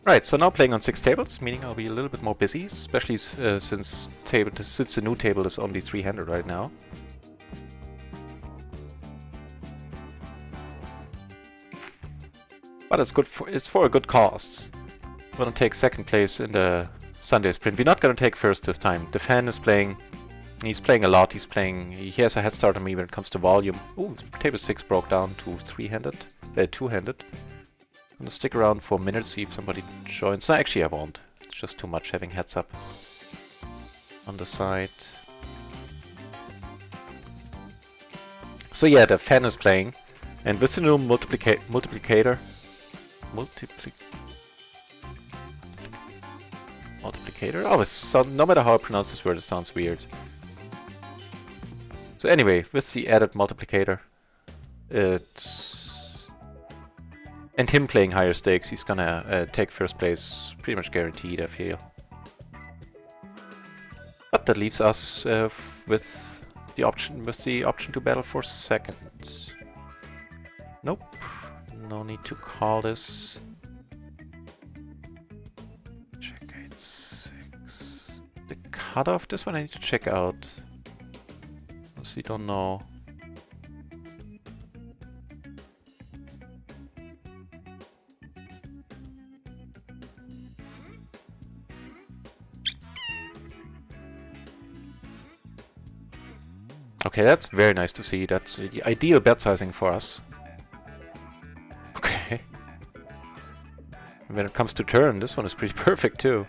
Right, so now playing on 6 tables, meaning I'll be a little bit more busy, especially since the new table is only 3-handed right now. But it's for a good cause. We're gonna take second place in the Sunday sprint. We're not gonna take first this time. The fan is playing. He's playing a lot. He has a head start on me when it comes to volume. Ooh, table 6 broke down to 2-handed. I'm gonna stick around for a minute, see if somebody joins. No, actually I won't. It's just too much having heads up on the side. So yeah, the fan is playing, and with the new multiplicator, oh, no matter how I pronounce this word, it sounds weird. So anyway, with the added multiplicator, and him playing higher stakes, he's gonna take first place, pretty much guaranteed, I feel. But that leaves us with the option to battle for second. Nope, no need to call this. Check 8-6. The cutoff. This one I need to check out. Honestly, don't know. Okay, that's very nice to see. That's the ideal bet sizing for us. Okay. And when it comes to turn, this one is pretty perfect too.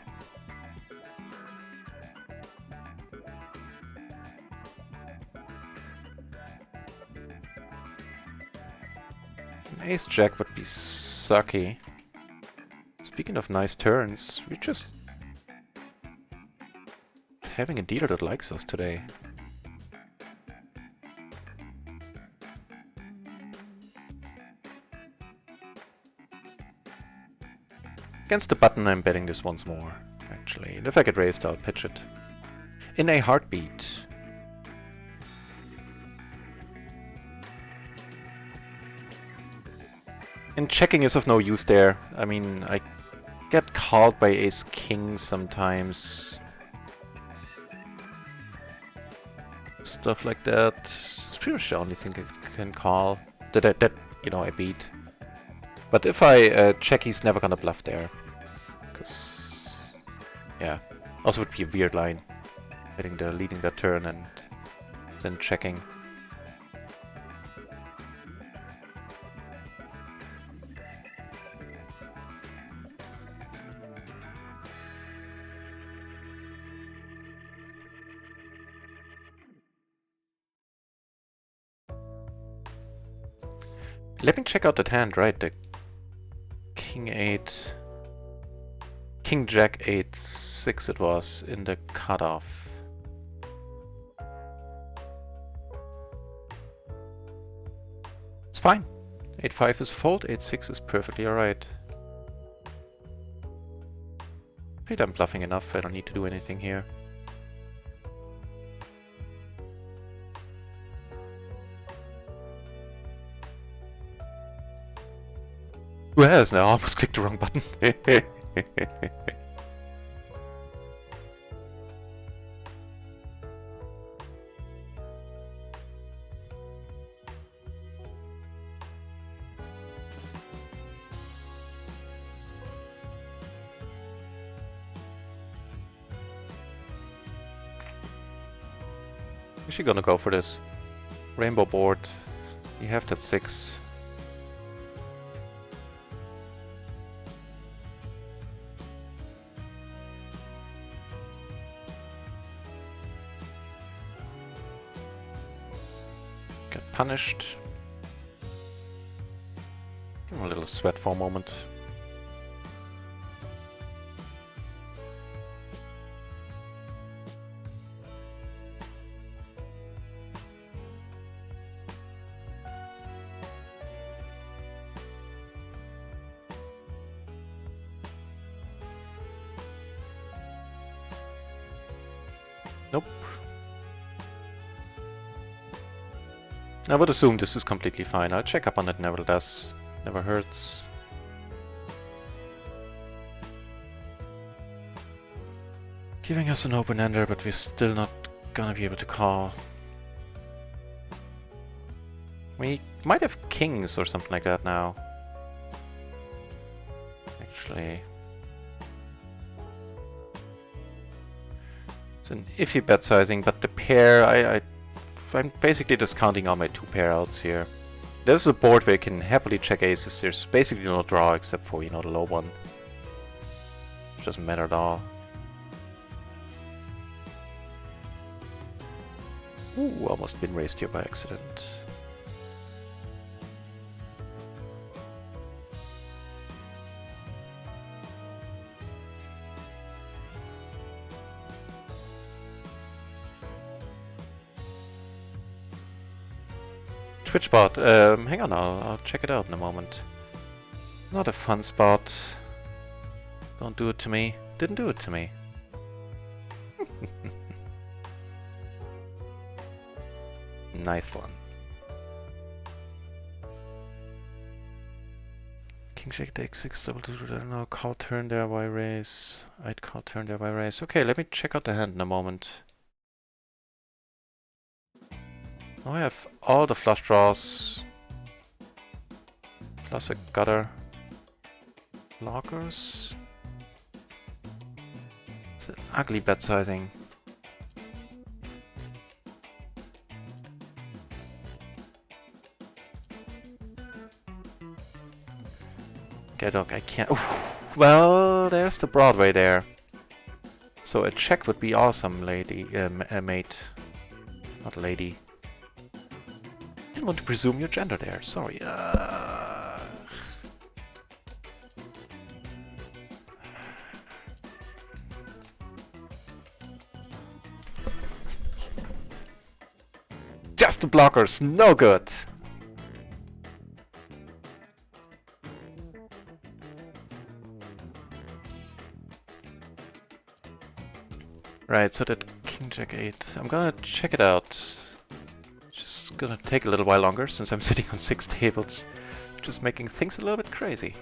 An ace-jack would be sucky. Speaking of nice turns, we're just having a dealer that likes us today. Against the button, I'm betting this once more, actually. And if I get raised, I'll pitch it. In a heartbeat. And checking is of no use there. I mean, I get called by ace-king sometimes. Stuff like that. It's pretty much the only thing I can call. That you know, I beat. But if I check, he's never gonna bluff there. Because, yeah. Also would be a weird line. Leading that turn and then checking. Let me check out that hand, right? The King 8... King Jack 8, 6 it was, in the cutoff. It's fine. 8-5 is a fold, 8-6 is perfectly alright. I think I'm bluffing enough, I don't need to do anything here. Who has now? I almost clicked the wrong button. Is she gonna go for this? Rainbow board. You have that 6. Get punished. Give him a little sweat for a moment. Nope. I would assume this is completely fine. I'll check up on it nevertheless. Never hurts. Giving us an open-ender, but we're still not gonna be able to call. We might have kings or something like that now. Actually. It's an iffy bet sizing, but the pair, I'm basically discounting all my 2 pair outs here. There's a board where you can happily check aces. There's basically no draw except for, you know, the low one. It doesn't matter at all. Ooh, almost been raised here by accident. Twitch bot, hang on, I'll check it out in a moment. Not a fun spot. Don't do it to me. Didn't do it to me. Nice one. King Jack takes 6 double to, I don't know, call turn there by raise. I'd call turn there by raise. Okay, let me check out the hand in a moment. Now I have all the flush draws. Plus a gutter. Blockers. It's an ugly bet sizing. Okay, dog, I can't. Oof. Well, there's the Broadway there. So a check would be awesome, lady, mate. Not lady. Didn't want to presume your gender there. Sorry. Just the blockers, no good. Right, so that King Jack 8. I'm gonna check it out. Just gonna take a little while longer since I'm sitting on 6 tables. Just making things a little bit crazy.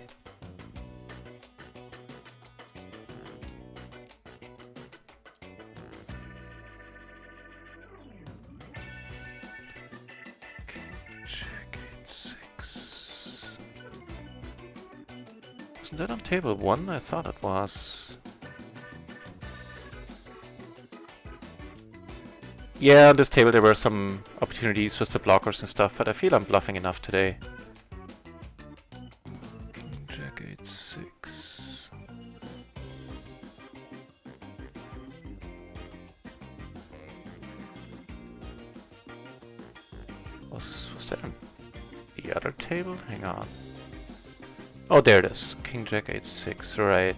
Check 8-6. Isn't that on table 1? I thought it was. Yeah, on this table there were some opportunities with the blockers and stuff, but I feel I'm bluffing enough today. King Jack 8-6. Was that on the other table? Hang on. Oh, there it is. King Jack 8-6, right.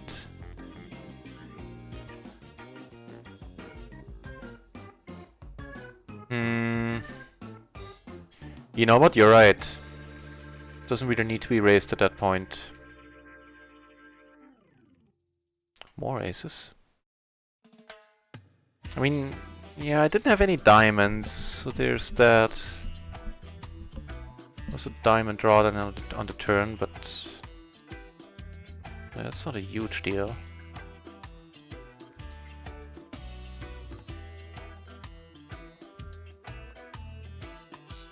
You know what? You're right. Doesn't really need to be raised at that point. More aces. I mean, yeah, I didn't have any diamonds, so there's that. Was a diamond draw then on the turn, but that's not a huge deal.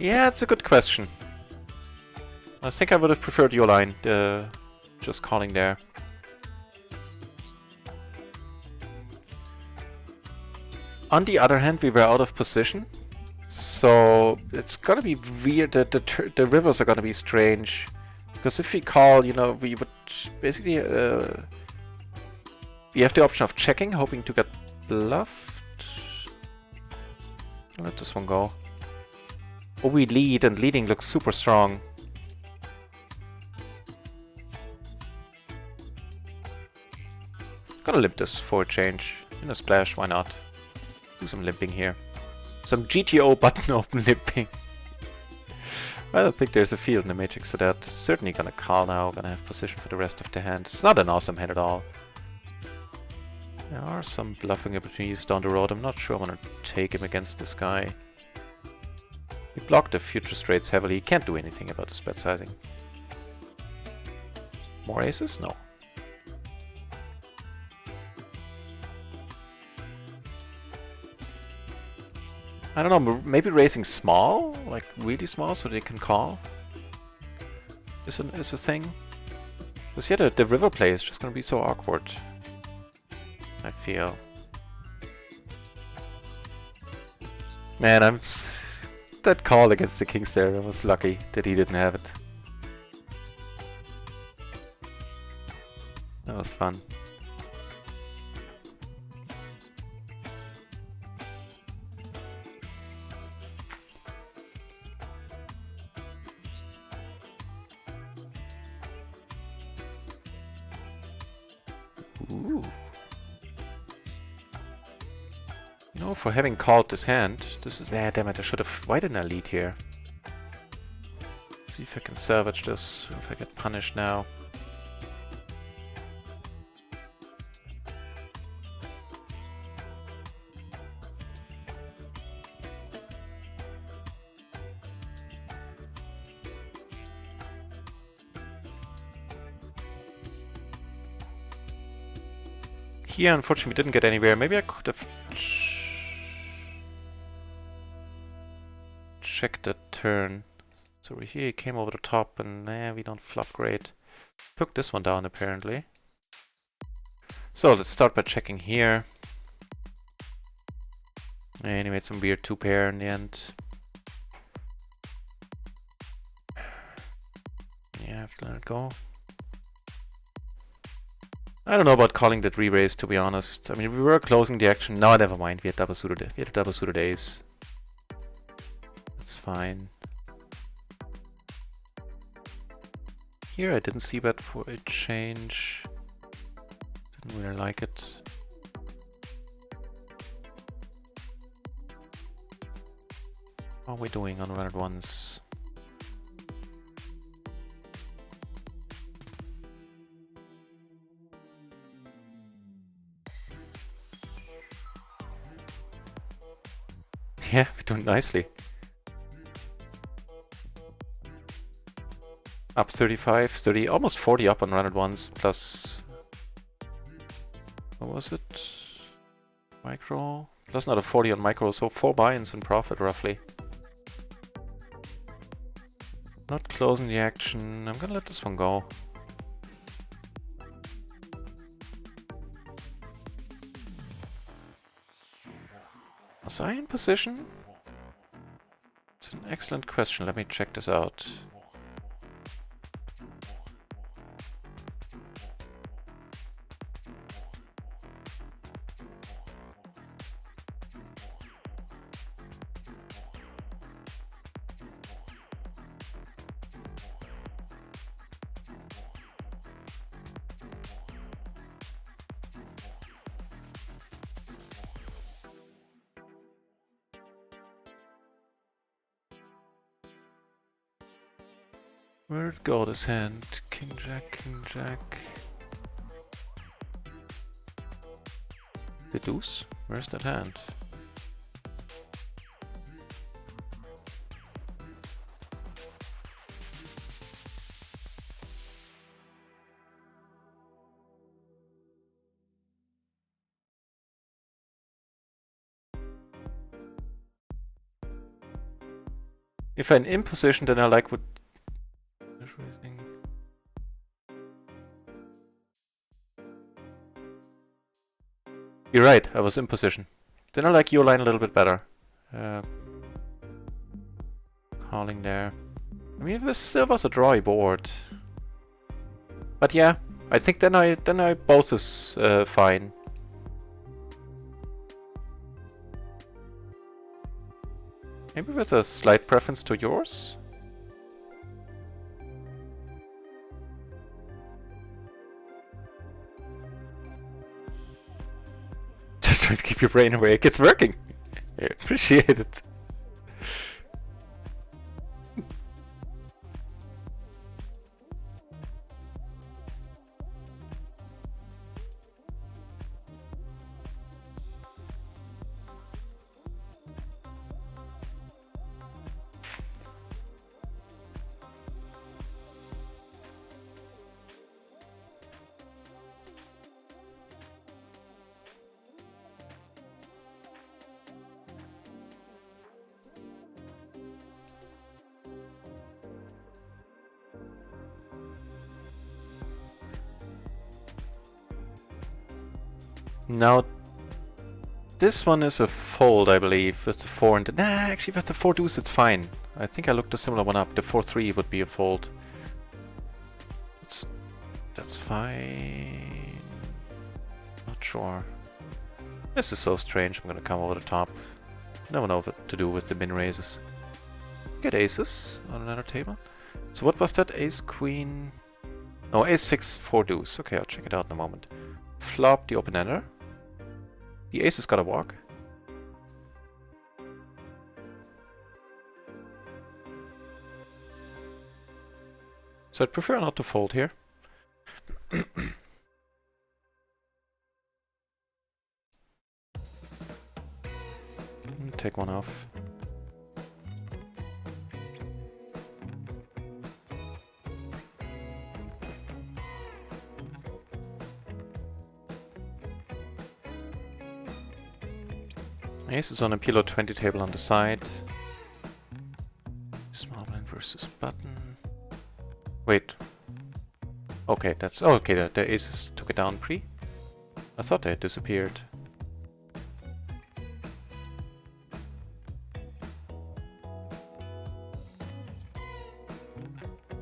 Yeah, it's a good question. I think I would have preferred your line, just calling there. On the other hand, we were out of position, so it's gonna be weird. The rivers are gonna be strange, because if we call, you know, we would basically we have the option of checking, hoping to get bluffed. I'll let this one go. Oh, we lead, and leading looks super strong. Gotta limp this for a change. In a splash, why not? Do some limping here. Some GTO button open limping. I don't think there's a field in the matrix, so that's certainly gonna call now. Gonna have position for the rest of the hand. It's not an awesome hand at all. There are some bluffing opportunities down the road. I'm not sure I want to take him against this guy. He blocked the future straights heavily. He can't do anything about his bet sizing. More aces? No. I don't know, maybe raising small? Like really small so they can call? Is a thing? Because yeah, the river play is just gonna be so awkward. I feel. Man, that call against the kings there, I was lucky that he didn't have it. That was fun. Ooh. You know, for having called this hand, this is... damn it, I should have... Why didn't I lead here? See if I can salvage this, if I get punished now. Here, unfortunately, we didn't get anywhere. Maybe I could have checked the turn. So here he came over the top, and we don't flop great. Took this one down, apparently. So let's start by checking here. And he made some weird two pair in the end. Yeah, I have to let it go. I don't know about calling that re-raise, to be honest. I mean, we were closing the action. No, never mind. We had double suited. We had a double suited ace. That's fine. Here I didn't see bet for a change. Didn't really like it. What are we doing on RunItOnce? Yeah, we're doing nicely. Up 35, 30, almost 40 up on RunItOnce, plus... What was it? Micro? Plus another 40 on micro, so 4 buy-ins in profit, roughly. Not closing the action. I'm gonna let this one go. Was I in position? It's an excellent question. Let me check this out. Where'd it go, this hand? King Jack, King Jack. The deuce? Where's that hand? If I'm in position, then I like what... You're right, I was in position. Then I like your line a little bit better. Calling there. I mean, this still was a drawy board. But yeah, I think then I both is fine. Maybe with a slight preference to yours? Just trying to keep your brain awake. It's working! I appreciate it. Now, this one is a fold, I believe, with the 4 and the... Nah, actually with the 4 deuce it's fine. I think I looked a similar one up. The 4-3 would be a fold. That's fine. Not sure. This is so strange. I'm gonna come over the top. Never know what to do with the min raises. Get aces on another table. So what was that? Ace, queen... No, ace 6, 4 deuce. Okay, I'll check it out in a moment. Flop the open-ender. The ace has got to walk. So I'd prefer not to fold here. Take one off. Ace is on a PLO 20 table on the side. Small blind versus button. Wait. Okay, that's... Oh, okay, the aces took it down pre. I thought they had disappeared.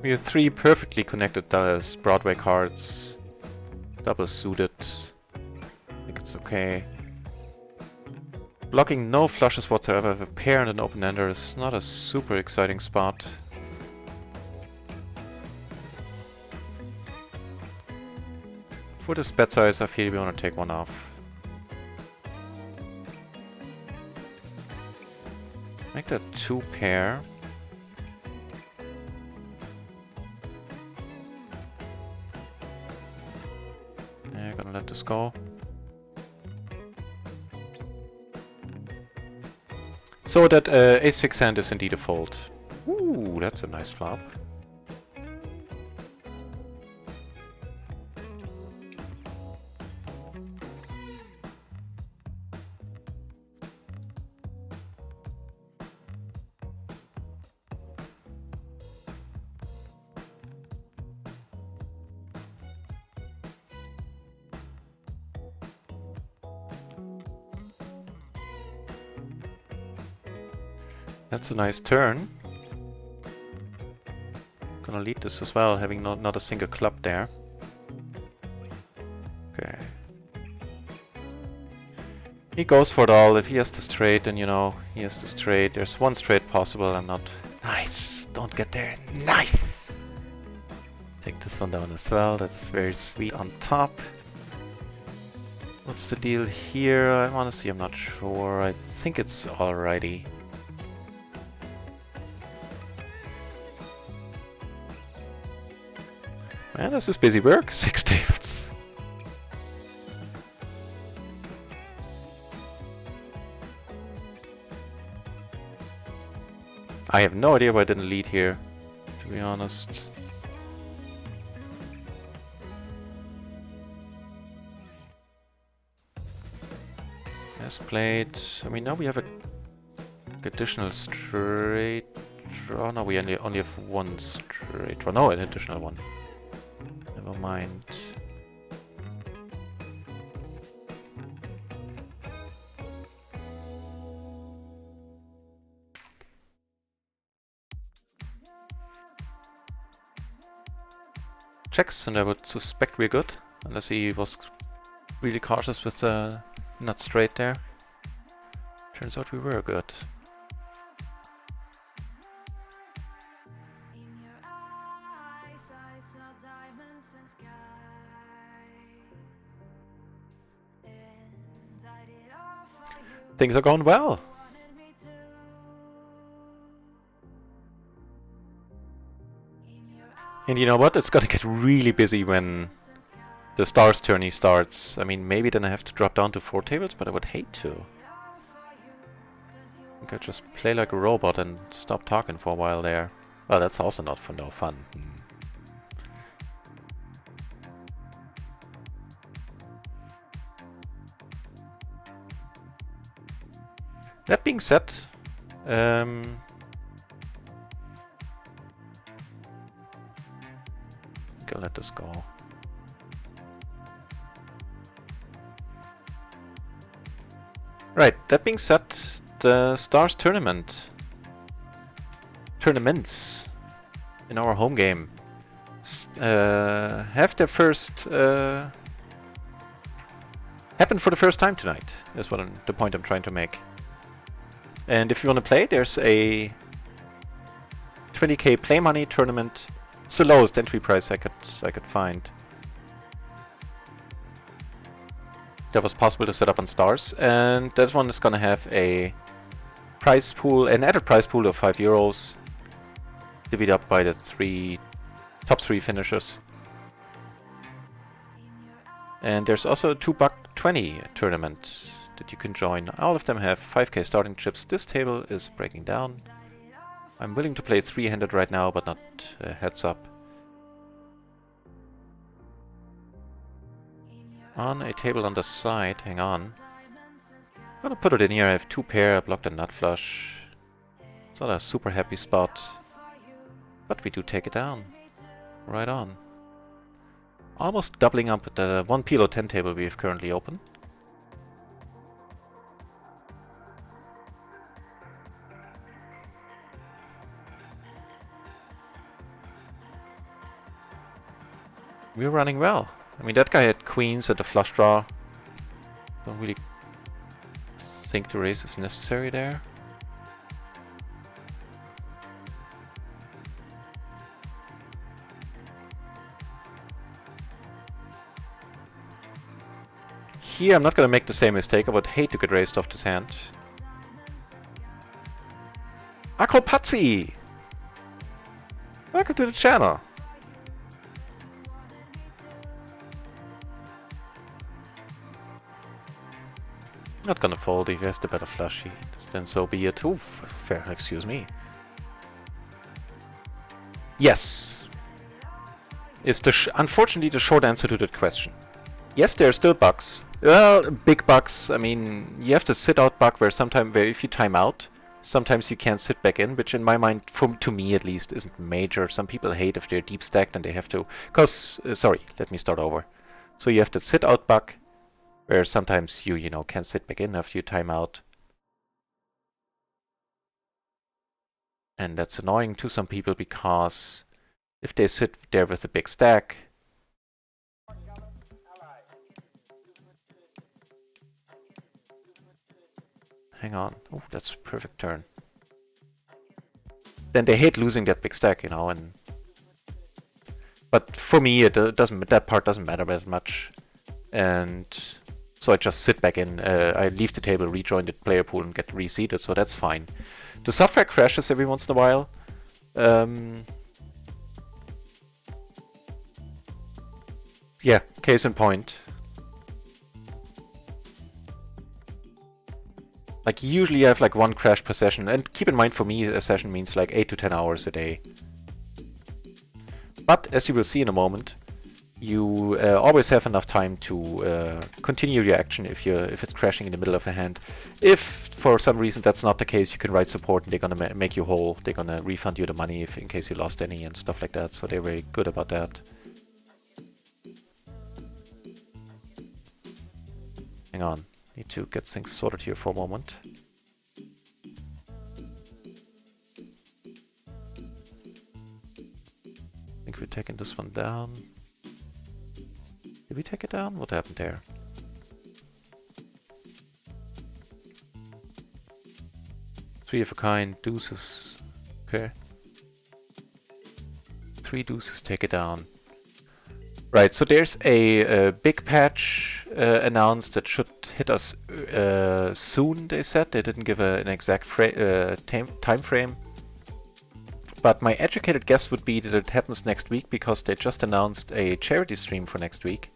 We have 3 perfectly connected Broadway cards. Double suited. I think it's okay. Blocking no flushes whatsoever with a pair and an open-ender is not a super exciting spot. For this bet size, I feel we want to take one off. Make that 2 pair. Yeah, gonna let this go. So that ace-6 hand is indeed a fold. Ooh, that's a nice flop. That's a nice turn. Gonna lead this as well, having not a single club there. Okay. He goes for it all. If he has the straight, then you know, he has the straight. There's one straight possible. I'm not... Nice! Don't get there. Nice! Take this one down as well. That is very sweet on top. What's the deal here? Honestly, I'm not sure. I think it's alrighty. Man, this is busy work. 6 tables. I have no idea why I didn't lead here, to be honest. As played. I mean, now we have a additional straight draw. No, we only have one straight draw. No, an additional one. Never mind. Checks, and I would suspect we're good, unless he was really cautious with the nut straight there. Turns out we were good. Things are going well. And you know what? It's gonna get really busy when the stars tourney starts. I mean, maybe then I have to drop down to 4 tables, but I would hate to. I think I'll just play like a robot and stop talking for a while there. Well, that's also not for no fun. That being said, I'll let this go. Right, that being said, the Stars tournaments in our home game have their first happen for the first time tonight. Is what the point I'm trying to make. And if you want to play, there's a 20k play money tournament. It's the lowest entry price I could find. That was possible to set up on Stars, and that one is gonna have a prize pool, an added prize pool of €5, divvied up by the top three finishers. And there's also a $2.20 tournament that you can join. All of them have 5k starting chips. This table is breaking down. I'm willing to play 3-handed right now, but not heads up. On a table on the side, hang on. I'm gonna put it in here. I have 2 pair, I blocked a nut flush. It's not a super happy spot, but we do take it down. Right on. Almost doubling up the 1 PLO 10 table we have currently open. We're running well. I mean, that guy had queens at the flush draw. Don't really think the raise is necessary there. Here, I'm not gonna make the same mistake. I would hate to get raised off this hand. Akropatzi! Welcome to the channel. Not gonna fold. If he has the better flush, then so be it. Ooh, fair, excuse me. Yes. Is unfortunately the short answer to that question. Yes, there are still bugs. Well, big bugs. I mean, you have to sit out bug where sometimes, if you time out, sometimes you can't sit back in, which in my mind, to me at least, isn't major. Some people hate if they're deep stacked and they have to, sorry, let me start over. So you have to sit out bug where sometimes you know, can't sit back in after you time out. And that's annoying to some people because if they sit there with a big stack, hang on, oh, that's a perfect turn. Then they hate losing that big stack, you know, and but for me, that part doesn't matter that much, and so I just sit back in. I leave the table, rejoin the player pool, and get reseated, so that's fine. The software crashes every once in a while. Yeah, case in point. Like usually I have like one crash per session, and keep in mind for me a session means like 8 to 10 hours a day. But as you will see in a moment, you always have enough time to continue your action if it's crashing in the middle of a hand. If for some reason that's not the case, you can write support and they're gonna make you whole. They're gonna refund you the money in case you lost any and stuff like that. So they're very good about that. Hang on, need to get things sorted here for a moment. I think we're taking this one down. Did we take it down? What happened there? Three of a kind, deuces. Okay. 3 deuces, take it down. Right, so there's a big patch announced that should hit us soon, they said. They didn't give an exact time frame. But my educated guess would be that it happens next week because they just announced a charity stream for next week.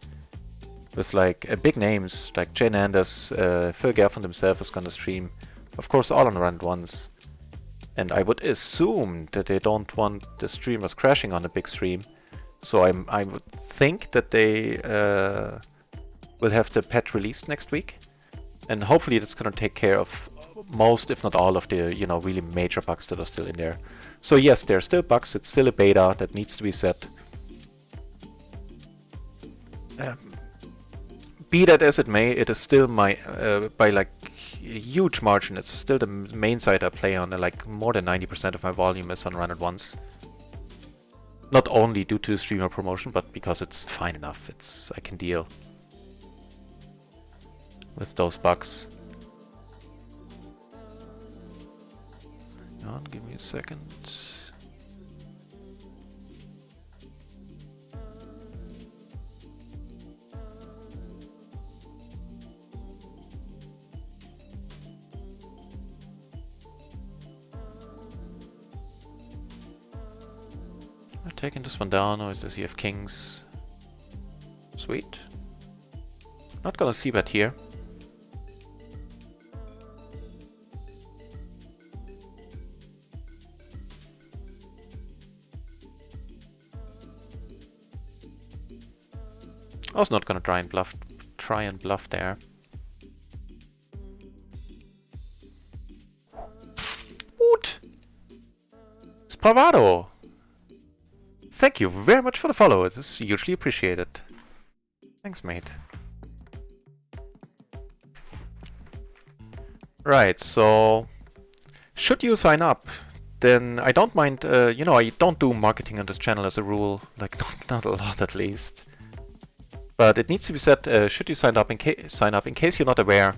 With like big names like Jane Anders, Phil Gerfond himself is gonna stream. Of course all on RunItOnce. And I would assume that they don't want the streamers crashing on a big stream. So I would think that they will have the patch released next week, and hopefully that's gonna take care of most, if not all, of the really major bugs that are still in there. So yes, there are still bugs. It's still a beta that needs to be set. Be that as it may, it is still my by like a huge margin. It's still the main site I play on. Like more than 90% of my volume is on RunItOnce. Not only due to the streamer promotion, but because it's fine enough. I can deal with those bugs. Hang on, give me a second. Taking this one down, or does he have kings? Sweet. Not gonna see bet here. I was not gonna try and bluff there. Woot! Spravado! Thank you very much for the follow, it is hugely appreciated. Thanks, mate. Right, so should you sign up, then I don't mind, I don't do marketing on this channel as a rule, like not a lot at least. But it needs to be said, should you sign up in case you're not aware,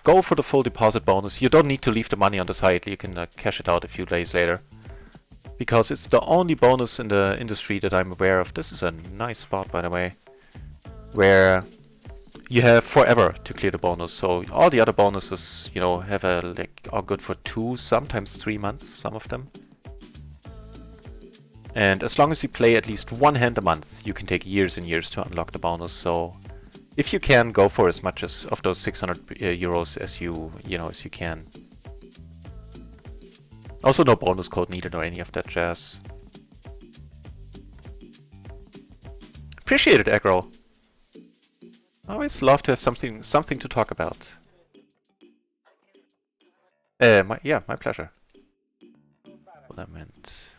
go for the full deposit bonus. You don't need to leave the money on the side, you can cash it out a few days later. Because it's the only bonus in the industry that I'm aware of. This is a nice spot, by the way, where you have forever to clear the bonus. So all the other bonuses, have are good for 2, sometimes 3 months, some of them. And as long as you play at least one hand a month, you can take years and years to unlock the bonus. So if you can, go for as much as of those 600 euros as you can. Also, no bonus code needed or any of that jazz. Appreciate it, Aggro. Always love to have something to talk about. My pleasure. What I meant.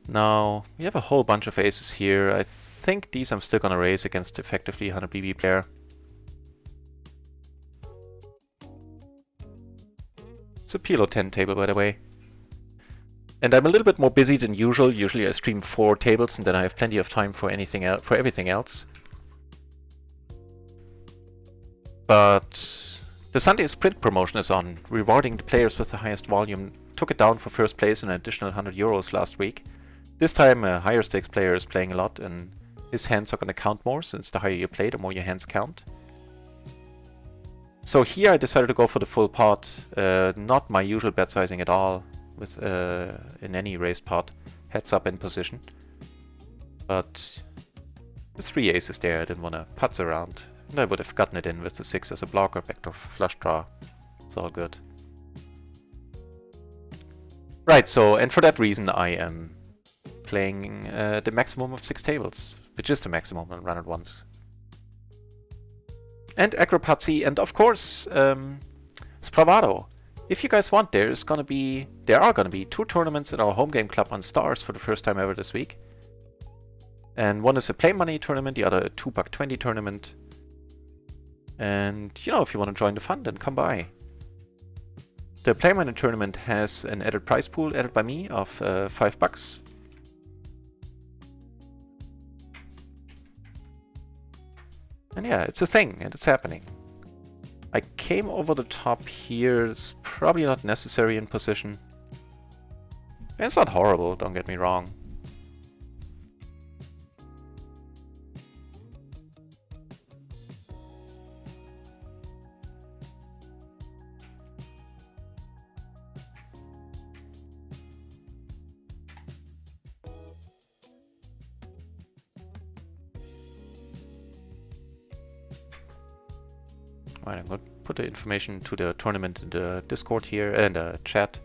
Now, we have a whole bunch of aces here. I think these I'm still gonna raise against effectively 100 BB player. It's a PLO 10 table, by the way. And I'm a little bit more busy than usual. Usually I stream 4 tables and then I have plenty of time for everything else. But the Sunday Sprint promotion is on, rewarding the players with the highest volume. Took it down for first place and an additional 100 euros last week. This time a higher stakes player is playing a lot and his hands are going to count more, since the higher you play, the more your hands count. So here I decided to go for the full pot, not my usual bet sizing at all, with in any raised pot, heads up in position. But with 3 aces there, I didn't want to putz around. And I would have gotten it in with the 6 as a blocker, backdoor flush draw. It's all good. Right, so, and for that reason I am playing the maximum of 6 tables, which is the maximum on RunItOnce. And Acropazzi, and of course, Spravado. If you guys want, there are gonna be 2 tournaments in our home game club on Stars for the first time ever this week. And one is a play money tournament, the other a 2x20 tournament. And, you know, if you want to join the fun, then come by. The play money tournament has an added prize pool added by me of $5. And yeah, it's a thing, and it's happening. I came over the top here, it's probably not necessary in position. It's not horrible, don't get me wrong. Right, I'm going to put the information to the tournament in the Discord here and the chat.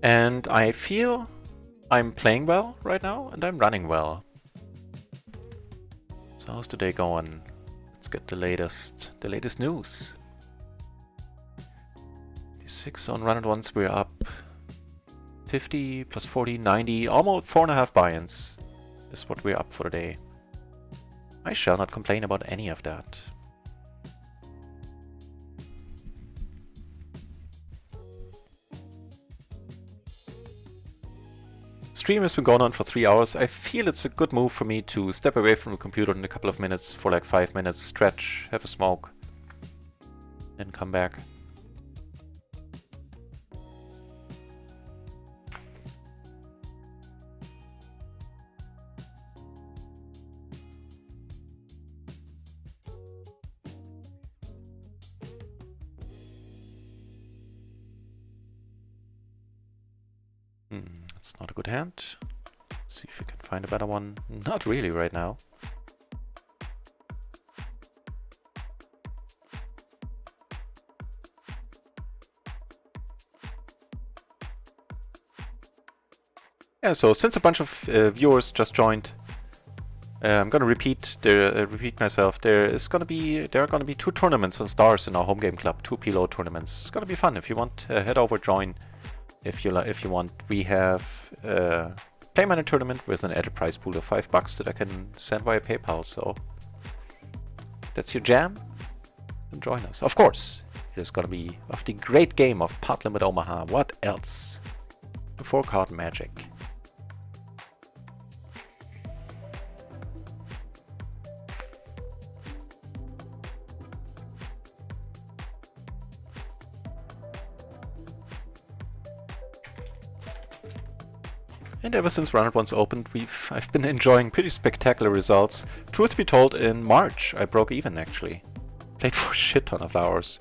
And I feel I'm playing well right now and I'm running well. So how's the day going? Let's get the latest news. 6 on RunItOnce, we're up 50 plus 40, 90, almost 4.5 buy-ins is what we're up for today. I shall not complain about any of that. Stream has been going on for 3 hours. I feel it's a good move for me to step away from the computer in a couple of minutes for like 5 minutes, stretch, have a smoke, and come back. That's not a good hand. See if we can find a better one. Not really right now. Yeah, so since a bunch of viewers just joined, I'm gonna repeat myself. There are gonna be 2 tournaments on Stars in our home game club, 2 PLO tournaments. It's gonna be fun. If you want, head over, join. If you want, we have a play money tournament with an added prize pool of $5 that I can send via PayPal. So that's your jam. And join us. Of course, it is gonna be of the great game of Pot Limit Omaha. What else? The 4-card magic. And ever since RunItOnce opened, I've been enjoying pretty spectacular results. Truth be told, in March I broke even actually. Played for a shit ton of hours.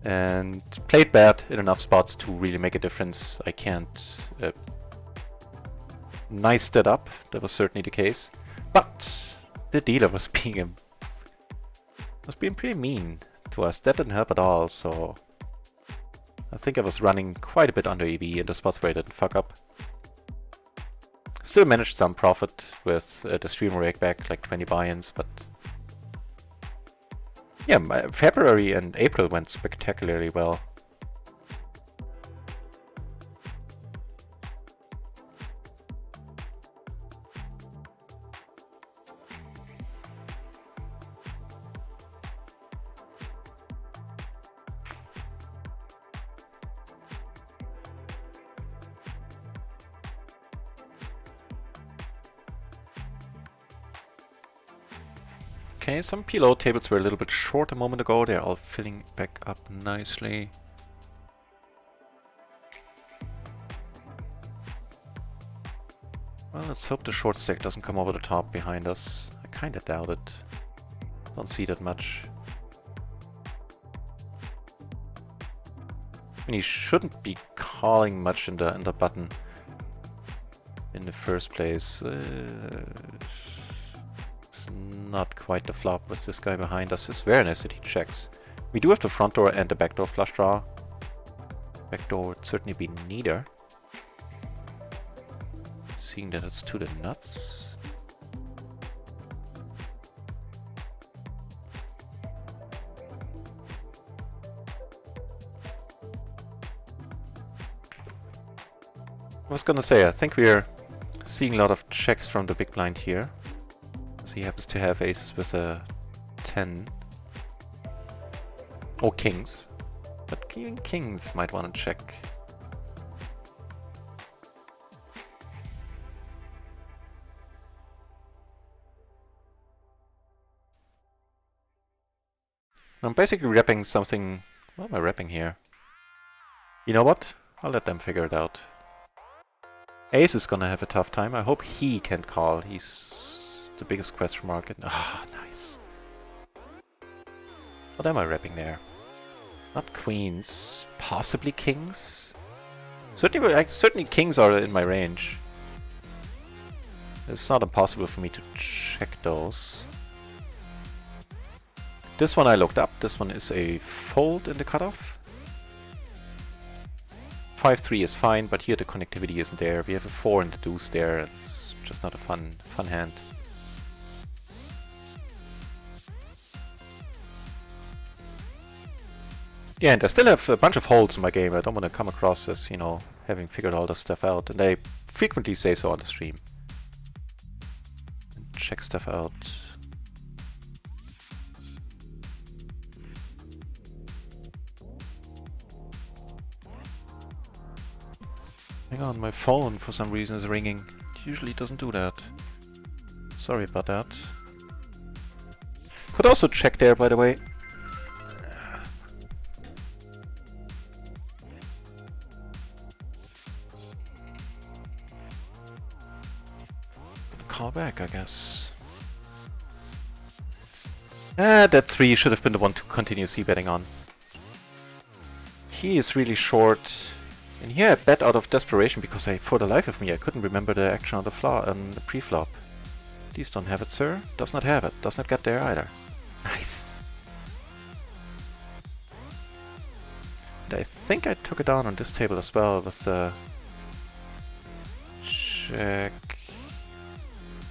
And played bad in enough spots to really make a difference. I can't nice that up, that was certainly the case. But the dealer was being pretty mean to us. That didn't help at all, so I think I was running quite a bit under EV in the spots where I didn't fuck up. Still managed some profit with the streamer rake back, like 20 buy-ins, but yeah, February and April went spectacularly well. Okay, some PLO tables were a little bit short a moment ago. They're all filling back up nicely. Well, let's hope the short stack doesn't come over the top behind us. I kinda doubt it. Don't see that much. I mean, he shouldn't be calling much in the button in the first place. Not quite the flop with this guy behind us. It's very nice that he checks. We do have the front door and the back door flush draw. Back door would certainly be neater. Seeing that it's to the nuts. I was gonna say, I think we're seeing a lot of checks from the big blind here. He happens to have aces with a 10. Or kings. But even kings might want to check. I'm basically repping something... What am I repping here? You know what? I'll let them figure it out. Ace is gonna have a tough time. I hope he can call. He's the biggest question mark. Ah, nice. What am I repping there? Not queens. Possibly kings? Certainly kings are in my range. It's not impossible for me to check those. This one I looked up. This one is a fold in the cutoff. 5-3 is fine, but here the connectivity isn't there. We have a 4 and a deuce there. It's just not a fun hand. Yeah, and I still have a bunch of holes in my game. I don't want to come across as, you know, having figured all this stuff out. And I frequently say so on the stream. And check stuff out. Hang on, my phone for some reason is ringing. It usually doesn't do that. Sorry about that. Could also check there, by the way. Call back, I guess. That 3 should have been the one to continue c-betting on. He is really short. And here I bet out of desperation because for the life of me, I couldn't remember the action on the pre-flop. Please don't have it, sir. Does not have it. Does not get there either. Nice. And I think I took it down on this table as well with the check.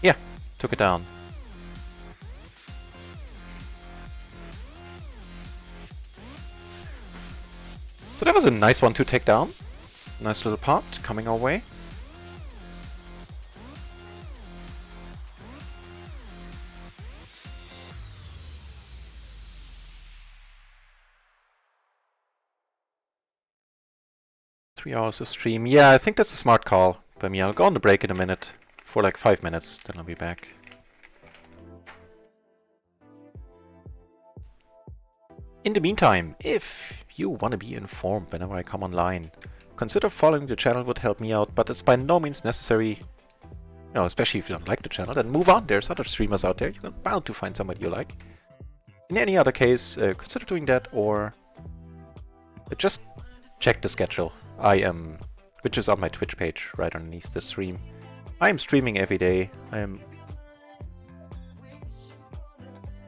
Yeah, took it down. So that was a nice one to take down. Nice little pot coming our way. Three hours of stream. Yeah, I think that's a smart call by me. I'll go on the break in a minute. For like 5 minutes, then I'll be back. In the meantime, if you want to be informed whenever I come online, consider following the channel would help me out, but it's by no means necessary. You know, especially if you don't like the channel, then move on. There's other streamers out there. You're bound to find somebody you like. In any other case, consider doing that, or just check the schedule. Which is on my Twitch page right underneath the stream. I am streaming every day.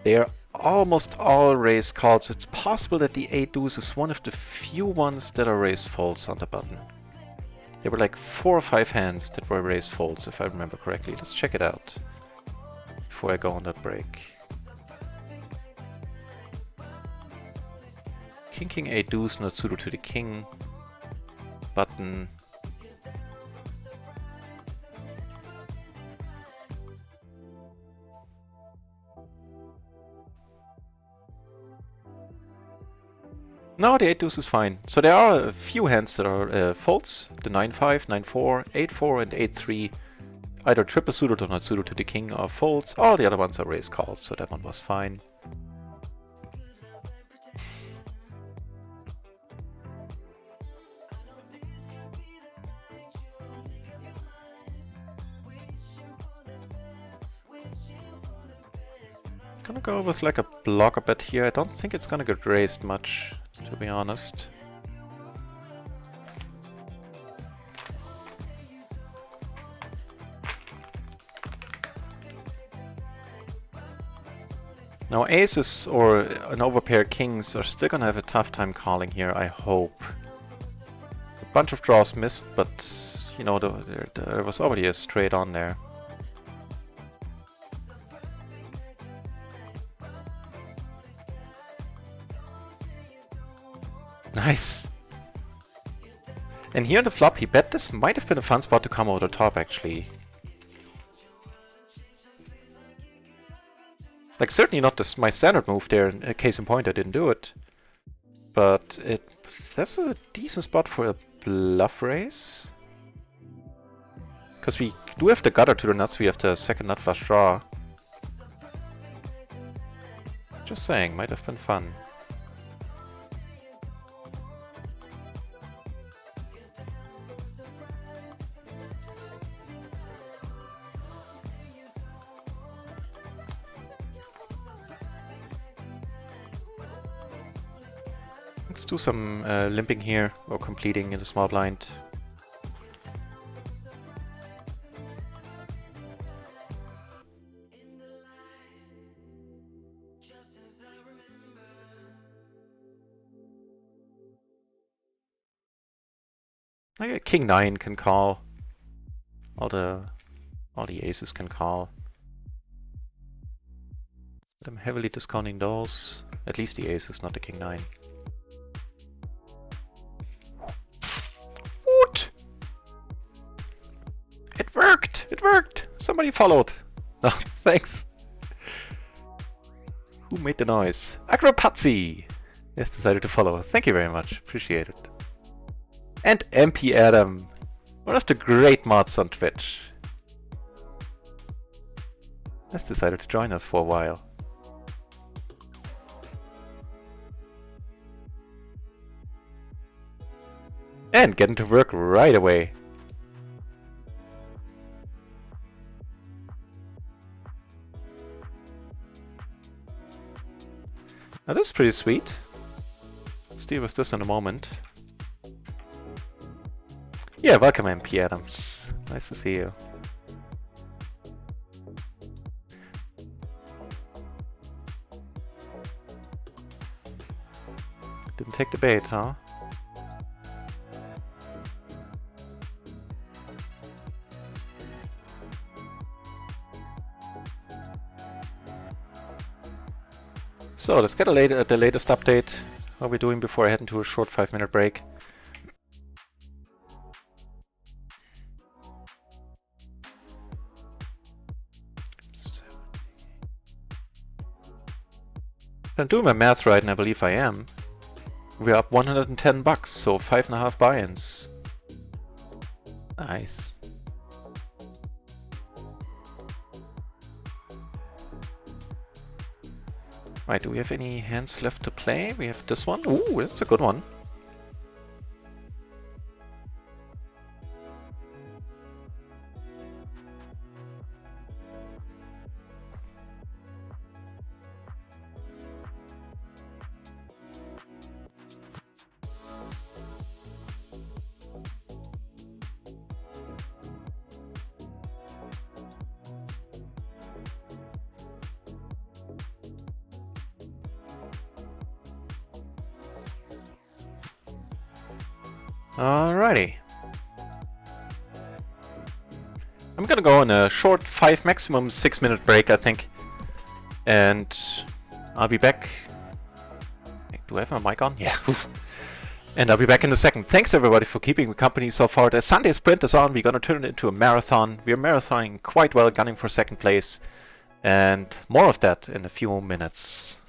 They're almost all raised calls. It's possible that the 8 deuce is one of the few ones that are raised folds on the button. There were like 4 or 5 hands that were raised folds, if I remember correctly. Let's check it out before I go on that break. King 8 deuce, not suited to the king button. No, the 8 deuce is fine. So there are a few hands that are folds. The 9-5, 9-4, 8-4 and 8-3. Either triple suited or not suited to the king are folds. All the other ones are raised calls, so that one was fine. Gonna go with like a blocker bet here. I don't think it's gonna get raised much, to be honest. Now aces or an overpair kings are still gonna have a tough time calling here, I hope. A bunch of draws missed, but you know, there was already a straight on there. Nice! And here on the flop he bet this might have been a fun spot to come over the top actually. Like certainly not my standard move there, in case in point I didn't do it. But that's a decent spot for a bluff raise. Because we do have the gutter to the nuts, we have the second nut flush draw. Just saying, might have been fun. Let's do some limping here, or completing in the small blind. Like King 9 can call. All the aces can call. I'm heavily discounting those. At least the aces, not the King 9. What? It worked! It worked! Somebody followed. Oh, thanks. Who made the noise? Agropazzi! Yes, decided to follow. Thank you very much. Appreciate it. And MP Adam, one of the great mods on Twitch, has decided to join us for a while. And getting to work right away. Now this is pretty sweet. Let's deal with this in a moment. Yeah, welcome MP Adams. Nice to see you. Didn't take the bait, huh? So let's get the latest update. What are we doing before I head into a short 5-minute break? If I'm doing my math right, and I believe I am, we're up 110 bucks, so 5.5 buy-ins. Nice. Right, do we have any hands left to play? We have this one. Ooh, that's a good one. Alrighty. I'm gonna go on a short 5, maximum 6-minute break, I think. And I'll be back. Do I have my mic on? Yeah. And I'll be back in a second. Thanks everybody for keeping me company so far. The Sunday sprint is on. We're gonna turn it into a marathon. We're marathoning quite well, gunning for 2nd place. And more of that in a few minutes.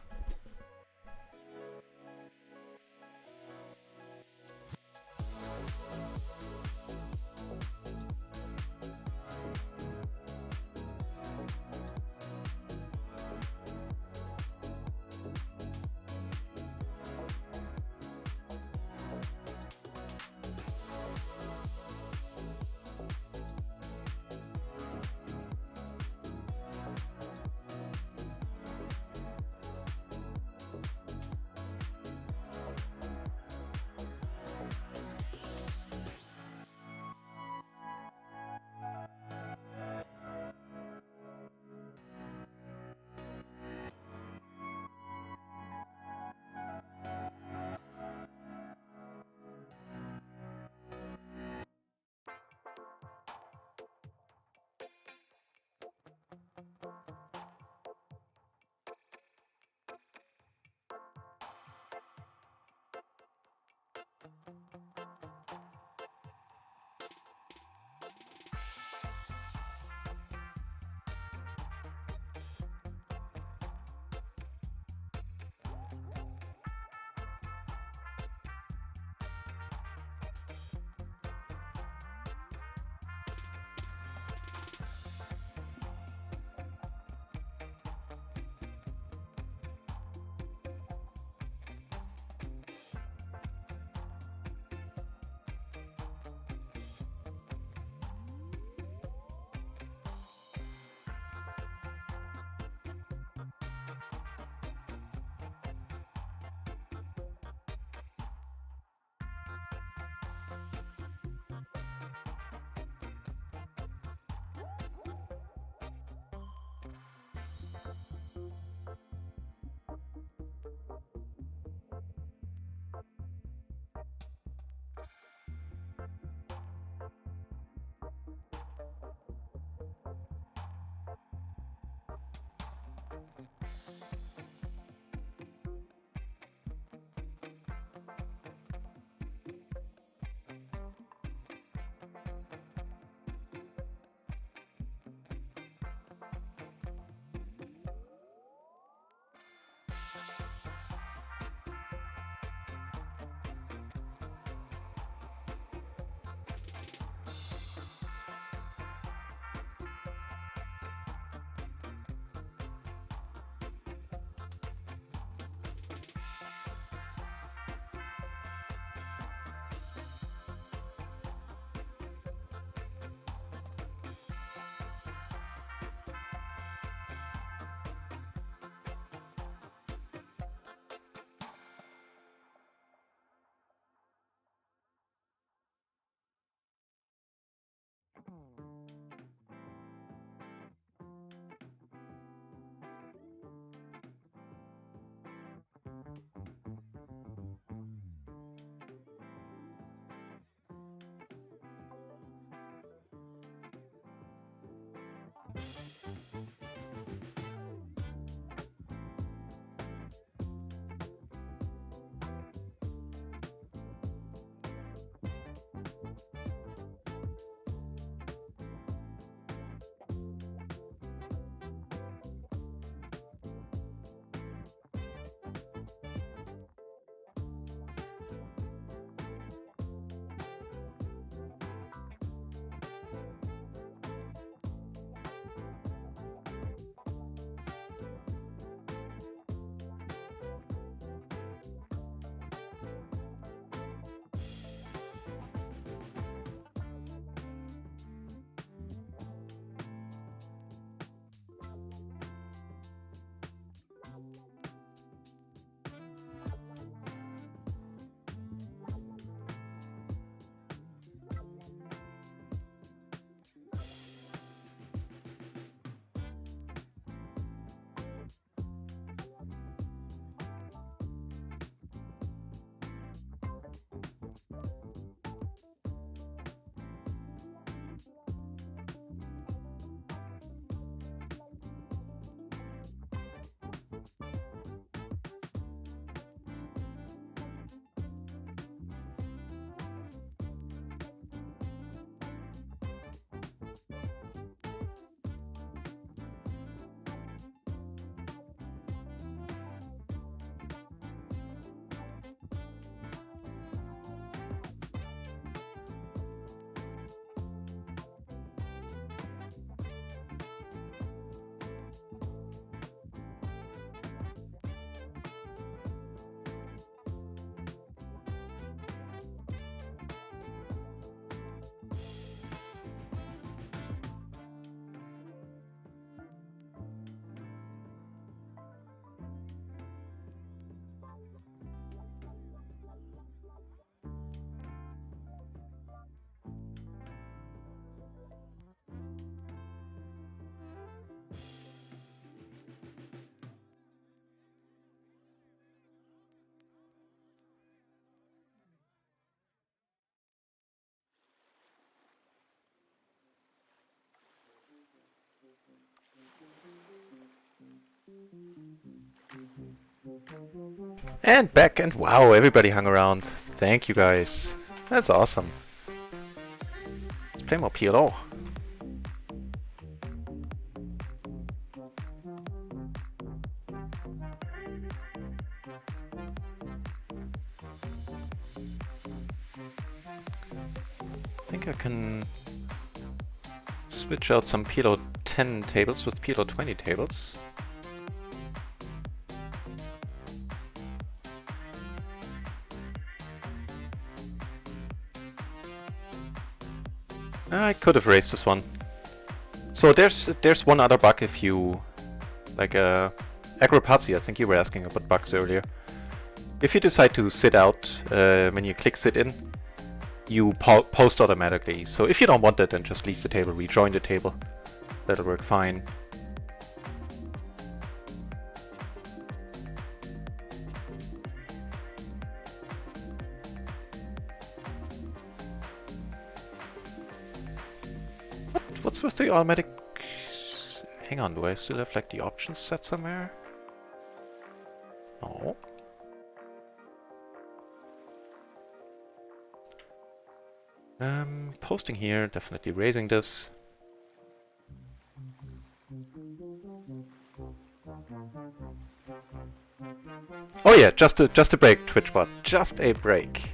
And back, and wow, everybody hung around. Thank you guys. That's awesome. Let's play more PLO. I think I can switch out some PLO 10 tables with PLO 20 tables. I could have raised this one. So there's one other bug if you like Agropazzi, I think you were asking about bugs earlier. If you decide to sit out when you click sit in, you post automatically. So if you don't want that, then just leave the table, rejoin the table. That'll work fine. What's with the automatic... Hang on, do I still have like the options set somewhere? No. Posting here, definitely raising this. Oh yeah, just a break, TwitchBot. Just a break.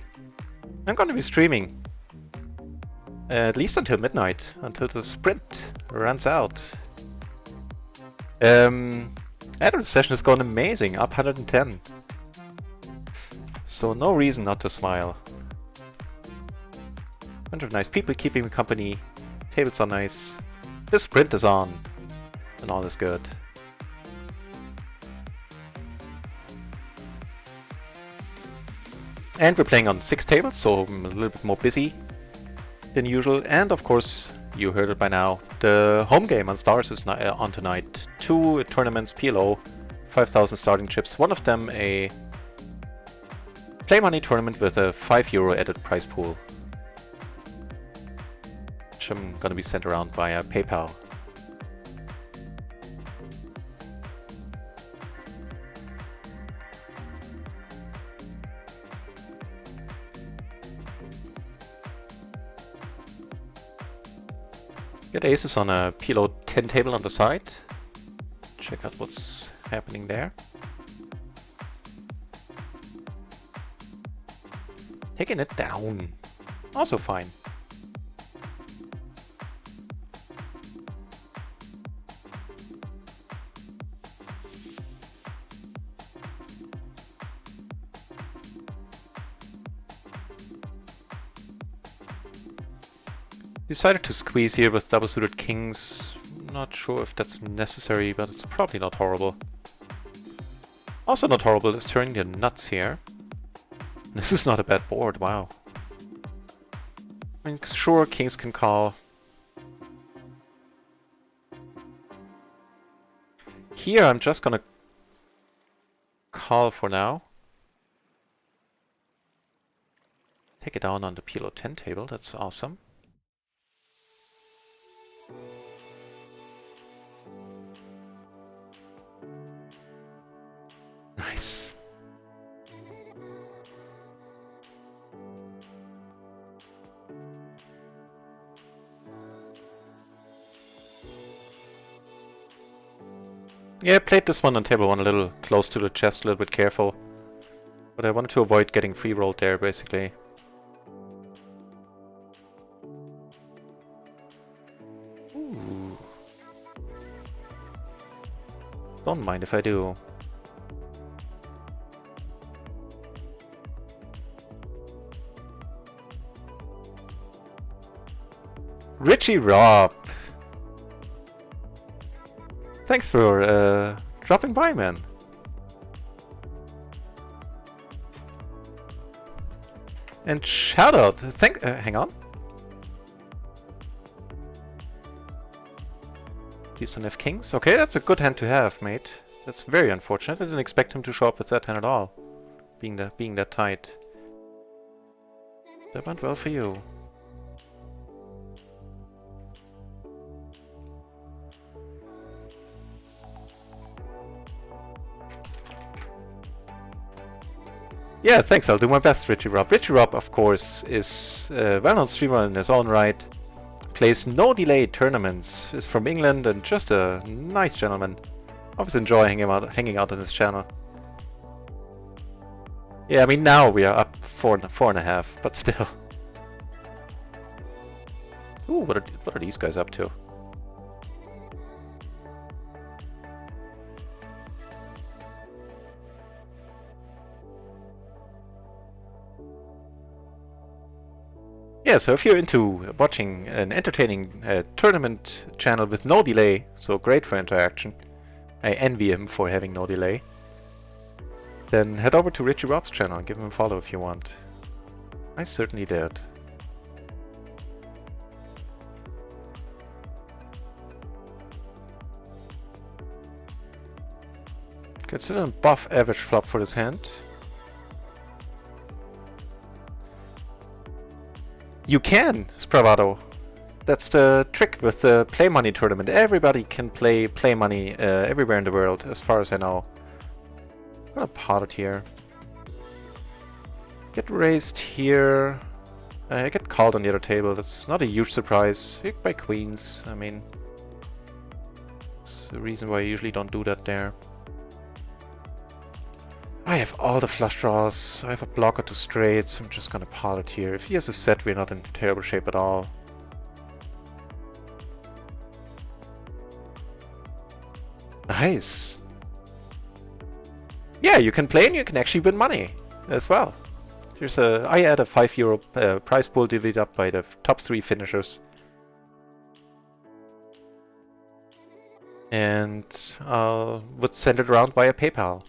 I'm gonna be streaming. At least until midnight, until the sprint runs out. Adam's session is going amazing, up 110. So no reason not to smile. Bunch of nice people keeping me company. Tables are nice. The sprint is on. And all is good. And we're playing on 6 tables, so I'm a little bit more busy than usual. And of course, you heard it by now, the home game on Stars is on tonight. 2 tournaments, PLO, 5,000 starting chips. One of them a play money tournament with a €5 added prize pool. Which I'm gonna be sent around via PayPal. Get aces on a PLO 10 table on the side. Let's check out what's happening there. Taking it down. Also fine. Decided to squeeze here with double suited kings. Not sure if that's necessary, but it's probably not horrible. Also not horrible is turning the nuts here. This is not a bad board, wow. I mean, sure, kings can call. Here I'm just gonna call for now. Take it down on the PLO 10 table, that's awesome. Nice. Yeah, I played this one on table 1 a little close to the chest, a little bit careful. But I wanted to avoid getting free rolled there, basically. Ooh. Don't mind if I do. Richie Rob! Thanks for dropping by, man. And shout out! Hang on. He's on F Kings. Okay, that's a good hand to have, mate. That's very unfortunate. I didn't expect him to show up with that hand at all, being that tight. That went well for you. Yeah, thanks, I'll do my best, Richie Rob. Richie Rob, of course, is a well-known streamer in his own right. Plays no delay tournaments, is from England, and just a nice gentleman. Always enjoy hanging out on his channel. Yeah, I mean now we are up four and a half, but still. Ooh, what are these guys up to? Yeah, so if you're into watching an entertaining tournament channel with no delay, so great for interaction, I envy him for having no delay, then head over to Richie Rob's channel and give him a follow if you want. I certainly did. Consider an above average flop for this hand. You can, Spravato. That's the trick with the play money tournament. Everybody can play money everywhere in the world, as far as I know. I'm gonna pot it here. Get raised here. I get called on the other table. That's not a huge surprise. Hit by queens. I mean, it's the reason why I usually don't do that there. I have all the flush draws. I have a blocker to straights. I'm just gonna pot it here. If he has a set, we're not in terrible shape at all. Nice. Yeah, you can play and you can actually win money as well. I add a €5 prize pool divvied up by the top 3 finishers. And would send it around via PayPal.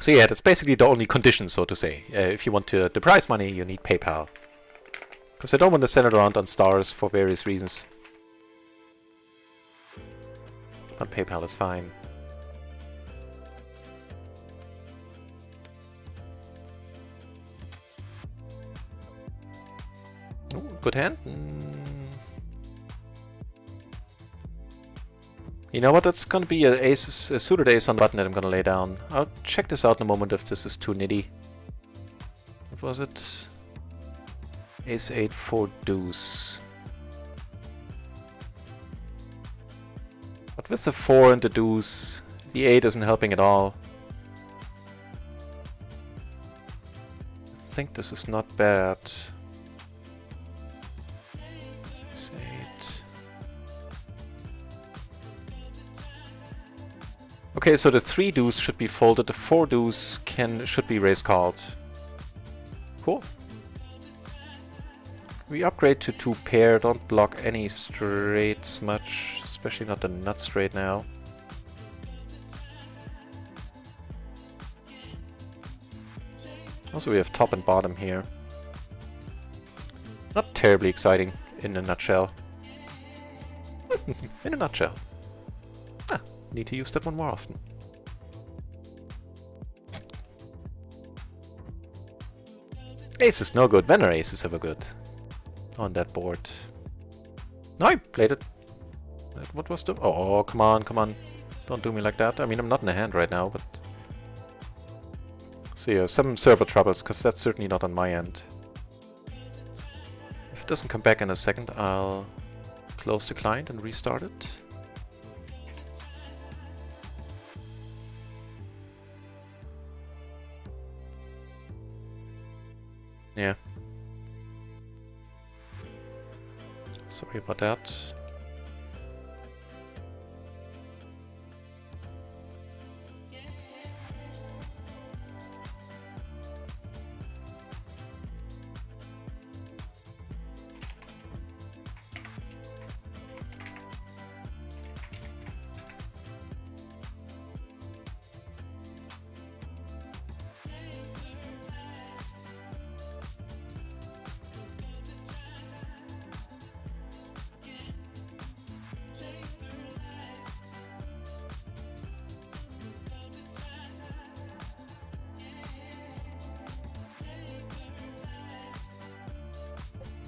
So yeah, that's basically the only condition, so to say. If you want the prize money, you need PayPal. Because I don't want to send it around on stars for various reasons. But PayPal is fine. Ooh, good hand. You know what, that's gonna be a suited ace on the button that I'm gonna lay down. I'll check this out in a moment if this is too nitty. What was it? Ace 8 4 deuce. But with the 4 and the deuce, the 8 isn't helping at all. I think this is not bad. Ace 8. Okay, so the 3 deuce should be folded, the 4 deuce should be raise called. Cool. We upgrade to 2 pair, don't block any straights much, especially not the nut straight now. Also we have top and bottom here. Not terribly exciting in a nutshell. In a nutshell. Need to use that one more often. Ace is no good. When are aces ever good on that board? No, I played it. What was the... Oh, come on, come on. Don't do me like that. I mean, I'm not in a hand right now, but... So yeah, some server troubles, because that's certainly not on my end. If it doesn't come back in a second, I'll close the client and restart it. Yeah. Sorry about that.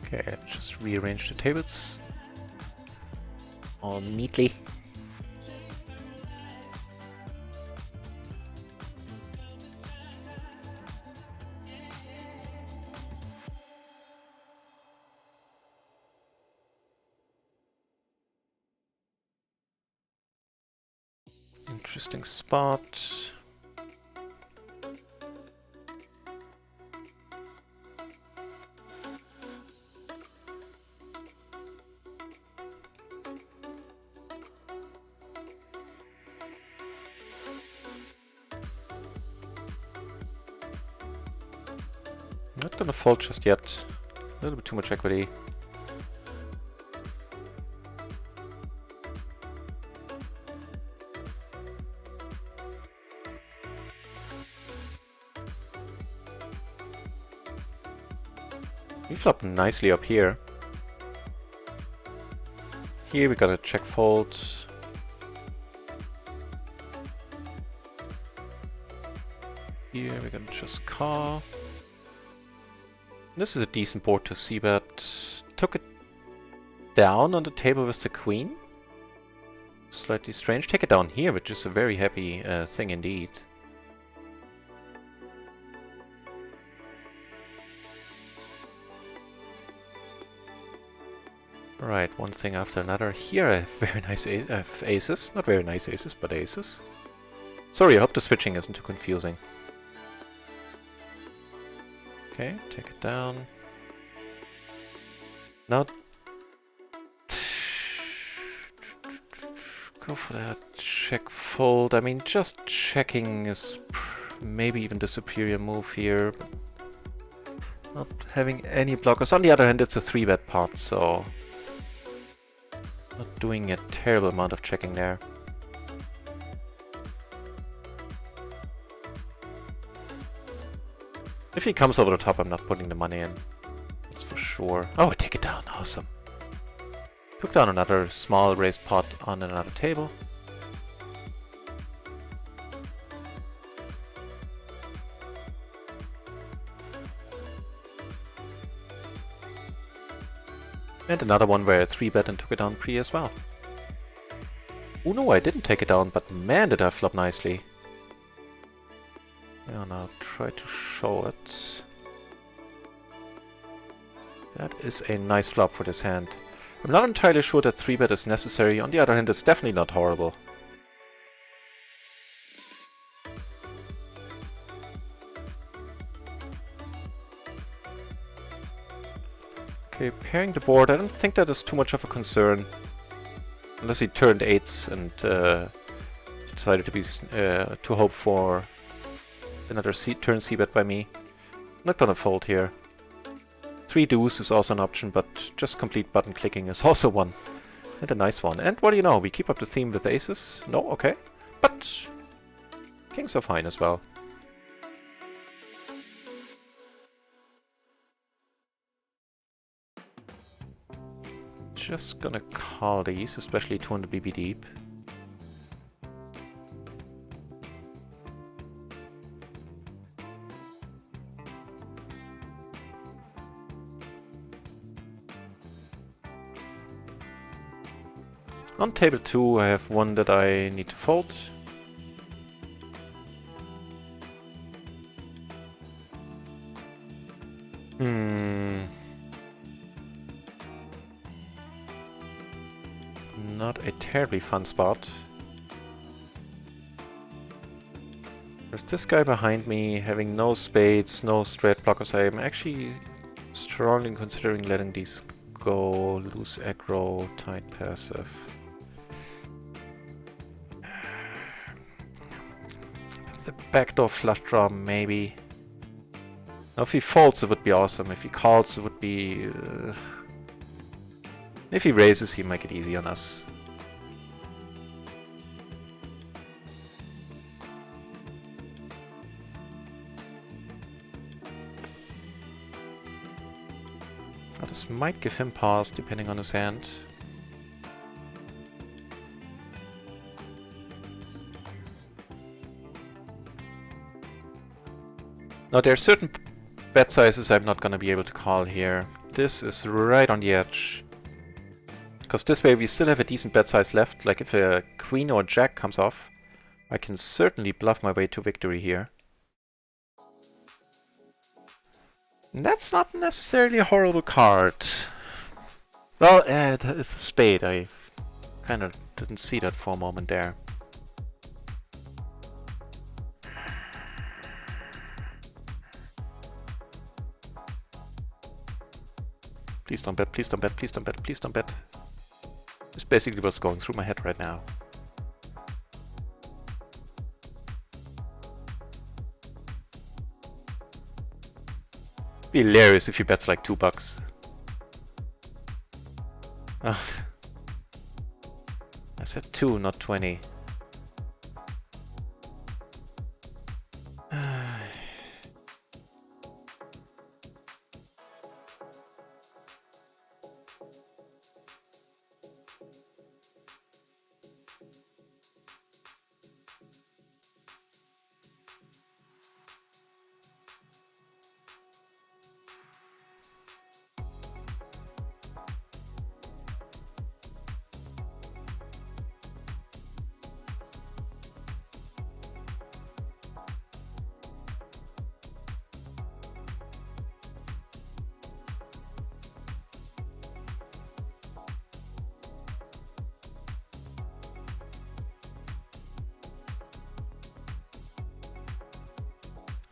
Okay, just rearrange the tables. all neatly. Interesting spot. Not gonna fold just yet. A little bit too much equity. We flop nicely up here. Here we got a check fold. Here we're gonna just call. This is a decent board to see, but took it down on the table with the queen. Slightly strange. Take it down here, which is a very happy thing indeed. Right, one thing after another. Here I have very nice aces. Not very nice aces, but aces. Sorry, I hope the switching isn't too confusing. Okay, take it down. Now... go for that check fold. I mean, just checking is maybe even the superior move here. But not having any blockers. On the other hand, it's a 3-bet pot, so... not doing a terrible amount of checking there. If he comes over the top, I'm not putting the money in. That's for sure. Oh, I take it down. Awesome. Took down another small raised pot on another table. And another one where I 3-bet and took it down pre as well. Oh no, I didn't take it down, but man did I flop nicely. Yeah, and I'll try to show it. That is a nice flop for this hand. I'm not entirely sure that 3-bet is necessary. On the other hand, it's definitely not horrible. Okay, pairing the board, I don't think that is too much of a concern. Unless he turned 8s and decided to be to hope for another turn c-bet by me. Not gonna fold here. 3 deuce is also an option, but just complete button clicking is also one. And a nice one. And what do you know, we keep up the theme with aces. No, okay. But kings are fine as well. Just gonna call these, especially 200 BB deep. On table 2 I have one that I need to fold. Not a terribly fun spot. There's this guy behind me having no spades, no straight blockers. I am actually strongly considering letting these go. Loose aggro, tight passive. The backdoor flush draw, maybe. Now, if he folds, it would be awesome. If he calls, it would be... If he raises, he might get easy on us. Oh, this might give him pause, depending on his hand. Now, there are certain bet sizes I'm not going to be able to call here. This is right on the edge. Because this way we still have a decent bet size left. Like if a queen or jack comes off, I can certainly bluff my way to victory here. And that's not necessarily a horrible card. Well, it's a spade. I kind of didn't see that for a moment there. Please don't bet, please don't bet, please don't bet, please don't bet. This is basically what's going through my head right now. Be hilarious if he bets like $2. Oh. I said 2, not 20.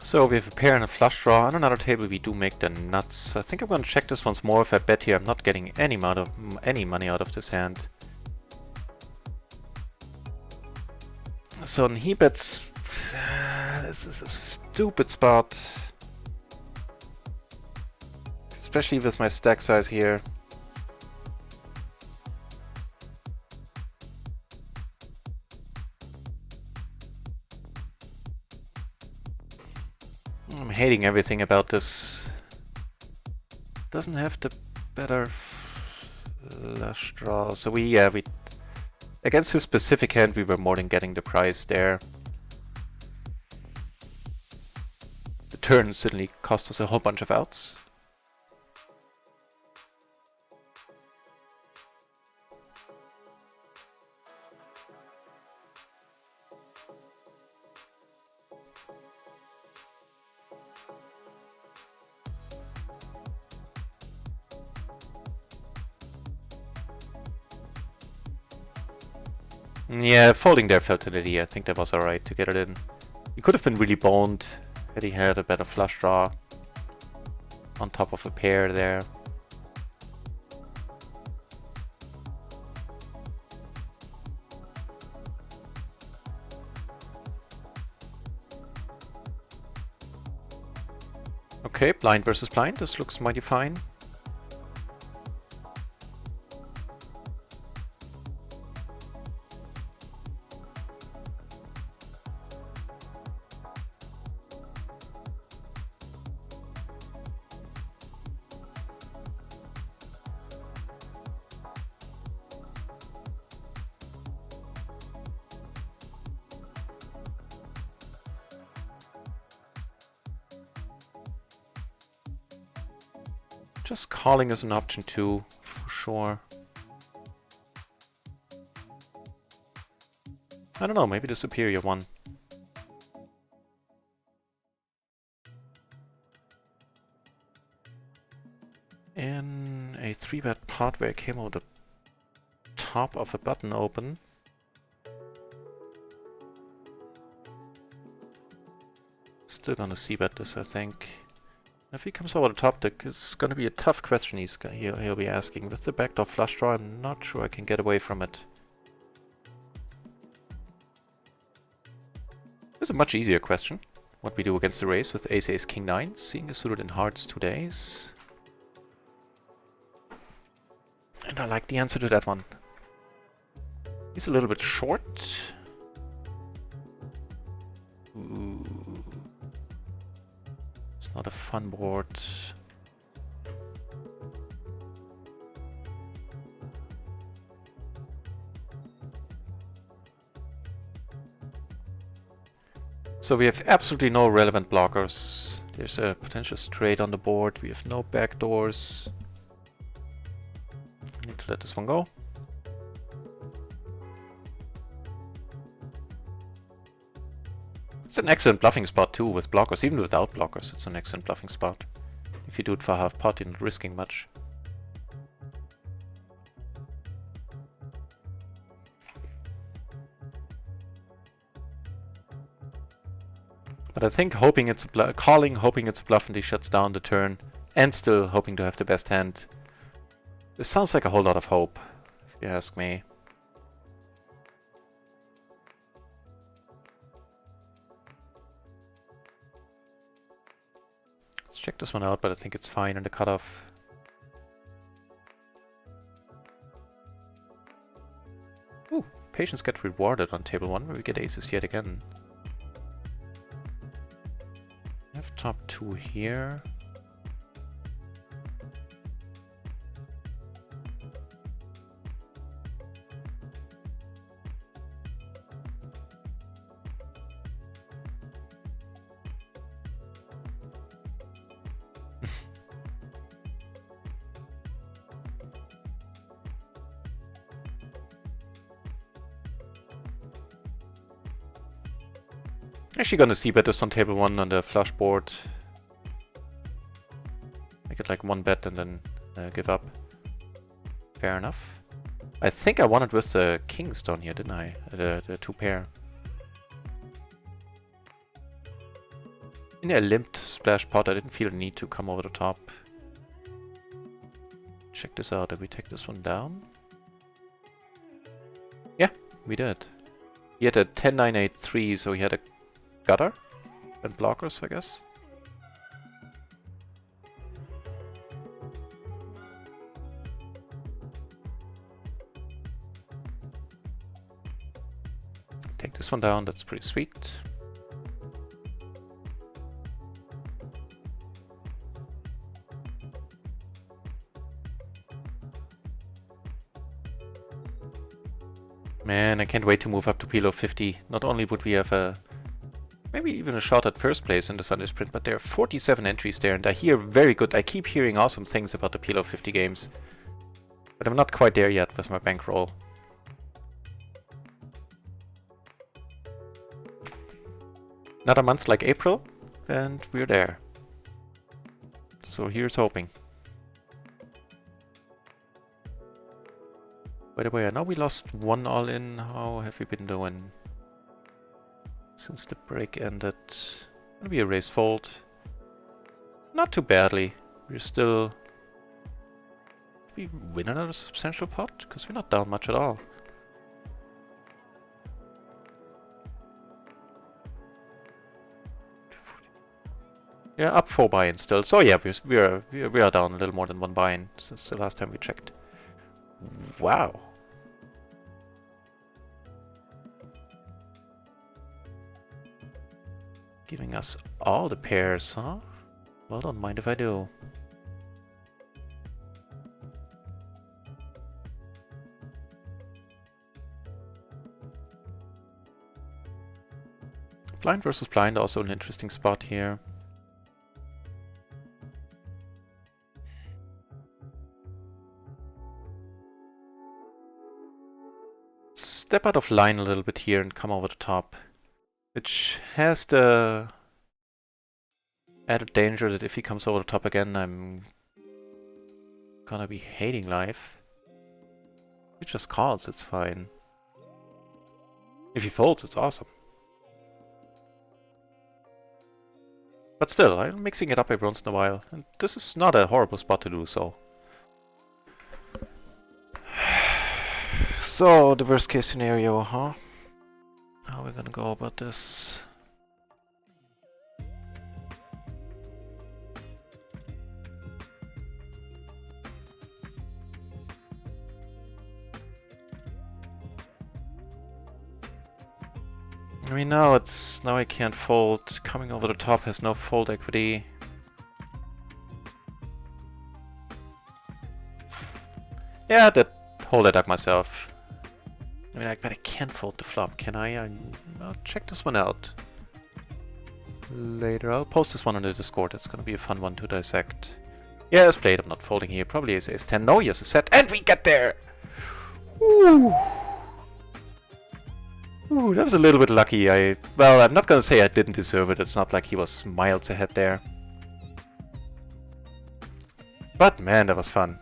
So we have a pair and a flush draw. On another table we do make the nuts. I think I'm gonna check this once more. If I bet here, I'm not getting any money out of this hand. So he bets. This is a stupid spot, especially with my stack size here. I'm hating everything about this. Doesn't have the better flush draw. So we against his specific hand we were more than getting the price there. The turn certainly cost us a whole bunch of outs. Yeah, folding there felt an idiot. I think that was alright to get it in. He could have been really boned had he had a better flush draw on top of a pair there. Okay, blind versus blind. This looks mighty fine. Just calling is an option too, for sure. I don't know, maybe the superior one. In a 3-bet pot where I came over the top of a button open. Still gonna c-bet this, I think. If he comes over the top, it's going to be a tough question he'll be asking. With the backdoor flush draw, I'm not sure I can get away from it. This is a much easier question. What we do against the race with ace, ace, king, 9. Seeing is suited in hearts 2 days. And I like the answer to that one. He's a little bit short. Ooh. Not a fun board. So we have absolutely no relevant blockers. There's a potential straight on the board. We have no backdoors. I need to let this one go. It's an excellent bluffing spot too with blockers. Even without blockers, it's an excellent bluffing spot. If you do it for half pot, you're not risking much. But I think hoping it's a calling, hoping it's a bluff and he shuts down the turn, and still hoping to have the best hand. This sounds like a whole lot of hope, if you ask me. Let's check this one out, but I think it's fine in the cutoff. Ooh, patience get rewarded on table 1, where we get aces yet again. I have top 2 here. Actually gonna see bet this on table 1 on the flush board. Make it like 1 bet and then give up. Fair enough. I think I won it with the kings down here, didn't I? The 2 pair. In a limped splash pot, I didn't feel the need to come over the top. Check this out. Did we take this one down? Yeah, we did. He had a 10-9-8-3, so he had a gutter and blockers, I guess. Take this one down, that's pretty sweet. Man, I can't wait to move up to PLO 50. Not only would we have a maybe even a shot at first place in the Sunday Sprint, but there are 47 entries there, and I hear very good. I keep hearing awesome things about the PLO 50 games, but I'm not quite there yet with my bankroll. Another month like April, and we're there. So here's hoping. By the way, I know we lost 1 all-in. How have we been doing since the break ended? Maybe a raise fold. Not too badly. We're still... Did we win another substantial pot? Because we're not down much at all. Yeah, up 4 buy-ins still. So yeah, we are down a little more than 1 buy-in since the last time we checked. Wow. Giving us all the pairs, huh? Well, don't mind if I do. Blind versus blind, also an interesting spot here. Step out of line a little bit here and come over the top. Which has the added danger that if he comes over the top again, I'm gonna be hating life. If he just calls, it's fine. If he folds, it's awesome. But still, I'm mixing it up every once in a while, and this is not a horrible spot to do so. So, the worst case scenario, huh? How are we gonna go about this? I mean, now I can't fold. Coming over the top has no fold equity. Yeah, hold that up myself. I mean, but I can't fold the flop, can I? I'll check this one out later. I'll post this one on the Discord. It's gonna be a fun one to dissect. Yeah, as played. I'm not folding here. Probably ace 10. No, yes, a set, and we get there. Ooh. Ooh, that was a little bit lucky. Well, I'm not gonna say I didn't deserve it. It's not like he was miles ahead there. But man, that was fun.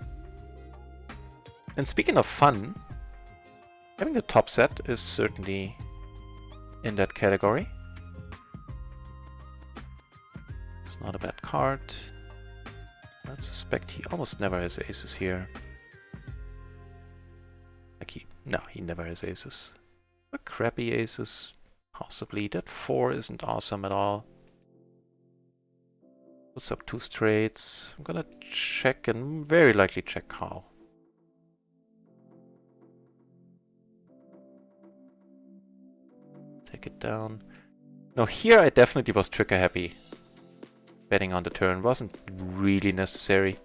And speaking of fun, having the top set is certainly in that category. It's not a bad card. I suspect he almost never has aces here. Like he never has aces. But crappy aces, possibly. That 4 isn't awesome at all. Puts up 2 straights. I'm gonna check and very likely check call. Take it down. No, here I definitely was trigger happy. Betting on the turn wasn't really necessary.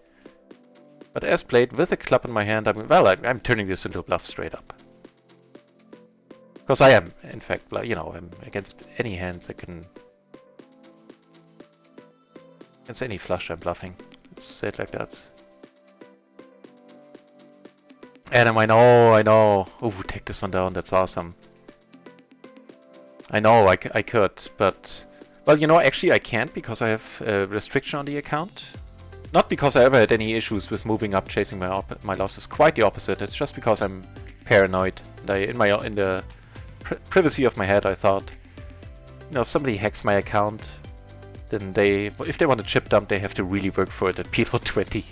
But as played with a club in my hand, I'm turning this into a bluff straight up. Because I am, in fact, you know, I'm against any hands I can... Against any flush I'm bluffing. Let's say it like that. Adam, I know. Ooh, take this one down, that's awesome. I know, I could, but... Well, you know, actually I can't because I have a restriction on the account. Not because I ever had any issues with moving up, chasing my losses. Quite the opposite. It's just because I'm paranoid. And in the privacy of my head, I thought, you know, if somebody hacks my account, then if they want to chip dump, they have to really work for it at PLO 20.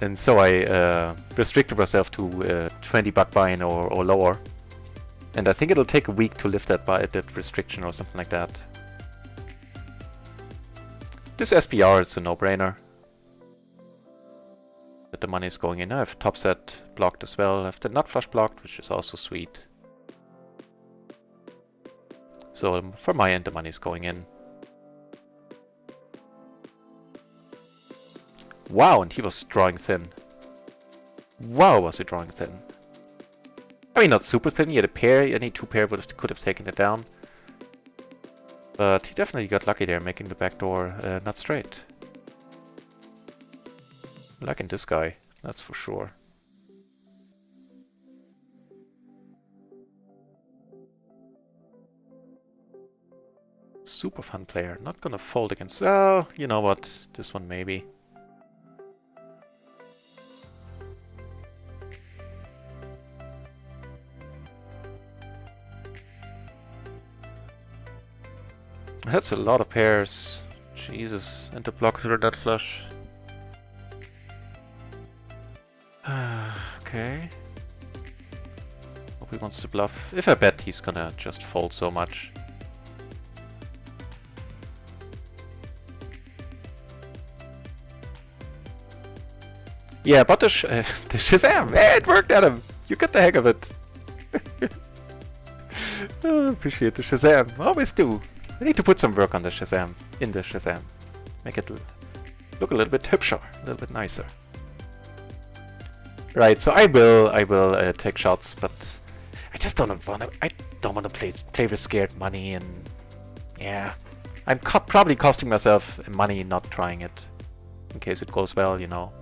And so I restricted myself to 20 buck buy-in or lower. And I think it'll take a week to lift that restriction or something like that. This SPR, it's a no-brainer. But the money is going in. I have top set blocked as well. I have the nut flush blocked, which is also sweet. So for my end, the money is going in. Wow, and he was drawing thin. Wow, was he drawing thin. I mean, not super thin. He had a pair. Any 2 pair could have taken it down. But he definitely got lucky there, making the backdoor not straight. Liking this guy, that's for sure. Super fun player. Not gonna fold against... Oh, you know what? This one maybe. That's a lot of pairs. Jesus. And the block to the nut flush. Okay. Hope he wants to bluff. If I bet, he's gonna just fold so much. Yeah, but the Shazam! Hey, it worked, Adam! You got the hang of it! Oh, appreciate the Shazam. Always do. I need to put some work on the Shazam. In the Shazam. Make it look a little bit hipsher. A little bit nicer. Right, so I will take shots, but I just don't want to play with scared money, and yeah, I'm probably costing myself money not trying it, in case it goes well, you know.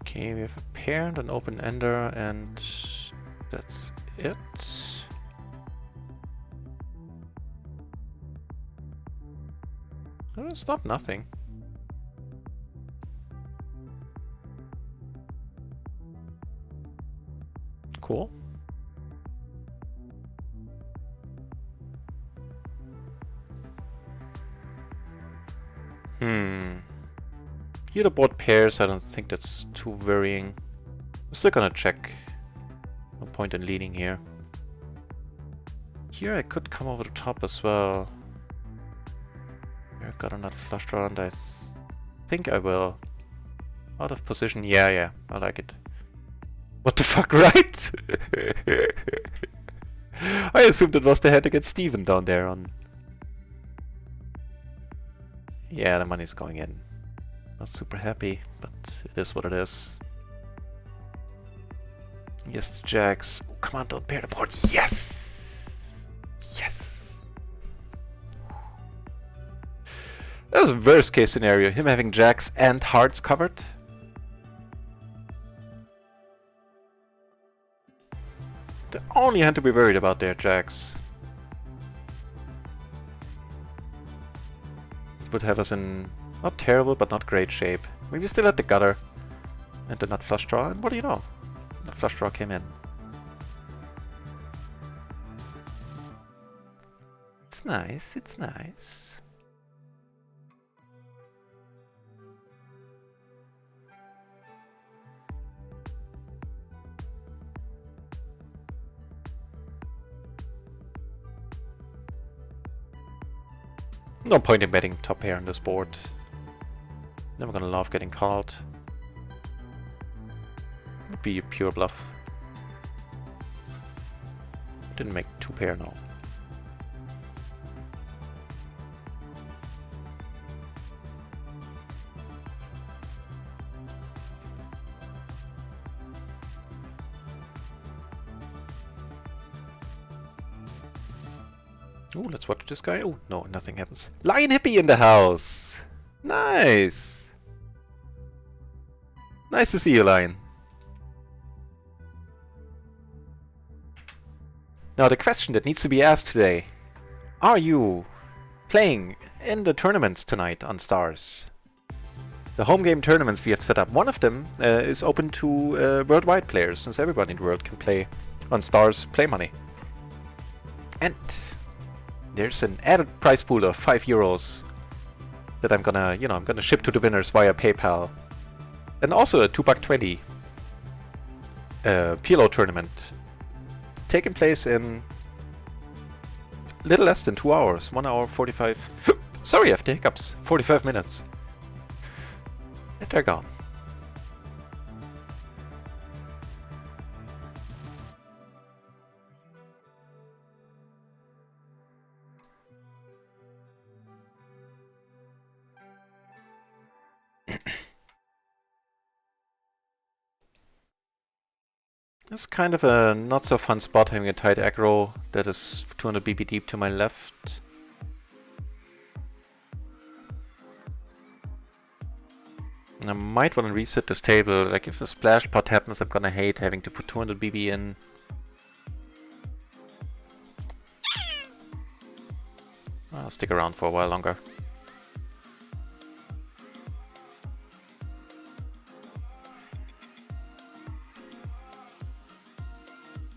Okay, we have a pair and an open ender, and that's it. Oh, it's not nothing. Cool. Here the board pairs, I don't think that's too worrying. I'm still gonna check. No point in leading here. Here I could come over the top as well. Here I got a nut flush draw and I think I will. Out of position, yeah, I like it. What the fuck, right? I assumed it was the hand against Steven down there on... Yeah, the money's going in. Not super happy, but it is what it is. Yes, the jacks. Oh, come on, don't pair the board. Yes! Yes! That was a worst case scenario. Him having jacks and hearts covered. The only hand to be worried about there, jacks. It would have us in not terrible, but not great shape. We still had the gutter and the nut flush draw, and what do you know? Nut flush draw came in. It's nice, it's nice. No point in betting top pair on this board. Never gonna love getting called. Would be a pure bluff. Didn't make two pair, no. Ooh, let's watch this guy. Oh, no, nothing happens. Lion Hippie in the house! Nice! Nice to see you, Lion. Now, the question that needs to be asked today. Are you playing in the tournaments tonight on Stars? The home game tournaments we have set up. One of them is open to worldwide players, since everybody in the world can play on Stars Play Money. And there's an added prize pool of €5 that I'm gonna ship to the winners via PayPal. And also a $2.20 PLO tournament taking place in little less than 2 hours. 1 hour 45. Sorry, I have the hiccups. 45 minutes. And they're gone. It's kind of a not so fun spot having a tight aggro that is 200 BP deep to my left. And I might want to reset this table. Like if a splash pot happens, I'm gonna hate having to put 200 BB in. I'll stick around for a while longer.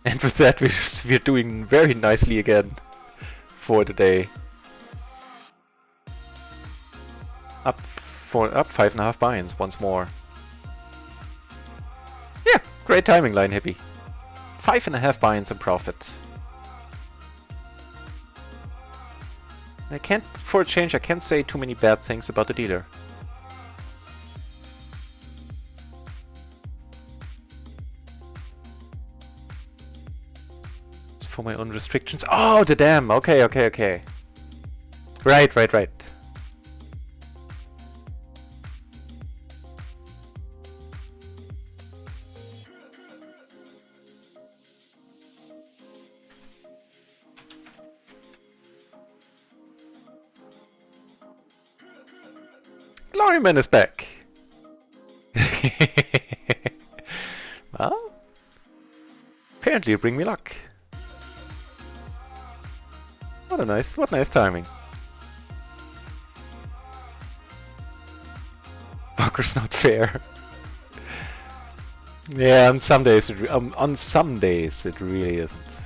And with that, we're doing very nicely again for the day. Up 5.5 buy-ins once more. Yeah, great timing, Lion Hippie. 5.5 buy-ins in profit. For a change, I can't say too many bad things about the dealer. For my own restrictions. Oh, the dam. Okay. Right. Gloryman is back. Well, apparently you bring me luck. What nice timing. Poker's not fair. Yeah, on some days it really isn't.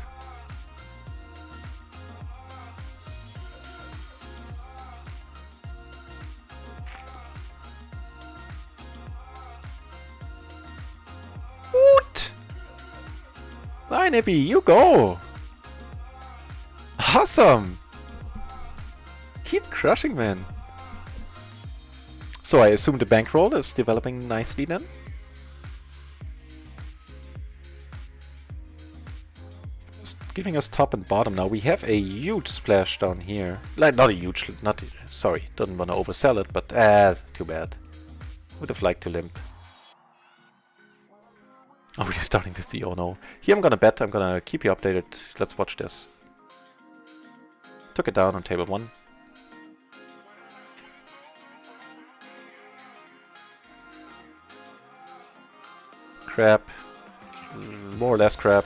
Woot! Lion Hippie, you go! Awesome! Keep crushing, man. So I assume the bankroll is developing nicely then? Just giving us top and bottom now. We have a huge splash down here. Like, not a huge, sorry, didn't want to oversell it, but too bad. Would have liked to limp. Oh, we're starting with the oh no. Here I'm gonna bet, I'm gonna keep you updated. Let's watch this. Took it down on table 1. Crap. More or less crap.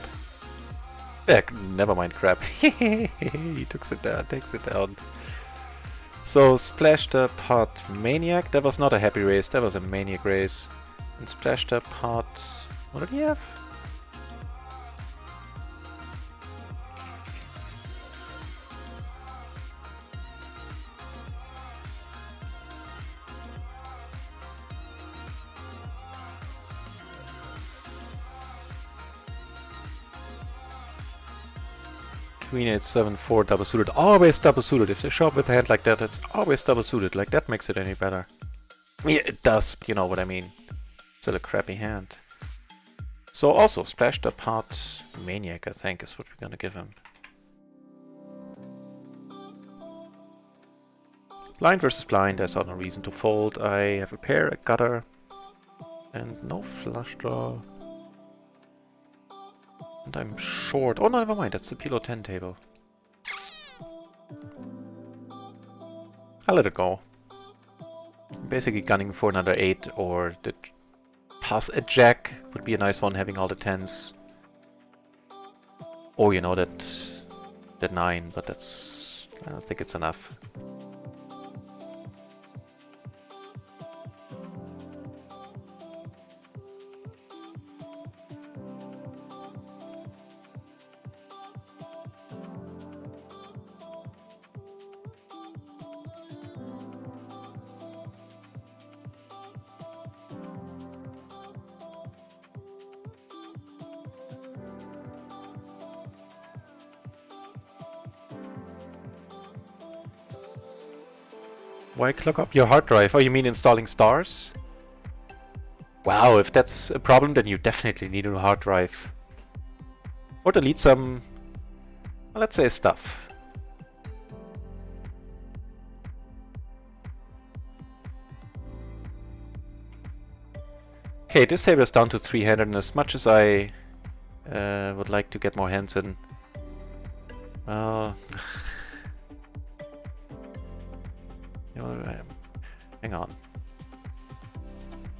Never mind crap. He takes it down. So, splashed up pot Maniac. That was not a happy race, that was a Maniac race. And splashed up pot... What did he have? Queen 8-7 4 double suited. Always double suited. If they show up with a hand like that, it's always double suited. Like that makes it any better. Yeah, it does, but you know what I mean. Still a crappy hand. So also splashed up pot Maniac, I think, is what we're gonna give him. Blind versus blind. I saw no reason to fold. I have a pair, a gutter, and no flush draw. And I'm short. Oh no, never mind. That's the PLO 10 table. I'll let it go. Basically gunning for another 8 or the pass a jack would be a nice one, having all the 10s. Or you know that 9, but that's, I don't think it's enough. Why clog up your hard drive? Oh, you mean installing stars? Wow, if that's a problem, then you definitely need a hard drive. Or delete some, well, let's say, stuff. Okay, this table is down to 3-handed, and as much as I would like to get more hands in, hang on.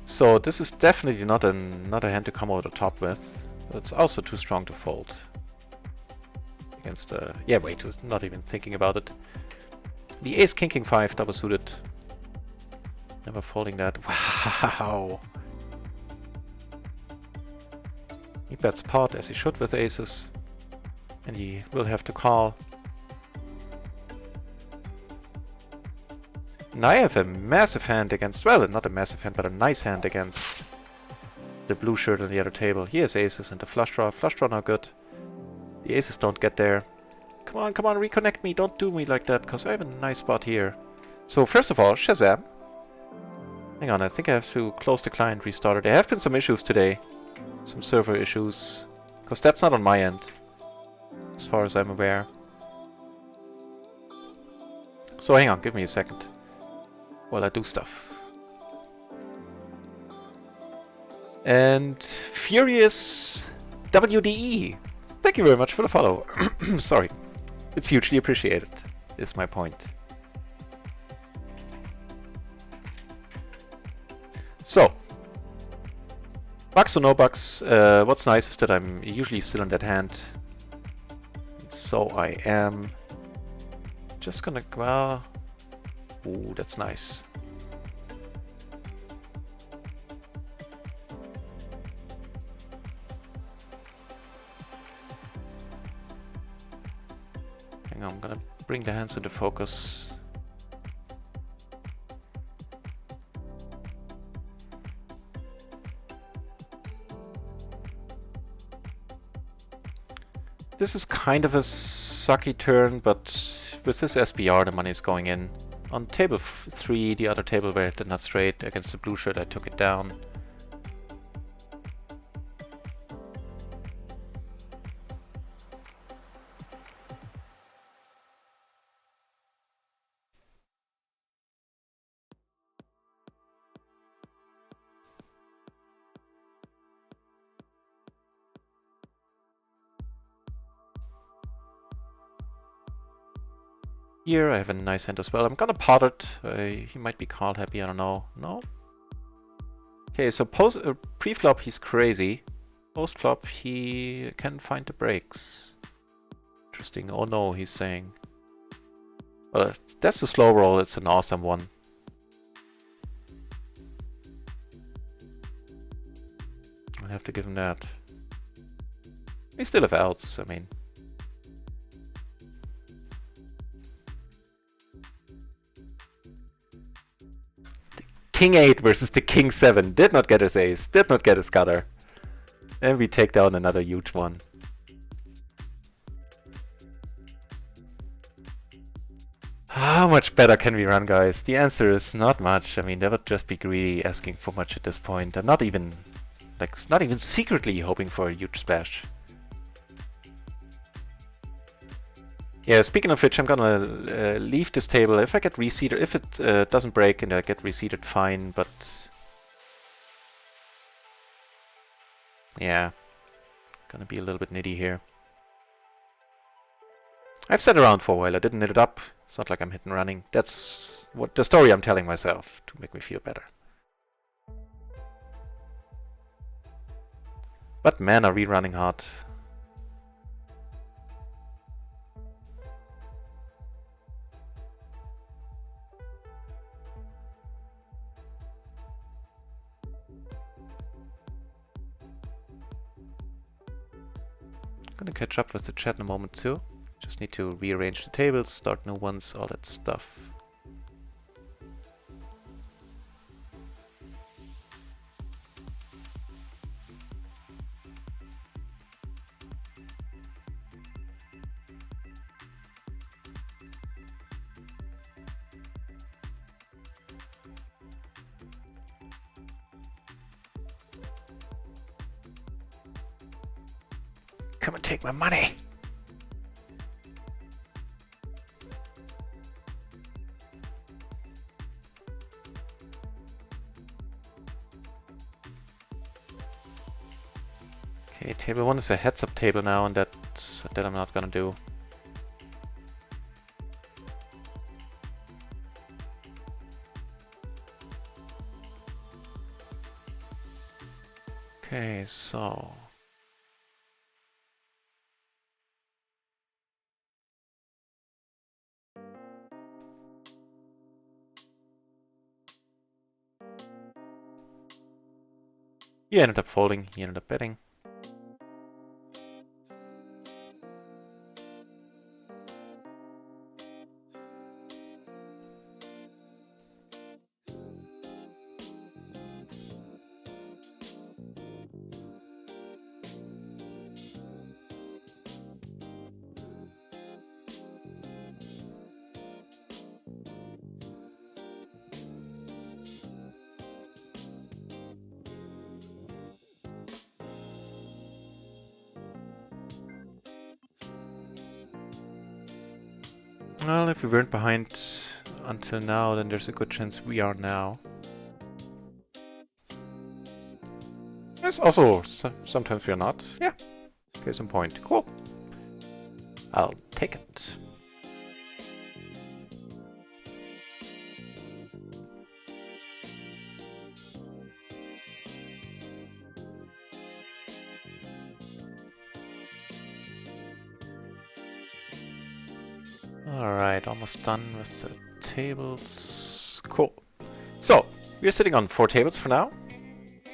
So this is definitely not a hand to come over the top with. But it's also too strong to fold. Against yeah, way too, not even thinking about it. The ace king 5 double suited. Never folding that. Wow. He bets pot as he should with aces. And he will have to call. And I have a massive hand against, well, not a massive hand, but a nice hand against the blue shirt on the other table. He has aces and the flush draw. Flush draw not good. The aces don't get there. Come on, reconnect me. Don't do me like that, because I have a nice spot here. So first of all, Shazam. Hang on, I think I have to close the client, restart it. There have been some issues today. Some server issues. Because that's not on my end, as far as I'm aware. So hang on, give me a second while I do stuff. And Furious WDE, thank you very much for the follow. Sorry, it's hugely appreciated, is my point. So, bucks or no bucks, what's nice is that I'm usually still in that hand. So I am just gonna, well, ooh, that's nice. Hang on, I'm gonna bring the hands into focus. This is kind of a sucky turn, but with this SBR the money is going in. On table 3, the other table where it did not straight against the blue shirt, I took it down. Here I have a nice hand as well. I'm gonna pot it. He might be called happy, I don't know. No? Okay, so pre-flop he's crazy. Post-flop he can find the breaks. Interesting. Oh no, he's saying. Well, that's a slow roll. It's an awesome one. I'll have to give him that. We still have outs, I mean. King 8 versus the King 7. Did not get his ace. Did not get his gutter. And we take down another huge one. How much better can we run, guys? The answer is not much. I mean, that would just be greedy asking for much at this point. I'm not even, like, not even secretly hoping for a huge splash. Yeah, speaking of which, I'm gonna leave this table. If I get reseated, if it doesn't break and I get reseated, fine, but... yeah, gonna be a little bit nitty here. I've sat around for a while, I didn't knit it up. It's not like I'm hit and running. That's what the story I'm telling myself to make me feel better. But man, are we running hard. Gonna catch up with the chat in a moment too. Just need to rearrange the tables, start new ones, all that stuff. Come and take my money! Okay, table 1 is a heads-up table now, and that I'm not gonna do. Okay, so... he ended up folding, he ended up betting. Well, if we weren't behind until now, then there's a good chance we are now. There's also sometimes we are not. Yeah, case in point. Cool. I'll take it. Alright, almost done with the tables. Cool. So, we're sitting on 4 tables for now.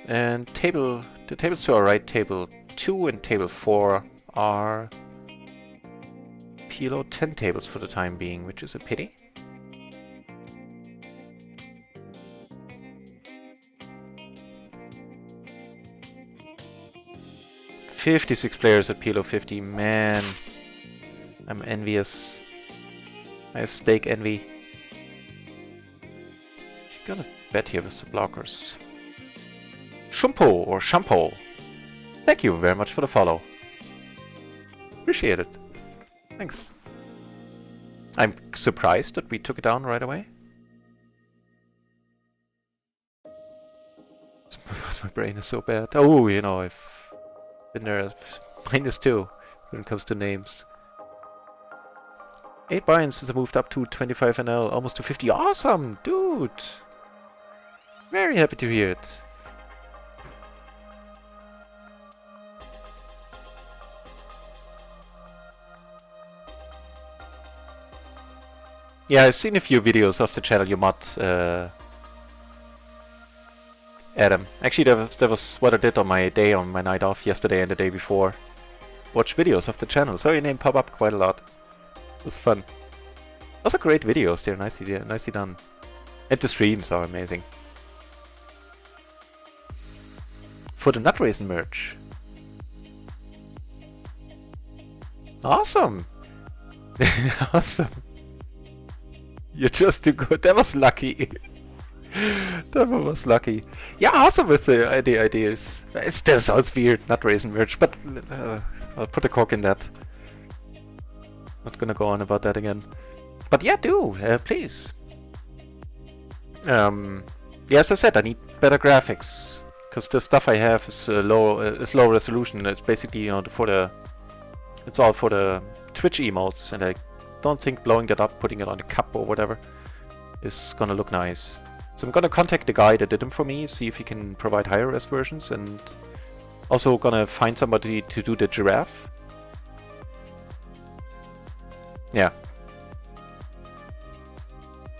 And the tables to our right, table 2 and table 4, are PLO 10 tables for the time being, which is a pity. 56 players at PLO 50. Man, I'm envious. I have stake envy. She got a bet here with the blockers. Shumpo or Shampoo. Thank you very much for the follow. Appreciate it. Thanks. I'm surprised that we took it down right away. My brain is so bad. Oh, you know, I've been there at -2 when it comes to names. 8 buy-ins since I moved up to 25 NL, almost to 50. Awesome, dude! Very happy to hear it. Yeah, I've seen a few videos of the channel you mod, Adam. Actually, that was what I did on my night off yesterday and the day before. Watch videos of the channel, so your name pop up quite a lot. It was fun. Also great videos, they're nicely done. And the streams are amazing. For the Nut Raisin merch. Awesome! Awesome! You're just too good. That was lucky. That one was lucky. Yeah, awesome with the ideas. It still sounds weird, Nut Raisin merch, but I'll put a cork in that. Not gonna go on about that again. But yeah, do, please. Yeah, as I said, I need better graphics. Because the stuff I have is low resolution. It's basically, you know, it's all for the Twitch emotes, and I don't think blowing that up, putting it on a cup or whatever, is gonna look nice. So I'm gonna contact the guy that did them for me, see if he can provide higher res versions, and also gonna find somebody to do the giraffe. Yeah.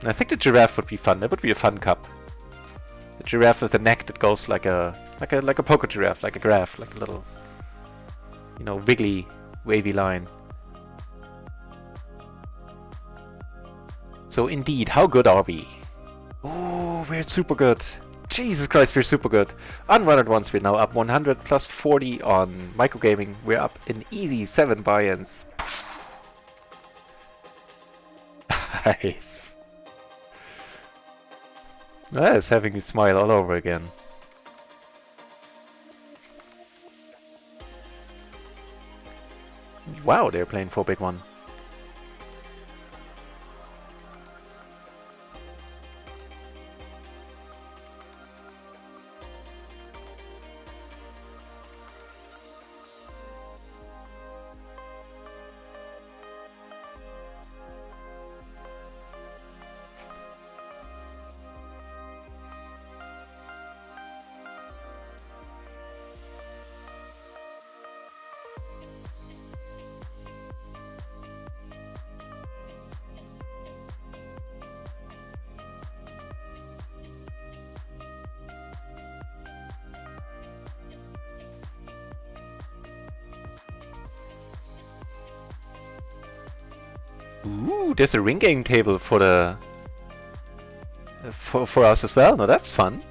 I think the giraffe would be fun. That would be a fun cup. The giraffe with a neck that goes like a poker giraffe, like a graph, like a little, you know, wiggly, wavy line. So indeed, how good are we? Oh, we're super good. Jesus Christ, we're super good. On RunItOnce, we're now up 100 plus 40 on microgaming. We're up an easy 7 buy-ins. Nice. That is having me smile all over again. Wow, they're playing 4 big one. Ooh, there's a ring game table for the for us as well. No, that's fun.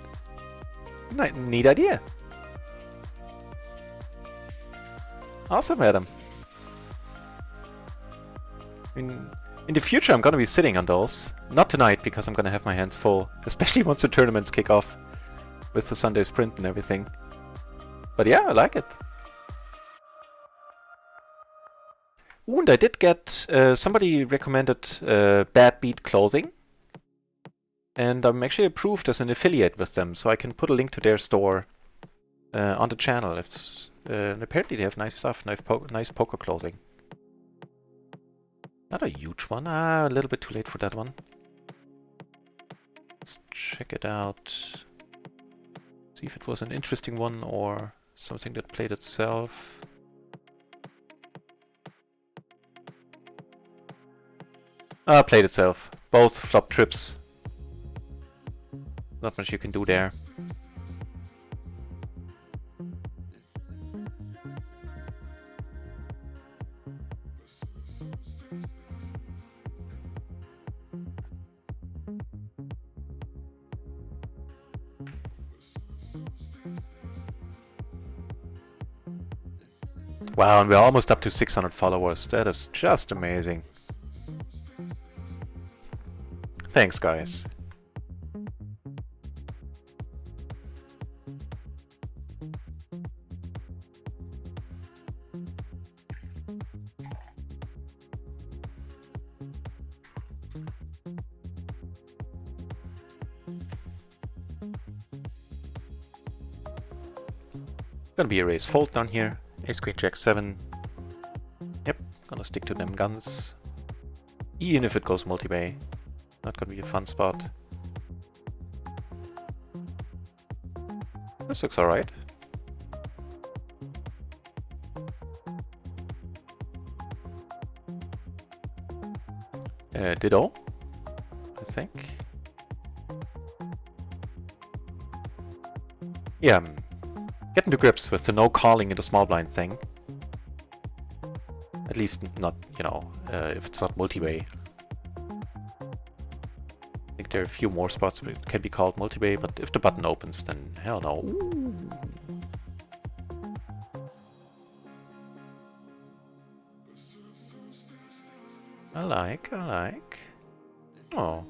Neat idea. Awesome, Adam. I mean, in the future, I'm gonna be sitting on those. Not tonight, because I'm gonna have my hands full, especially once the tournaments kick off with the Sunday sprint and everything. But yeah, I like it. Ooh, and I did get, somebody recommended Bad Beat Clothing. And I'm actually approved as an affiliate with them, so I can put a link to their store on the channel. And apparently they have nice stuff, nice poker clothing. Not a huge one, a little bit too late for that one. Let's check it out. See if it was an interesting one or something that played itself. Played itself. Both flop trips. Not much you can do there. Wow, and we're almost up to 600 followers. That is just amazing. Thanks, guys. Gonna be a raise fold down here. Ace queen jack 7. Yep, gonna stick to them guns. Even if it goes multi-bay. Not gonna be a fun spot. This looks alright. Ditto, I think. Yeah, I'm getting to grips with the no calling in the small blind thing. At least not, you know, if it's not multi-bay. I think there are a few more spots where it can be called multi-bay, but if the button opens, then hell no. Ooh. I like. Oh.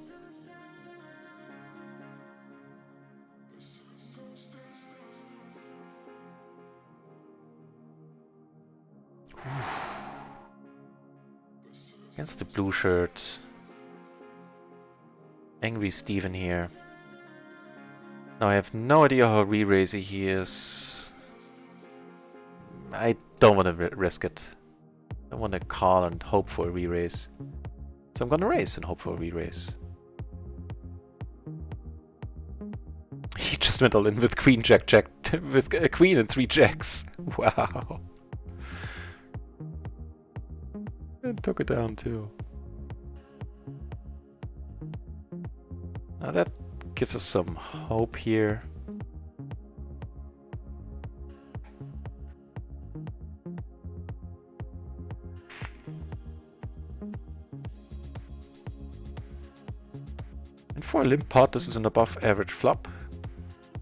Against the blue shirt. Angry Steven here. Now I have no idea how re-raisy he is. I don't want to risk it. I want to call and hope for a re-raise. So I'm gonna raise and hope for a re-raise. He just went all in with queen jack jack with a queen and 3 jacks. Wow. And took it down too. Now that gives us some hope here. And for a limp pot, this is an above average flop.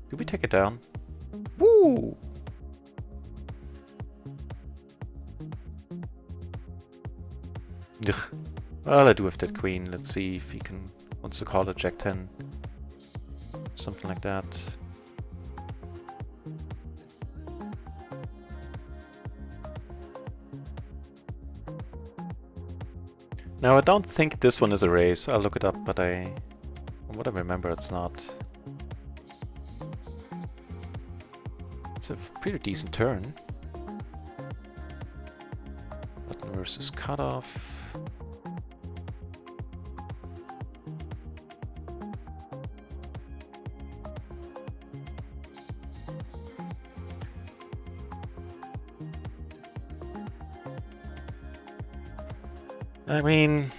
Do we take it down? Woo! Ugh. Well, I do have that queen. Let's see if he wants to call it jack 10. Something like that. Now, I don't think this one is a raise. I'll look it up, but from what I remember, it's not. It's a pretty decent turn. Button versus cutoff. I mean,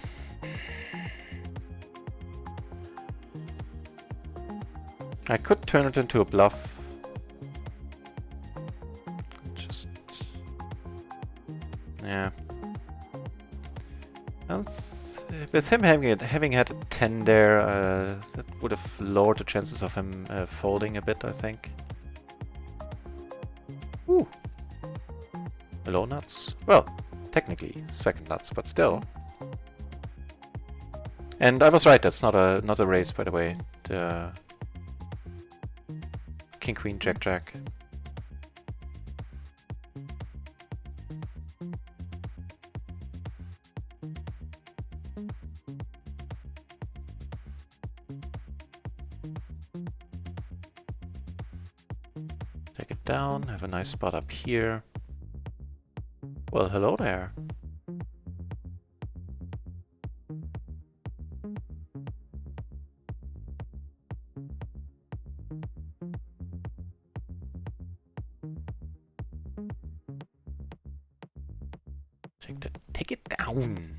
I could turn it into a bluff. Just, yeah. And with him having had a 10 there, that would have lowered the chances of him folding a bit, I think. Ooh. Low nuts. Well, technically second nuts, but still. And I was right, that's not a raise, by the way. The King, Queen, Jack, Jack. Take it down, have a nice spot up here. Well, hello there. Take it down.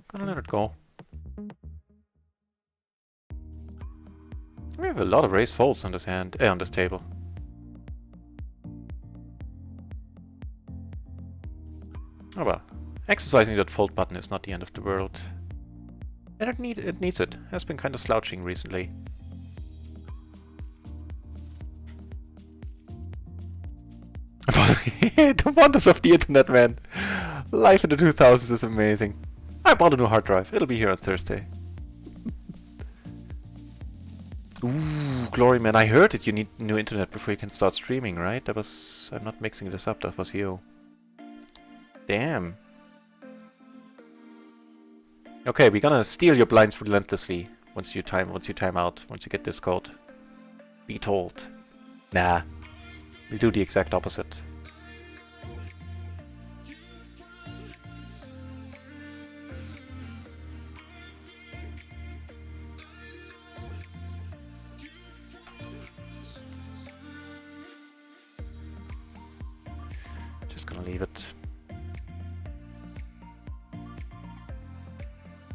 Gonna let it go. We have a lot of raised folds on this hand, on this table. Oh well, exercising that fold button is not the end of the world. And it needs it. Has been kind of slouching recently. The wonders of the internet, man. Life in the 2000s is amazing. I bought a new hard drive. It'll be here on Thursday. Ooh, glory, man. I heard that you need new internet before you can start streaming, right? That was... I'm not mixing this up. That was you. Damn. Okay, we're gonna steal your blinds relentlessly once you time out, once you get this code. Be told. Nah. We'll do the exact opposite. Just gonna leave it.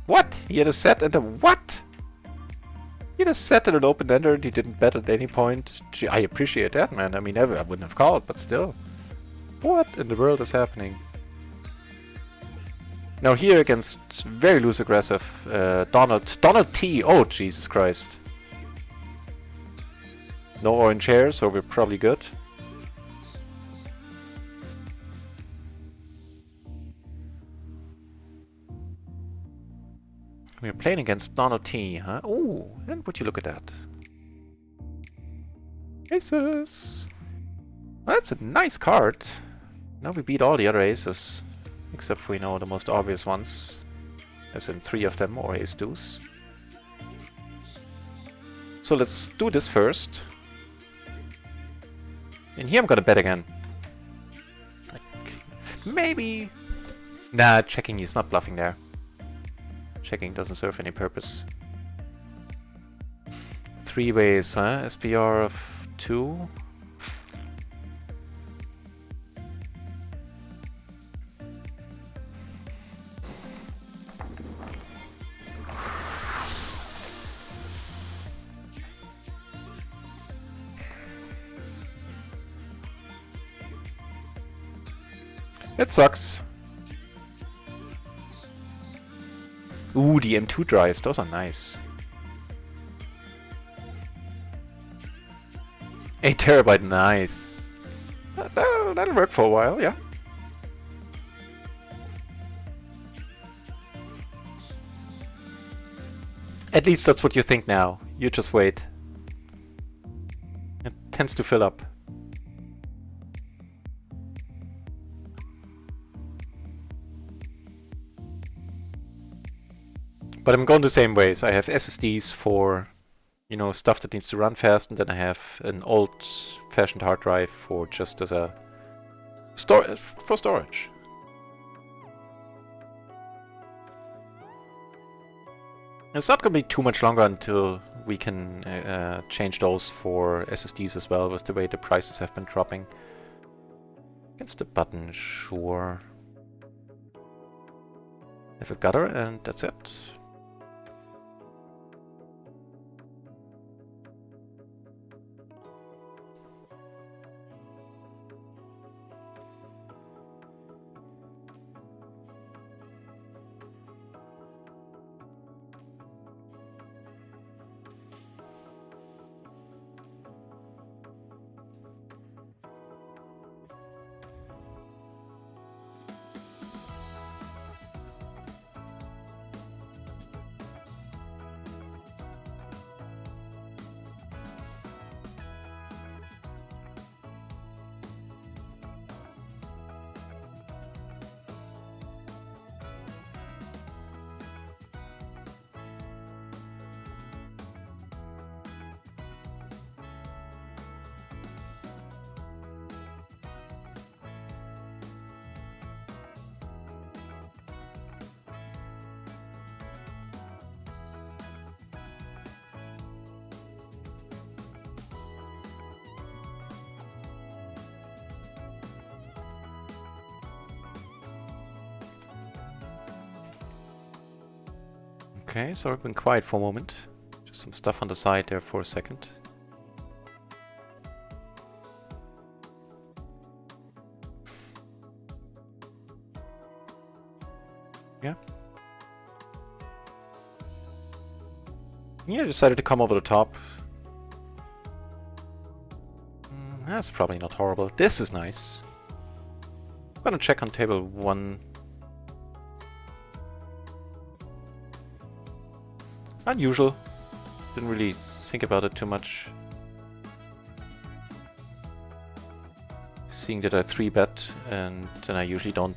What? He had a set and a what? He had a set and an open-ender and he didn't bet at any point. Gee, I appreciate that, man. I mean, I wouldn't have called, but still. What in the world is happening? Now here against very loose aggressive Donald T. Oh, Jesus Christ. No orange hair, so we're probably good. We're playing against Donald T, huh? Ooh, and would you look at that? Aces! Well, that's a nice card. Now we beat all the other aces. Except for, you know, the most obvious ones. As in 3 of them, or ace deuce. So let's do this first. And here I'm gonna bet again. Like, maybe... Nah, checking, he's not bluffing there. Checking doesn't serve any purpose. 3 ways, huh? SPR of 2. It sucks. Ooh, the M2 drives, those are nice. 8 terabyte, nice. That'll work for a while, yeah. At least that's what you think now. You just wait. It tends to fill up. But I'm going the same ways. I have SSDs for, you know, stuff that needs to run fast, and then I have an old-fashioned hard drive for just as a for storage. It's not going to be too much longer until we can change those for SSDs as well, with the way the prices have been dropping. Against the button, sure. Have a gutter, and that's it. Okay, so I've been quiet for a moment. Just some stuff on the side there for a second. Yeah. Yeah, decided to come over the top. That's probably not horrible. This is nice. I'm gonna check on table 1. Unusual. Didn't really think about it too much. Seeing that I 3-bet, and then I usually don't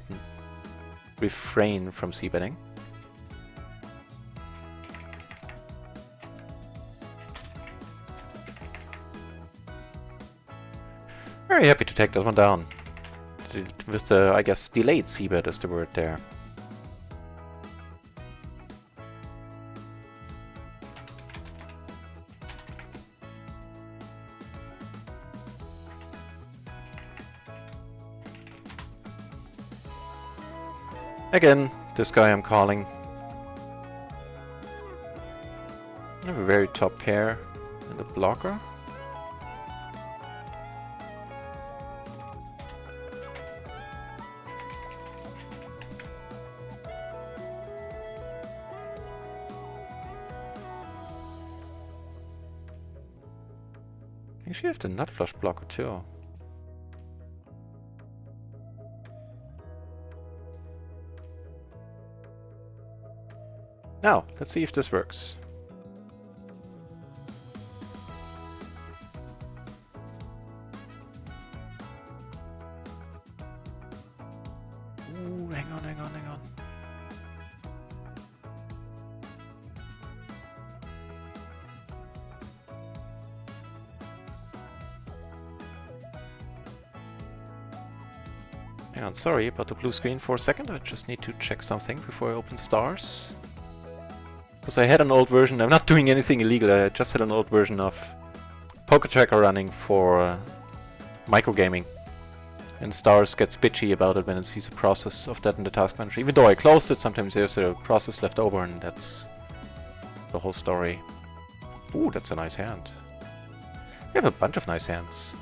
refrain from c-betting. Very happy to take that one down. With the, I guess, delayed c-bet is the word there. Again, this guy I'm calling. I have a very top pair and a blocker. Actually, I have the nut flush blocker too. Now, let's see if this works. Ooh, hang on. Hang on, sorry about the blue screen for a second. I just need to check something before I open stars. Because I had an old version, I'm not doing anything illegal, I just had an old version of Poker Tracker running for microgaming. And Stars gets bitchy about it when it sees a process of that in the task manager. Even though I closed it, sometimes there's a process left over, and that's the whole story. Ooh, that's a nice hand. We have a bunch of nice hands.